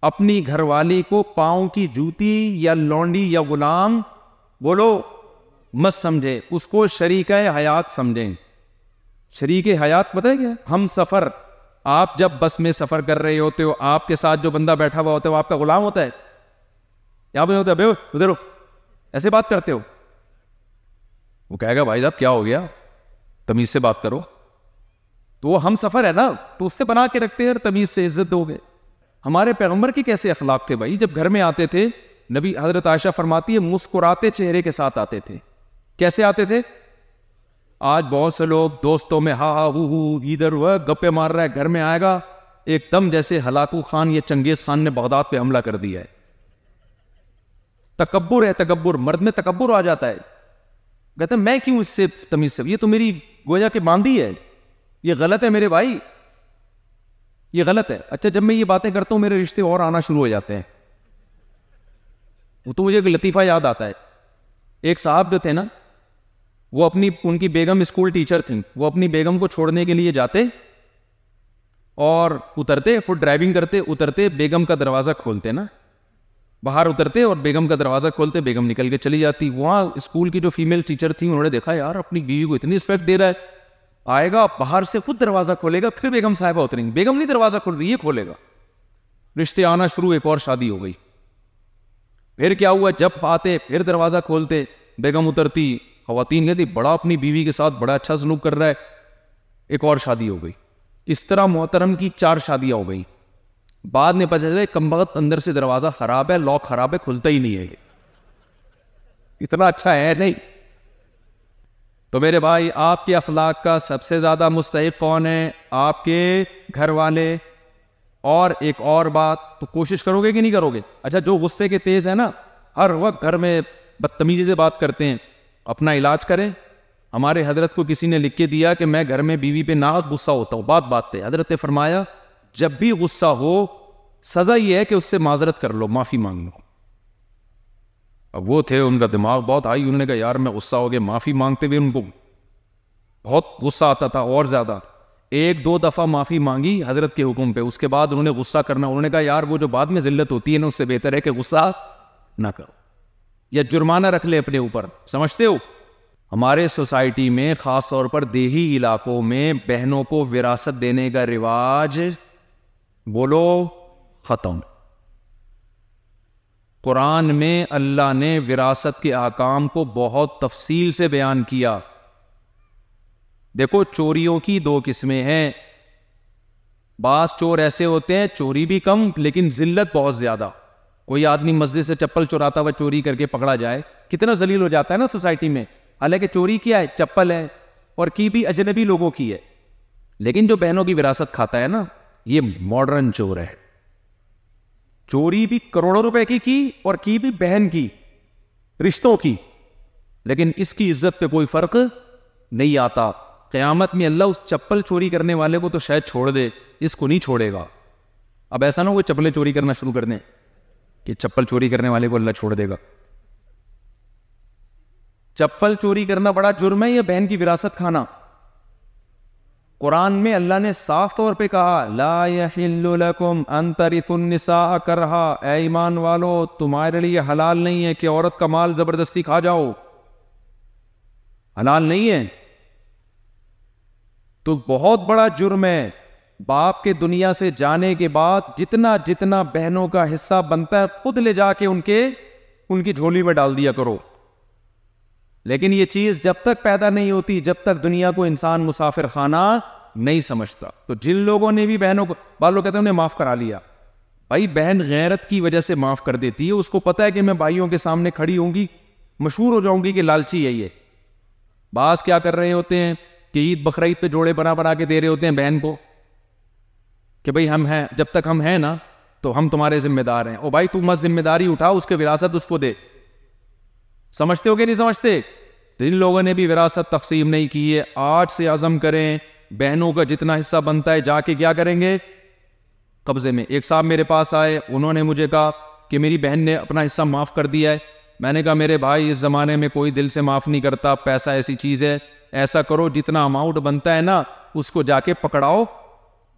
اپنی گھر والی کو پاؤں کی جوتی یا لونڈی یا غلام بولو مت سمجھے، اس کو شریک حیات سمجھیں۔ شریک حیات پتہ ہے کیا؟ ہم سفر۔ آپ جب بس میں سفر کر رہے ہوتے ہو، آپ کے ساتھ جو بندہ بیٹھا ہوا ہوتا ہے وہ آپ کا غلام ہوتا ہے؟ یہاں پہ ہوتا ہے بے ادھر ہو، ایسے بات کرتے ہو؟ وہ کہے گا بھائی صاحب کیا ہو گیا، تمیز سے بات کرو۔ تو وہ ہم سفر ہے نا، تو اس سے بنا کے رکھتے ہیں، تمیز سے عزت دو گے۔ ہمارے پیغمبر کے کیسے اخلاق تھے بھائی؟ جب گھر میں آتے تھے نبی، حضرت عائشہ فرماتی ہے مسکراتے چہرے کے ساتھ آتے تھے۔ کیسے آتے تھے؟ آج بہت سے لوگ دوستوں میں ہا ہا ہو ادھر ہوا گپے مار رہا ہے، گھر میں آئے گا ایک دم جیسے ہلاکو خان یا چنگیز خان نے بغداد پہ حملہ کر دیا ہے. تکبر ہے، تکبر، مرد میں تکبر آ جاتا ہے. کہتے ہیں میں کیوں اس سے تمیز سے، یہ تو میری گویا کہ باندھی ہے، یہ غلط ہے میرے بھائی، یہ غلط ہے. اچھا جب میں یہ باتیں کرتا ہوں میرے رشتے اور آنا شروع ہو جاتے ہیں. وہ تو مجھے ایک لطیفہ یاد آتا ہے. ایک صاحب جو تھے نا، وہ ان کی بیگم اسکول ٹیچر تھیں، وہ اپنی بیگم کو چھوڑنے کے لیے جاتے اور اترتے، خود ڈرائیونگ کرتے، اترتے بیگم کا دروازہ کھولتے نا، باہر اترتے اور بیگم کا دروازہ کھولتے، بیگم نکل کے چلی جاتی. وہاں اسکول کی جو فیمیل ٹیچر تھی انہوں نے دیکھا یار اپنی بیوی کو اتنی رسپیکٹ دے رہا ہے، آئے گا باہر سے خود دروازہ کھولے گا، پھر بیگم صاحبہ اتریں گی، بیگم نہیں دروازہ کھول رہی، یہ کھولے گا. رشتے آنا شروع، ایک اور شادی ہو گئی. پھر کیا ہوا، جب آتے پھر دروازہ کھولتے، بیگم اترتی، خواتین کہتی بڑا اپنی بیوی کے ساتھ بڑا اچھا سلوک کر رہا ہے، ایک اور شادی ہو گئی. اس طرح محترم کی 4 شادیاں ہو گئی. بعد میں پتہ چلا کم وقت اندر سے دروازہ خراب ہے، لاک خراب ہے، کھلتا ہی نہیں ہے، یہ اتنا اچھا ہے نہیں. تو میرے بھائی آپ کے اخلاق کا سب سے زیادہ مستحق کون ہے؟ آپ کے گھر والے. اور ایک اور بات، تو کوشش کرو گے کہ نہیں کرو گے؟ اچھا جو غصے کے تیز ہے نا، ہر وقت گھر میں بدتمیزی سے بات کرتے ہیں، اپنا علاج کریں. ہمارے حضرت کو کسی نے لکھ کے دیا کہ میں گھر میں بیوی پہ ناحق غصہ ہوتا ہوں، بات بات پہ. حضرت نے فرمایا جب بھی غصہ ہو سزا یہ ہے کہ اس سے معذرت کر لو، معافی مانگ لو. اب وہ تھے، ان کا دماغ بہت ہائی، انہوں نے کہا یار میں غصہ ہو گیا، معافی مانگتے ہوئے ان کو بہت غصہ آتا تھا اور زیادہ. 1-2 دفعہ معافی مانگی حضرت کے حکم پہ، اس کے بعد انہوں نے غصہ کرنا، انہوں نے کہا یار وہ جو بعد میں ذلت ہوتی ہے نا، اس سے بہتر ہے کہ غصہ نہ کرو یا جرمانہ رکھ لے اپنے اوپر. سمجھتے ہو ہمارے سوسائٹی میں خاص طور پر دیہی علاقوں میں بہنوں کو وراثت دینے کا رواج بولو ختم. قرآن میں اللہ نے وراثت کے احکام کو بہت تفصیل سے بیان کیا. دیکھو چوریوں کی 2 قسمیں ہیں. بعض چور ایسے ہوتے ہیں چوری بھی کم لیکن ذلت بہت زیادہ. کوئی آدمی مسجد سے چپل چوراتا ہوا چوری کر کے پکڑا جائے، کتنا ذلیل ہو جاتا ہے نا سوسائٹی میں. حالانکہ چوری کیا ہے؟ چپل ہے، اور کی بھی اجنبی لوگوں کی ہے. لیکن جو بہنوں کی وراثت کھاتا ہے نا، یہ ماڈرن چور ہے. چوری بھی کروڑوں روپے کی اور کی بھی بہن کی، رشتوں کی، لیکن اس کی عزت پہ کوئی فرق نہیں آتا. قیامت میں اللہ اس چپل چوری کرنے والے کو تو شاید چھوڑ دے، اس کو نہیں چھوڑے گا. اب ایسا نہ ہو کہ چپلیں چوری کرنا شروع کر دیں کہ چپل چوری کرنے والے کو اللہ چھوڑ دے گا. چپل چوری کرنا بڑا جرم ہے یا بہن کی وراثت کھانا؟ قرآن میں اللہ نے صاف طور پہ کہا لا یحل لکم ان ترثوا النساء کرہا، اے ایمان والو تمہارے لیے حلال نہیں ہے کہ عورت کا مال زبردستی کھا جاؤ، حلال نہیں ہے. تو بہت بڑا جرم ہے. باپ کے دنیا سے جانے کے بعد جتنا جتنا بہنوں کا حصہ بنتا ہے خود لے جا کے ان کی جھولی میں ڈال دیا کرو. لیکن یہ چیز جب تک پیدا نہیں ہوتی، جب تک دنیا کو انسان مسافر خانہ نہیں سمجھتا. تو جن لوگوں نے بھی بہنوں کو، بعض لوگ کہتے ہیں انہیں معاف کرا لیا. بھائی بہن غیرت کی وجہ سے معاف کر دیتی ہے، اس کو پتا ہے کہ میں بھائیوں کے سامنے کھڑی ہوں گی، مشہور ہو جاؤں گی کہ لالچی ہے یہ. بعض کیا کر رہے ہوتے ہیں کہ عید بقرعید پہ جوڑے بنا کے دے رہے ہوتے ہیں بہن کو کہ بھئی ہم ہیں، جب تک ہم ہیں نا تو ہم تمہارے ذمہ دار ہیں. او بھائی تو مت ذمہ داری اٹھا، اس کے وراثت اس کو دے. سمجھتے ہو کہ نہیں سمجھتے؟ جن لوگوں نے بھی وراثت تقسیم نہیں کی ہے، آج سے عزم کریں بہنوں کا جتنا حصہ بنتا ہے جا کے کیا کریں گے؟ قبضے میں. ایک صاحب میرے پاس آئے، انہوں نے مجھے کہا کہ میری بہن نے اپنا حصہ معاف کر دیا ہے. میں نے کہا میرے بھائی اس زمانے میں کوئی دل سے معاف نہیں کرتا، پیسہ ایسی چیز ہے، ایسا کرو جتنا اماؤنٹ بنتا ہے نا اس کو جا کے پکڑاؤ،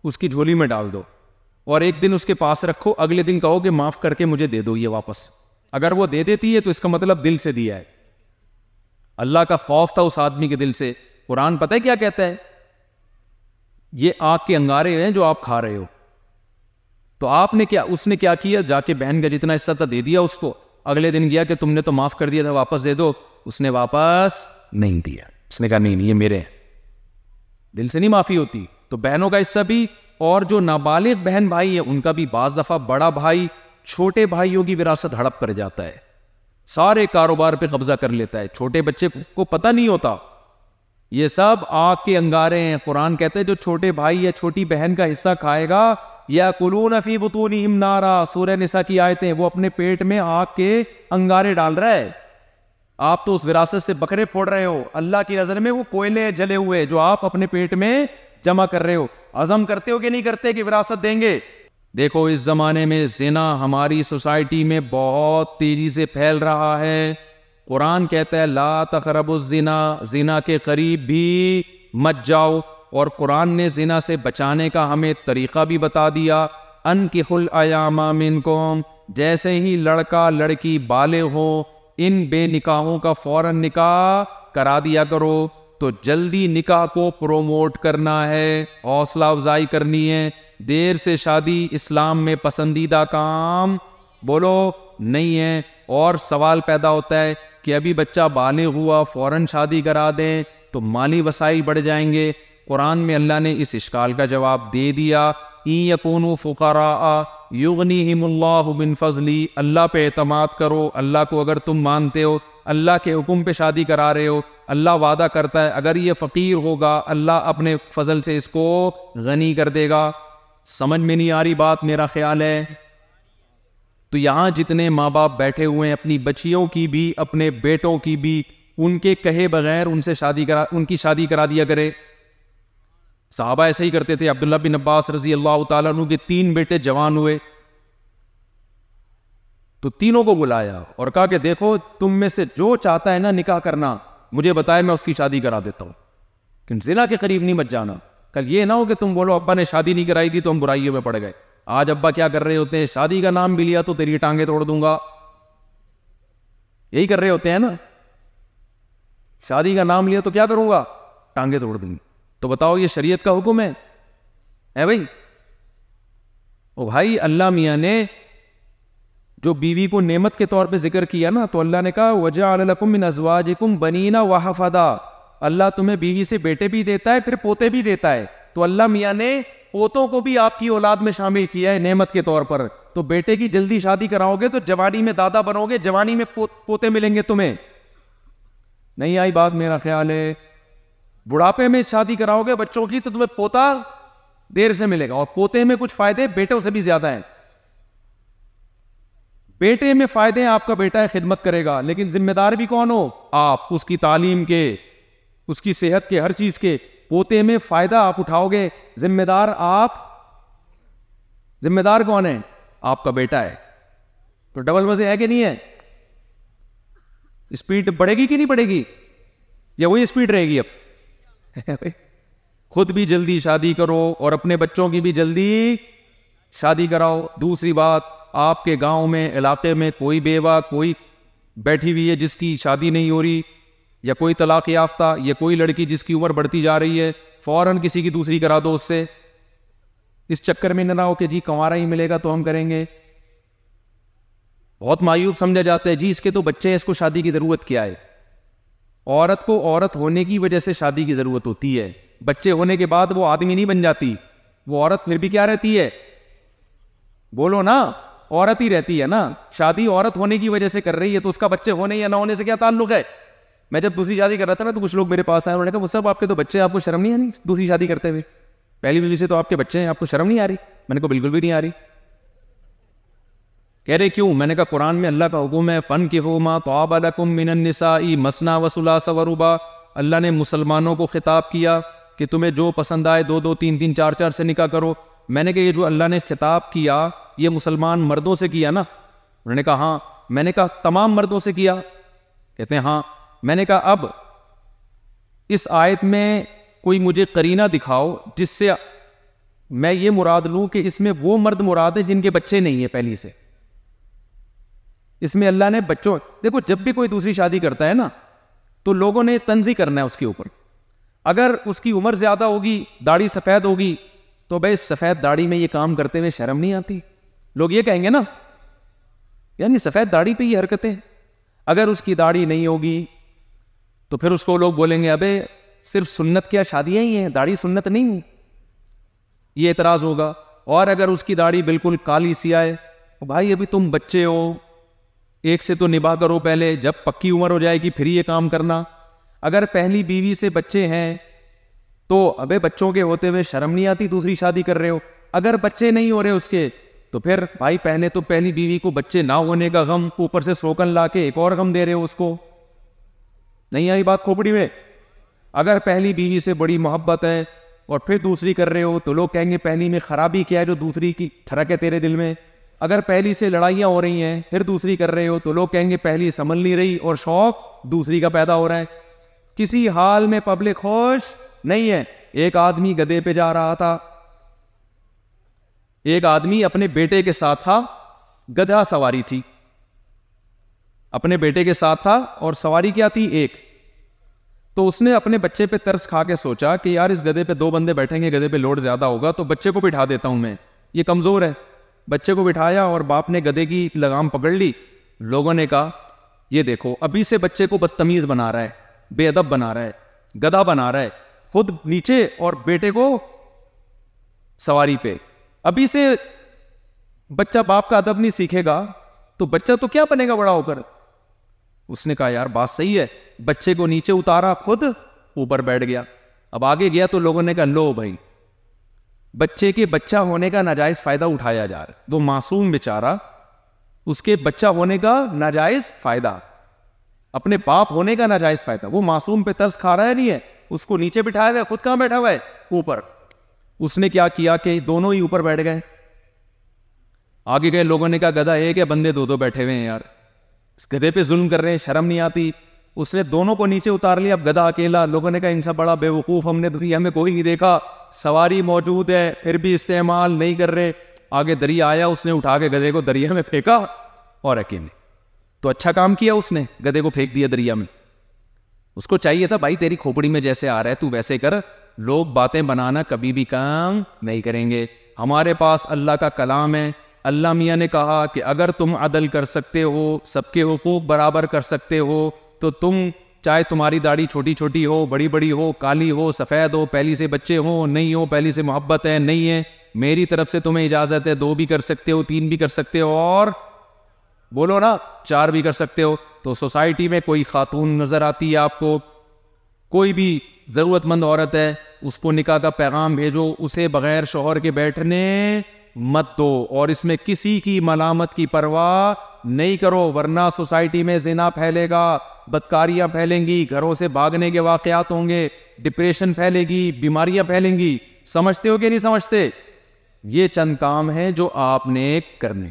اس کی جھولی میں ڈال دو، اور ایک دن اس کے پاس رکھو، اگلے دن کہو کہ معاف کر کے مجھے دے دو یہ واپس. اگر وہ دے دیتی ہے تو اس کا مطلب دل سے دیا ہے. اللہ کا خوف تھا اس آدمی کے دل سے. قرآن پتہ ہے کیا کہتا ہے؟ یہ آگ کے انگارے ہیں جو آپ کھا رہے ہو. تو آپ نے کیا، اس نے کیا کیا؟ جا کے بہن کا جتنا حصہ تھا دے دیا اس کو. اگلے دن گیا کہ تم نے تو معاف کر دیا تھا، واپس دے دو. اس نے واپس نہیں دیا. اس نے کہا نہیں یہ میرے ہیں. دل سے نہیں معافی ہوتی. تو بہنوں کا حصہ بھی، اور جو نابالغ بہن بھائی ہے ان کا بھی بعض دفعہ بڑا بھائی چھوٹے بھائیوں کی وراثت ہڑپ کر جاتا ہے، سارے کاروبار پہ قبضہ کر لیتا ہے. چھوٹے بچے کو پتہ نہیں ہوتا یہ سب آگ کے انگارے ہیں. قرآن کہتے ہیں جو چھوٹے بھائی یا چھوٹی بہن کا حصہ کھائے گا یاکلون فی بطونہم نارا، سورہ نساء کی آیتیں، وہ اپنے پیٹ میں آگ کے انگارے ڈال رہا ہے. آپ تو اس وراثت سے بکرے پھوڑ رہے ہو، اللہ کی نظر میں وہ کوئلے جلے ہوئے جو آپ اپنے پیٹ میں جمع کر رہے ہو. عزم کرتے ہو کہ نہیں کرتے کہ وراثت دیں گے؟ دیکھو اس زمانے میں زنا ہماری سوسائٹی میں بہت تیزی سے پھیل رہا ہے. قرآن کہتا ہے لا تقربوا الزنا، زنا کے قریب بھی مت جاؤ. اور قرآن نے زنا سے بچانے کا ہمیں طریقہ بھی بتا دیا. انکحوا الایام منکم، جیسے ہی لڑکا لڑکی بالغ ہو ان بے نکاحوں کا فوراً نکاح کرا دیا کرو. تو جلدی نکاح کو پروموٹ کرنا ہے، حوصلہ افزائی کرنی ہے. دیر سے شادی اسلام میں پسندیدہ کام بولو نہیں ہے. اور سوال پیدا ہوتا ہے کہ ابھی بچہ بالغ ہوا فوراً شادی کرا دیں تو مالی وسائل بڑھ جائیں گے. قرآن میں اللہ نے اس اشکال کا جواب دے دیا. ان یکونوا فقراء یغنیہم اللہ من فضلی، اللہ پہ اعتماد کرو. اللہ کو اگر تم مانتے ہو، اللہ کے حکم پہ شادی کرا رہے ہو، اللہ وعدہ کرتا ہے اگر یہ فقیر ہوگا اللہ اپنے فضل سے اس کو غنی کر دے گا. سمجھ میں نہیں آ رہی بات؟ میرا خیال ہے تو یہاں جتنے ماں باپ بیٹھے ہوئے ہیں اپنی بچیوں کی بھی اپنے بیٹوں کی بھی ان کے کہے بغیر ان کی شادی کرا دیا کرے. صحابہ ایسے ہی کرتے تھے. عبداللہ بن عباس رضی اللہ تعالیٰ عنہ کے 3 بیٹے جوان ہوئے تو تینوں کو بلایا اور کہا کہ دیکھو تم میں سے جو چاہتا ہے نا نکاح کرنا مجھے بتائے، میں اس کی شادی کرا دیتا ہوں، لیکن زنا کے قریب نہیں مت جانا. کل یہ نہ ہو کہ تم بولو ابا نے شادی نہیں کرائی تھی تو ہم برائیوں میں پڑ گئے. آج ابا کیا کر رہے ہوتے ہیں؟ شادی کا نام بھی لیا تو تیری ٹانگیں توڑ دوں گا. یہی کر رہے ہوتے ہیں نا، شادی کا نام لیا تو کیا کروں گا؟ ٹانگیں توڑ دوں گی. تو بتاؤ یہ شریعت کا حکم ہے بھائی؟ او بھائی اللہ میاں نے جو بیوی کو نعمت کے طور پہ ذکر کیا نا تو اللہ نے کہا وَجَعَلَ لَكُم مِّنْ أَزْوَاجِكُمْ بَنِينَ وَحَفَدًا، اللہ تمہیں بیوی سے بیٹے بھی دیتا ہے پھر پوتے بھی دیتا ہے. تو اللہ میاں نے پوتوں کو بھی آپ کی اولاد میں شامل کیا ہے نعمت کے طور پر. تو بیٹے کی جلدی شادی کراؤ گے تو جوانی میں دادا بنو گے، جوانی میں پوتے ملیں گے تمہیں. نہیں آئی بات؟ میرا خیال ہے بڑھاپے میں شادی کراؤ گے بچوں کی تو تمہیں پوتا دیر سے ملے گا. اور پوتے میں کچھ فائدے بیٹوں سے بھی زیادہ ہیں. بیٹے میں فائدے ہیں، آپ کا بیٹا ہے خدمت کرے گا، لیکن ذمہ دار بھی کون ہو؟ آپ، اس کی تعلیم کے، اس کی صحت کے، ہر چیز کے. پوتے میں فائدہ آپ اٹھاؤ گے، ذمہ دار آپ. ذمہ دار کون ہے؟ آپ کا بیٹا ہے. تو ڈبل مزے ہے کہ نہیں ہے؟ اسپیڈ بڑھے گی کہ نہیں بڑھے گی؟ یا وہی اسپیڈ رہے گی اب؟ خود بھی جلدی شادی کرو اور اپنے بچوں کی بھی جلدی شادی کراؤ. دوسری بات، آپ کے گاؤں میں علاقے میں کوئی بیوہ کوئی بیٹھی ہوئی ہے جس کی شادی نہیں ہو رہی، یا کوئی طلاق یافتہ، یا کوئی لڑکی جس کی عمر بڑھتی جا رہی ہے، فوراً کسی کی دوسری کرا دو اس سے. اس چکر میں نہ ہو کہ جی کنوارا ہی ملے گا تو ہم کریں گے. بہت مایوب سمجھا جاتا ہے جی اس کے تو بچے ہیں، اس کو شادی کی ضرورت کیا ہے؟ عورت کو عورت ہونے کی وجہ سے شادی کی ضرورت ہوتی ہے. بچے ہونے کے بعد وہ آدمی نہیں بن جاتی، وہ عورت پھر بھی کیا رہتی ہے؟ بولو نا، عورت ہی رہتی ہے نا. شادی عورت ہونے کی وجہ سے کر رہی ہے تو اس کا بچے ہونے یا نہ ہونے سے کیا تعلق ہے؟ میں جب دوسری شادی کر رہا تھا نا تو کچھ لوگ میرے پاس آئے، انہوں نے کہا وہ سب آپ کے تو بچے، آپ کو شرم نہیں آنی دوسری شادی کرتے ہوئے؟ پہلی بیوی سے تو آپ کے بچے ہیں، آپ کو شرم نہیں آ رہی؟ میں نے کہا بالکل بھی نہیں آ رہی. کہہ رہے کیوں؟ میں نے کہا قرآن میں اللہ کا حکم ہے فَانكِحُوا مَا طَابَ لَكُم مِّنَ النِّسَاءِ مَثْنَىٰ وَثُلَاثَ وَرُبَاعَ. اللہ نے مسلمانوں کو خطاب کیا کہ تمہیں جو پسند آئے 2 3 3 4 4 سے نکاح کرو. میں نے کہا یہ جو اللہ نے خطاب کیا یہ مسلمان مردوں سے کیا نا؟ انہوں نے کہا ہاں. میں نے کہا تمام مردوں سے کیا؟ کہتے ہیں ہاں. میں نے کہا اب اس آیت میں کوئی مجھے قرینہ دکھاؤ جس سے میں یہ مراد لوں کہ اس میں وہ مرد مراد ہے جن کے بچے نہیں ہیں پہلی سے. اس میں اللہ نے بچوں، دیکھو جب بھی کوئی دوسری شادی کرتا ہے نا تو لوگوں نے طنزی کرنا ہے اس کے اوپر. اگر اس کی عمر زیادہ ہوگی، داڑھی سفید ہوگی تو بھائی سفید داڑھی میں یہ کام کرتے ہوئے شرم نہیں آتی؟ لوگ یہ کہیں گے نا، یعنی سفید داڑھی پہ یہ حرکتیں. اگر اس کی داڑھی نہیں ہوگی تو پھر اس کو لوگ بولیں گے ابے صرف سنت کیا شادیاں ہی ہیں، داڑھی سنت نہیں ہے، یہ اعتراض ہوگا. اور اگر اس کی داڑھی بالکل کالی سیاہ ہے، بھائی ابھی تم بچے ہو، ایک سے تو نباہ کرو پہلے، جب پکی عمر ہو جائے گی پھر یہ کام کرنا. اگر پہلی بیوی سے بچے ہیں تو ابے بچوں کے ہوتے ہوئے شرم نہیں آتی دوسری شادی کر رہے ہو؟ اگر بچے نہیں ہو رہے اس کے تو پھر بھائی پہلے تو پہلی بیوی کو بچے نہ ہونے کا غم، اوپر سے سوکن لا کے ایک اور غم دے رہے ہو اس کو. نہیں آئی بات کھوپڑی میں؟ اگر پہلی بیوی سے بڑی محبت ہے اور پھر دوسری کر رہے ہو تو لوگ کہیں گے پہلی میں خرابی کیا ہے جو دوسری کی ٹھڑک ہے تیرے دل میں. اگر پہلی سے لڑائیاں ہو رہی ہیں پھر دوسری کر رہے ہو تو لوگ کہیں گے پہلی سنبھل نہیں رہی اور شوق دوسری کا پیدا ہو رہا ہے. کسی حال میں پبلک خوش نہیں ہے. ایک آدمی گدھے پہ جا رہا تھا، ایک آدمی اپنے بیٹے کے ساتھ تھا، گدھا سواری تھی، اپنے بیٹے کے ساتھ تھا اور سواری کیا تھی؟ ایک. تو اس نے اپنے بچے پہ ترس کھا کے سوچا کہ یار اس گدھے پہ 2 بندے بیٹھیں گے، گدھے پہ لوڈ زیادہ ہوگا تو بچے کو بٹھا دیتا ہوں میں، یہ کمزور ہے. بچے کو بٹھایا اور باپ نے گدھے کی لگام پکڑ لی. لوگوں نے کہا یہ دیکھو ابھی سے بچے کو بدتمیز بنا رہا ہے، بے ادب بنا رہا ہے، گدھا بنا رہا ہے، خود نیچے اور بیٹے کو سواری پہ. ابھی سے بچہ باپ کا ادب نہیں سیکھے گا تو بچہ تو کیا بنے گا بڑا ہو کر. اس نے کہا یار بات صحیح ہے، بچے کو نیچے اتارا، خود اوپر بیٹھ گیا. اب آگے گیا تو لوگوں نے کہا لو بھائی بچے کے بچہ ہونے کا ناجائز فائدہ اٹھایا جا رہا ہے. وہ معصوم بیچارہ، اس کے بچہ ہونے کا ناجائز فائدہ، اپنے باپ ہونے کا ناجائز فائدہ، وہ معصوم پہ ترس کھا رہا ہے نہیں ہے. اس کو نیچے بٹھایا گیا، خود کہاں بیٹھا ہوا ہے؟ اوپر. اس نے کیا کیا کہ دونوں ہی اوپر بیٹھ گئے. آگے گئے، لوگوں نے کہا گدھا ایک ہے، بندے 2 بیٹھے ہوئے ہیں یار، اس گدھے پہ ظلم کر رہے ہیں، شرم نہیں آتی. اس نے دونوں کو نیچے اتار لیا، اب گدھا اکیلا. لوگوں نے کہا ان سے بڑا بے وقوف ہم نے دنیا میں کوئی نہیں دیکھا، سواری موجود ہے پھر بھی استعمال نہیں کر رہے. آگے دریا آیا، اس نے اٹھا کے گدھے کو دریا میں پھینکا اور اکیلے. تو اچھا کام کیا اس نے، گدھے کو پھینک دیا دریا میں. اس کو چاہیے تھا بھائی تیری کھوپڑی میں جیسے آ رہا ہے تو ویسے کر. لوگ باتیں بنانا کبھی بھی کام نہیں کریں گے. ہمارے پاس اللہ کا کلام ہے. اللہ میاں نے کہا کہ اگر تم عدل کر سکتے ہو، سب کے حقوق برابر کر سکتے ہو تو تم چاہے تمہاری داڑھی چھوٹی چھوٹی ہو، بڑی بڑی ہو، کالی ہو، سفید ہو، پہلی سے بچے ہوں نہیں ہو، پہلی سے محبت ہے نہیں ہے، میری طرف سے تمہیں اجازت ہے 2 بھی کر سکتے ہو، 3 بھی کر سکتے ہو اور بولو نا 4 بھی کر سکتے ہو. تو سوسائٹی میں کوئی خاتون نظر آتی ہے آپ کو، کوئی بھی ضرورت مند عورت ہے، اس کو نکاح کا پیغام بھیجو، اسے بغیر شوہر کے بیٹھنے مت دو اور اس میں کسی کی ملامت کی پرواہ نہیں کرو، ورنہ سوسائٹی میں زنا پھیلے گا، بدکاریاں پھیلیں گی، گھروں سے بھاگنے کے واقعات ہوں گے، ڈپریشن پھیلے گی، بیماریاں پھیلیں گی. سمجھتے ہو کہ نہیں سمجھتے؟ یہ چند کام ہیں جو آپ نے کرنے.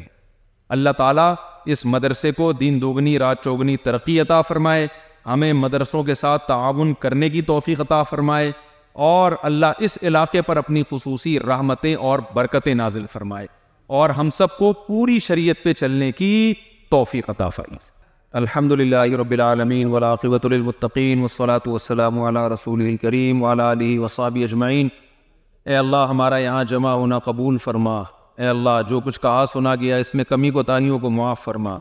اللہ تعالیٰ اس مدرسے کو دین دوگنی رات چوگنی ترقی عطا فرمائے، ہمیں مدرسوں کے ساتھ تعاون کرنے کی توفیق عطا فرمائے اور اللہ اس علاقے پر اپنی خصوصی رحمتیں اور برکتیں نازل فرمائے اور ہم سب کو پوری شریعت پہ چلنے کی توفیق عطا فرمائے. الحمدللہ رب العالمین والعاقبۃ للمتقین والصلاۃ والسلام علی رسولہ الکریم وعلی آلہ وصحبہ اجمعین. اے اللہ ہمارا یہاں جمع ہونا قبول فرما. اے اللہ جو کچھ کہا سنا گیا اس میں کمی کوتاہیوں کو معاف فرما.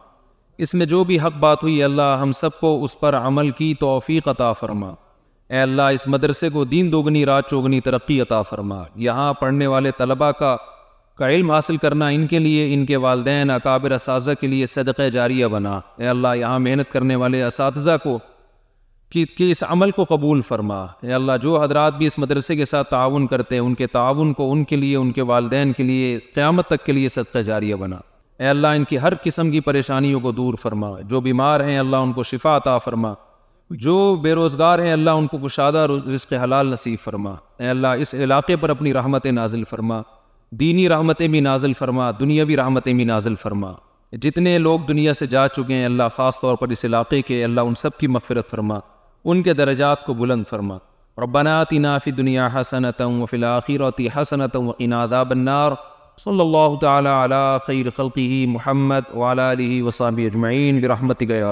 اس میں جو بھی حق بات ہوئی اللہ ہم سب کو اس پر عمل کی توفیق عطا فرما. اے اللہ اس مدرسے کو دین دوگنی رات چوگنی ترقی عطا فرما. یہاں پڑھنے والے طلباء کا علم حاصل کرنا ان کے لیے، ان کے والدین اکابر اساتذہ کے لیے صدقہ جاریہ بنا. اے اللہ یہاں محنت کرنے والے اساتذہ کو کہ اس عمل کو قبول فرما. اے اللہ جو حضرات بھی اس مدرسے کے ساتھ تعاون کرتے ہیں ان کے تعاون کو ان کے لیے، ان کے والدین کے لیے، قیامت تک کے لیے صدقہ جاریہ بنا. اے اللہ ان کی ہر قسم کی پریشانیوں کو دور فرما. جو بیمار ہیں اللہ ان کو شفا عطا فرما. جو بے روزگار ہیں اللہ ان کو کشادہ رزق حلال نصیب فرما. اے اللہ اس علاقے پر اپنی رحمتیں نازل فرما، دینی رحمتیں بھی نازل فرما، دنیاوی رحمتیں بھی نازل فرما. جتنے لوگ دنیا سے جا چکے ہیں اللہ خاص طور پر اس علاقے کے، اللہ ان سب کی مغفرت فرما، ان کے درجات کو بلند فرما. ربنا آتنا فی الدنیا حسنۃ وفی الآخرۃ حسنۃ وقنا عذاب النار. صلی اللہ تعالی علی خیر خلقہ محمد وعلی آلہ وصحبہ اجمعین برحمتک یا